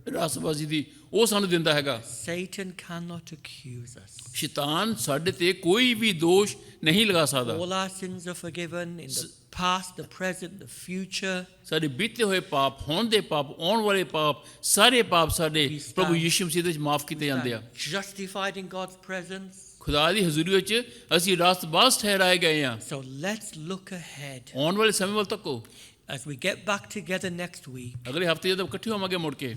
ਰਾਸਬਾਜ਼ੀ ਦੀ ਉਹ ਸਾਨੂੰ ਦਿੰਦਾ ਹੈਗਾ। Satan cannot accuse us. ਸ਼ੈਤਾਨ ਸਾਡੇ ਤੇ ਕੋਈ ਵੀ ਦੋਸ਼ ਨਹੀਂ ਲਗਾ ਸਕਦਾ। All our sins are forgiven in the past, the present, the future. ਸਾਡੇ ਬੀਤੇ ਹੋਏ ਪਾਪ, ਹੋਣ ਦੇ ਪਾਪ, ਆਉਣ ਵਾਲੇ ਪਾਪ, ਸਾਰੇ ਪਾਪ ਸਾਡੇ ਪ੍ਰਭੂ ਯਿਸੂ ਮਸੀਹ ਦੇ ਵਿੱਚ ਮਾਫ ਕੀਤੇ ਜਾਂਦੇ ਆ। Justified in God's presence. ਖੁਦਾ ਦੀ ਹਜ਼ੂਰੀ ਵਿੱਚ ਅਸੀਂ ਰਾਸਤਬਾਜ਼ ਠਹਿਰਾਏ ਗਏ ਹਾਂ। So let's look ahead ਆਉਣ ਵਾਲੇ ਸਮੇਂ ਵੱਲ ਤੱਕੋ। as we get back together next week. ਅਗਲੇ ਹਫ਼ਤੇ ਜਦੋਂ ਇਕੱਠੇ ਹੋਵਾਂਗੇ ਮੁੜ ਕੇ,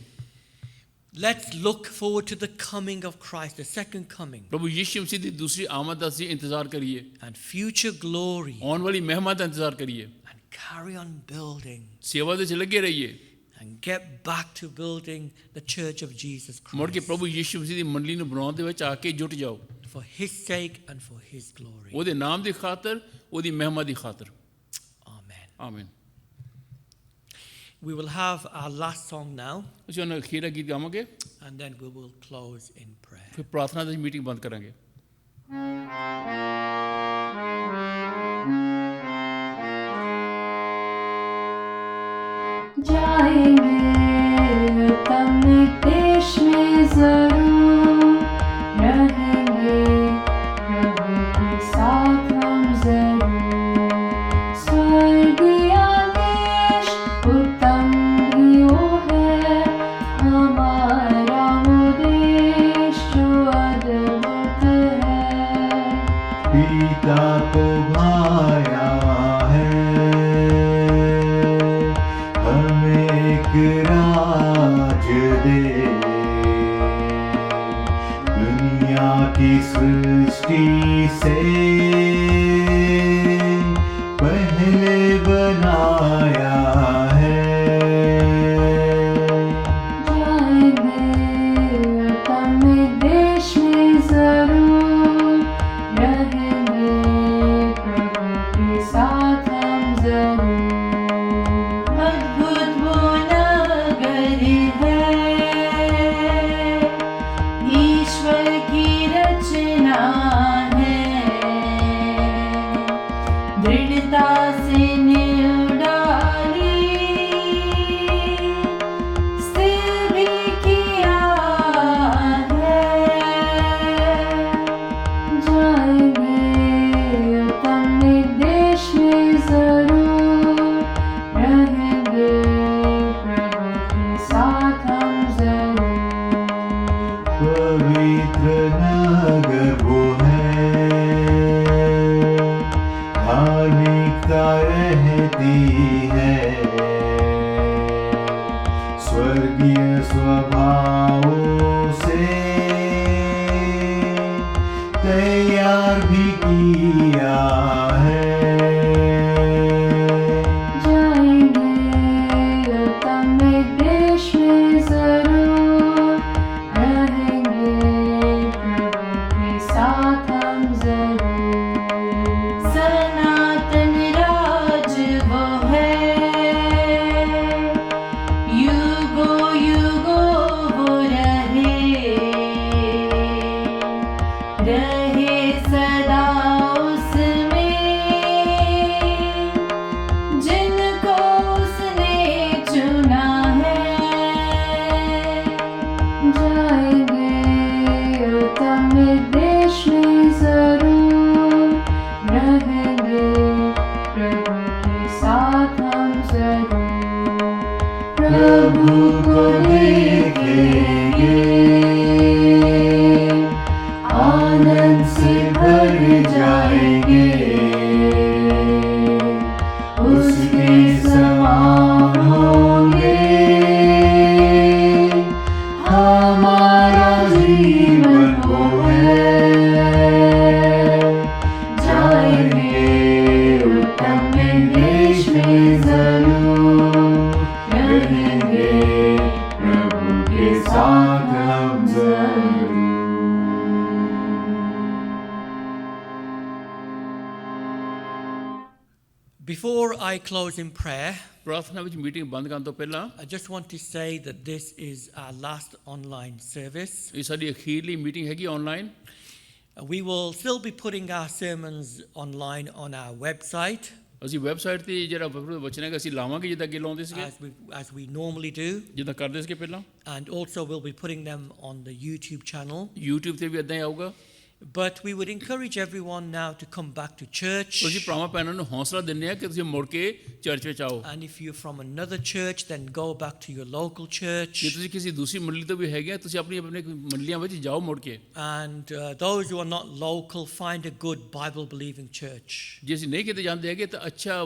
Let's look forward to the coming of Christ, the second coming, ਪ੍ਰਭੂ ਯਿਸੂ ਮਸੀਹ ਦੀ ਦੂਸਰੀ ਆਮਦ ਦਾ ਅਸੀਂ ਇੰਤਜ਼ਾਰ ਕਰੀਏ, and future glory, ਆਉਣ ਵਾਲੀ ਮਹਿਮਾ ਦਾ ਇੰਤਜ਼ਾਰ ਕਰੀਏ, and carry on building ਸੇਵਾ ਦੇ ਵਿੱਚ ਲੱਗੇ ਰਹੀਏ, and get back to building the church of Jesus ਮੁੜ ਕੇ Christ ਪ੍ਰਭੂ ਯਿਸੂ ਮਸੀਹ ਦੀ ਮੰਡਲੀ ਨੂੰ ਬਣਾਉਣ ਦੇ ਵਿੱਚ ਆ ਕੇ ਜੁਟ ਜਾਓ, for His sake and for His glory. ਉਹਦੇ ਨਾਮ ਦੀ ਖਾਤਰ, ਉਹਦੀ ਮਹਿਮਾ ਦੀ ਖਾਤਰ। Amen. ਆਮੀਨ। We will have our last song now, ਅਸੀਂ ਉਹਨਾਂ ਅਖੀਰਾ ਗੀਤ ਗਾਵਾਂਗੇ, and then we will close in prayer. ਫਿਰ ਪ੍ਰਾਰਥਨਾ ਦੀ ਮੀਟਿੰਗ ਬੰਦ ਕਰਾਂਗੇ। जाएंगे तम देश में जरूर रहेंगे प्रभु के साथ हम जरूर स्वर्गीय देश उत्तम प्रियो है हमारा वो देश जो अद्भुत है पिता को भाया है हमें एक राज दे दुनिया की सृष्टि से पहले बनाया है जाएंगे तम देश में जरूर रहेंगे प्रभु के साथ हम जरूर अद्भुत वो नगर है ईश्वर की रचना है दृढ़ता से नींव डाली स्थिर भी किया है जाएंगे तम देश में जरूर रहेंगे प्रभु के साथ हम जरूर पवित्र नगर वो है धार्मिकता रहती है स्वर्गीय स्वभावों से तैयार भी किया है जाएंगे तम देश में जरूर रहेंगे प्रभु के साथ हम जरूर सनातन राज वो है युगों युगों वो रहे सदा उसमें जिनको उसने चुना है जाएंगे तम देश में जरूर रहेंगे प्रभु के साथ हम जरूर प्रभु को देखेंगे आनंद से भर जाएंगे उसके समान होंगे हमारा जीवन वो है जाएंगे उत्तम देश में जरूर रहेंगे प्रभु के साथ हम जरूर Before I close in prayer, ਪ੍ਰਾਰਥਨਾ ਵਿੱਚ ਮੀਟਿੰਗ ਬੰਦ ਕਰਨ ਤੋਂ ਪਹਿਲਾਂ I just want to say that this is our last online service. ਇਹ ਸਾਡੀ ਅਖੀਰਲੀ ਮੀਟਿੰਗ ਹੈਗੀ online. We will still be putting our sermons online on our website, ਅਸੀਂ ਵੈਬਸਾਈਟ ਤੇ ਜਿਹੜਾ ਵਚਨ ਹੈਗਾ ਅਸੀਂ ਲਾਵਾਂਗੇ ਜਿੱਦਾਂ ਅੱਗੇ ਲਾਉਂਦੇ ਸੀਗੇ as we normally do, ਜਿੱਦਾਂ ਕਰਦੇ ਸੀਗੇ ਪਹਿਲਾਂ and also we'll be putting them on the YouTube channel. YouTube ਤੇ ਵੀ ਇਦਾਂ ਹੀ ਆਊਗਾ But we would encourage everyone now to come back to church. ਅਸੀਂ ਭਰਾਵਾਂ ਭੈਣਾਂ ਨੂੰ ਹੌਸਲਾ ਦਿੰਦੇ ਆ ਕਿ ਤੁਸੀਂ ਮੁੜ ਕੇ ਚਰਚ ਵਿੱਚ ਆਓ And if you're from another church, then go back to your local church. ਜੇ ਤੁਸੀਂ ਕਿਸੇ ਦੂਸਰੀ ਮੰਡਲੀ ਤੋਂ ਵੀ ਹੈਗੇ ਆ ਤੁਸੀਂ ਆਪਣੀ ਆਪਣੇ ਮੰਡਲੀਆਂ ਵਿੱਚ ਜਾਓ ਮੁੜ ਕੇ And those who are not local, find a good Bible-believing church. ਜੇ ਅਸੀਂ ਨਹੀਂ ਕਿਤੇ ਜਾਂਦੇ ਹੈਗੇ ਤਾਂ ਅੱਛਾ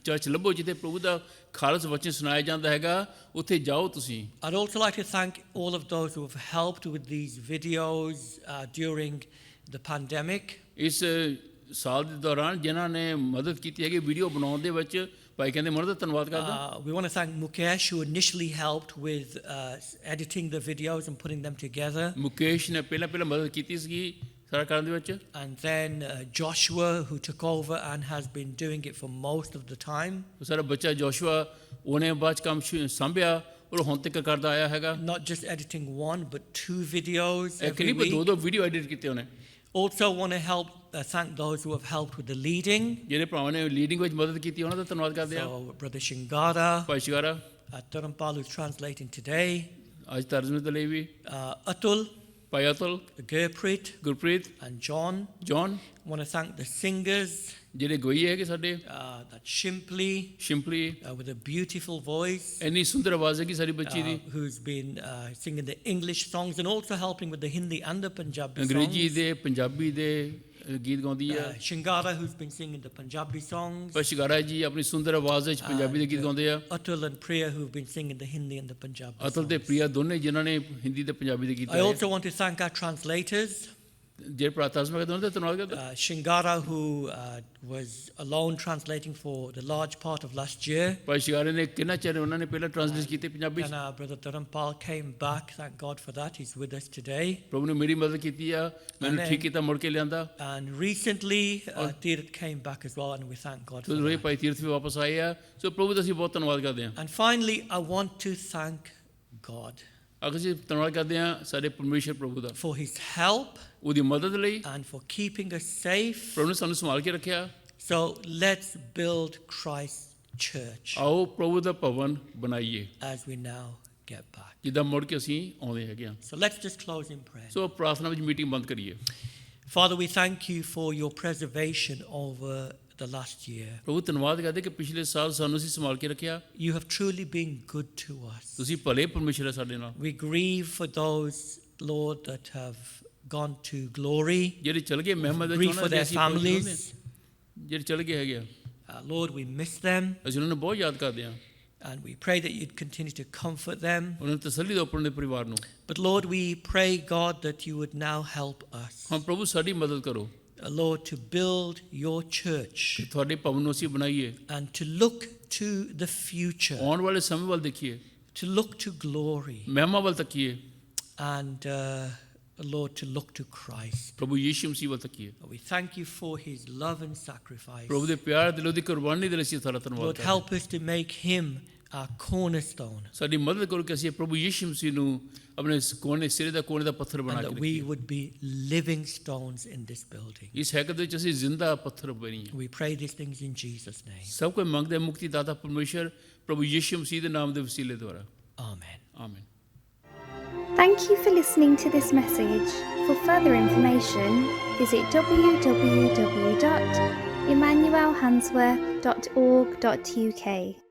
ਚਰਚ ਲੱਭੋ ਜਿੱਥੇ ਪ੍ਰਭੂ ਦਾ ਖਾਲਸ ਵਚਨ ਸੁਣਾਇਆ ਜਾਂਦਾ ਹੈਗਾ ਉੱਥੇ ਜਾਓ ਤੁਸੀਂ I'd also like to thank all of those who have helped with these videos during the pandemic. ਇਸ ਸਾਲ ਦੇ ਦੌਰਾਨ ਜਿਨ੍ਹਾਂ ਨੇ ਮਦਦ ਕੀਤੀ ਹੈਗੀ ਵੀਡੀਓ ਬਣਾਉਣ ਦੇ ਵਿੱਚ ਭਾਈ ਕਹਿੰਦੇ ਮਨ ਦਾ ਧੰਨਵਾਦ ਕਰਦਾ We want to thank Mukesh, who initially helped with editing the videos and putting them together. Mukesh ਨੇ ਪਹਿਲਾਂ ਮਦਦ ਕੀਤੀ ਸੀਗੀ ਸਾਰਾ ਕਰਨ ਦੇ ਵਿੱਚ And then Joshua, who took over and has been doing it for most of the time. ਸਾਡਾ ਬੱਚਾ ਜੋਸ਼ੂਆ ਉਹਨੇ ਬਾਅਦ 'ਚ ਕੰਮ ਸੰਭਿਆ ਔਰ ਹੁਣ ਤੱਕ ਕਰਦਾ ਆਇਆ ਹੈਗਾ Not just editing one, but 2 videos ਇੱਕ every ਨਹੀਂ ਪਰ week. ਦੋ ਵੀਡੀਓ ਐਡਿਟ ਕੀਤੇ ਉਹਨੇ Also want to thank those who have helped with the leading. ਜਿਹੜੇ ਭਰਾਵਾਂ ਨੇ ਲੀਡਿੰਗ ਵਿੱਚ ਮਦਦ ਕੀਤੀ ਉਹਨਾਂ ਦਾ ਧੰਨਵਾਦ ਕਰਦੇ ਆ So Brother Shingara, ਭਾਈ shikara Dharampal, who's translating today, ਅੱਜ ਤਰਜਮੇ ਦੇ ਲਈ ਵੀ Atul, ਭਾਈ Atul Gurpreet, Gurpreet and John. John Want to thank the singers, ਜਿਹੜੇ ਗੋਈ ਹੈਗੇ ਸਾਡੇ that Shimply, ਸ਼ਿੰਪਲੀ with a beautiful voice, ਇੰਨੀ ਸੁੰਦਰ ਆਵਾਜ਼ ਹੈਗੀ ਸਾਡੀ ਬੱਚੀ ਦੀ who's been singing the English songs and also helping with the Hindi and the Punjabi Angrezi songs. ਦੇ ਪੰਜਾਬੀ ਦੇ ਗੀਤ ਗਾਉਂਦੀ ਆ Shingara, who's been singing the Punjabi songs. ਪਰ ਸ਼ਿਕਾਰਾ ਜੀ ਆਪਣੀ ਸੁੰਦਰ ਆਵਾਜ਼ ਵਿੱਚ ਪੰਜਾਬੀ ਦੇ ਗੀਤ ਗਾਉਂਦੇ ਆ Atul and Priya, who've been singing the Hindi and the Punjabi Atul ਤੇ songs. ਪ੍ਰਿਆ ਦੋਨੇ ਜਿਨ੍ਹਾਂ ਨੇ ਹਿੰਦੀ ਤੇ ਪੰਜਾਬੀ ਦੇ ਗੀਤ I ਗਾਏ also want to thank our translators. ਜਿਹੜੇ ਪ੍ਰਾਤਸਮਾ ਕਰਦੇ ਉਹਨਾਂ ਦਾ ਧੰਨਵਾਦ ਕਰਦਾ Shingara, who was alone translating for the large part of last year. ਭਾਈ ਸ਼ਿਕਾਰੇ ਨੇ ਕਿੰਨਾ ਚਿਰ ਉਹਨਾਂ ਨੇ ਪਹਿਲਾਂ ਟ੍ਰਾਂਸਲੇਟ ਕੀਤੇ Punjabi And our brother Dharampal came back. Thank God for that. He's with us today. ਪ੍ਰਭੂ ਨੇ ਮੇਰੀ ਮਦਦ ਕੀਤੀ ਆ ਮੈਨੂੰ ਠੀਕ ਕੀਤਾ ਮੁੜ ਕੇ ਲਿਆਂਦਾ And recently, Tirat came back as well, and we thank God ਤੇ for ਰੋਏ that. ਭਾਈ ਤੀਰਥ ਵੀ ਵਾਪਸ ਆਏ ਆ ਸੋ ਪ੍ਰਭੂ ਦਾ ਅਸੀਂ ਬਹੁਤ ਧੰਨਵਾਦ ਕਰਦੇ ਹਾਂ And finally, I want to thank God ਅਗਰ ਅਸੀਂ ਧੰਨਵਾਦ ਕਰਦੇ ਹਾਂ ਸਾਡੇ ਪਰਮੇਸ਼ਰ ਪ੍ਰਭੂ ਦਾ for His help ਉਹਦੀ ਮਦਦ ਲਈ and for keeping us safe. ਪ੍ਰਭੂ ਨੇ ਸਾਨੂੰ ਸੰਭਾਲ ਕੇ ਰੱਖਿਆ So let's build Christ's church ਆਓ ਪ੍ਰਭੂ ਦਾ ਭਵਨ ਬਣਾਈਏ as we now get back. ਜਿੱਦਾਂ ਮੁੜ ਕੇ ਅਸੀਂ ਆਉਂਦੇ ਹੈਗੇ ਹਾਂ So let's just close in prayer. ਸੋ ਪ੍ਰਾਰਥਨਾ ਵਿੱਚ ਮੀਟਿੰਗ ਬੰਦ ਕਰੀਏ Father, we thank you for your preservation over the last year. ਪ੍ਰਭੂ ਧੰਨਵਾਦ ਕਰਦੇ ਕਿ ਪਿਛਲੇ ਸਾਲ ਸਾਨੂੰ ਅਸੀਂ ਸੰਭਾਲ ਕੇ ਰੱਖਿਆ You have truly been good to us. ਤੁਸੀਂ ਭਲੇ ਪਰਮੇਸ਼ਰ ਹੈ ਸਾਡੇ ਨਾਲ We grieve for those, Lord, that have gone to glory. ਜਿਹੜੇ ਚਲ ਗਏ ਮਹਿਮਦ ਦੇ Grieve for their families. ਜਿਹੜੇ ਚਲ ਗਏ ਹੈਗੇ ਆ Lord, we miss them, ਅਸੀਂ ਉਹਨਾਂ ਨੂੰ ਬਹੁਤ ਯਾਦ ਕਰਦੇ ਹਾਂ and we pray that you'd continue to comfort them. ਉਹਨਾਂ ਨੂੰ ਤਸੱਲੀ ਦਿਓ ਆਪਣੇ ਪਰਿਵਾਰ ਨੂੰ But Lord, we pray, God, that you would now help us, ਹਾਂ ਪ੍ਰਭੂ ਸਾਡੀ ਮਦਦ ਕਰੋ Lord, to build your church ਕਿ ਤੁਹਾਡੇ ਭਵਨ ਨੂੰ ਅਸੀਂ ਬਣਾਈਏ and to look to the future, ਆਉਣ ਵਾਲੇ ਸਮੇਂ ਵੱਲ ਦੇਖੀਏ to look to glory, ਮਹਿਮਾ ਵੱਲ ਤੱਕੀਏ and Lord, to look to Christ. ਪ੍ਰਭੂ ਯੀਸ਼ੂ ਮਸੀਹ ਵੱਲ ਤੱਕੀਏ We thank you for his love and sacrifice. ਪ੍ਰਭੂ ਦੇ ਪਿਆਰ ਦਿਲੋਂ ਦੀ ਕੁਰਬਾਨੀ ਦੇ ਲਈ ਅਸੀਂ ਤੁਹਾਡਾ ਧੰਨਵਾਦ Lord, ਕਰਦੇ ਹਾਂ help us to make him our cornerstone, ਸਾਡੀ ਮਦਦ ਕਰੋ ਕਿ ਅਸੀਂ ਪ੍ਰਭੂ ਯੀਸ਼ੂ ਮਸੀਹ ਨੂੰ ਆਪਣੇ ਕੋਨੇ ਸਿਰੇ ਦਾ ਕੋਨੇ ਦਾ ਪੱਥਰ ਬਣਾ and ਕੇ that we ਰੱਖੀਏ would be living stones in this building. ਇਸ ਹੈਕਤ ਵਿੱਚ ਅਸੀਂ ਜ਼ਿੰਦਾ ਪੱਥਰ ਬਣੀਏ We pray these things in Jesus' name. ਸਭ ਕੋਈ ਮੰਗਦੇ ਮੁਕਤੀ ਦਾਤਾ ਪਰਮੇਸ਼ਰ ਪ੍ਰਭੂ ਯੀਸ਼ੂ ਮਸੀਹ ਦੇ ਨਾਮ ਦੇ ਵਸੀਲੇ ਦੁਆਰਾ Amen. ਆਮੀਨ Thank you for listening to this message. For further information, visit www.emmanuelhansworth.org.uk.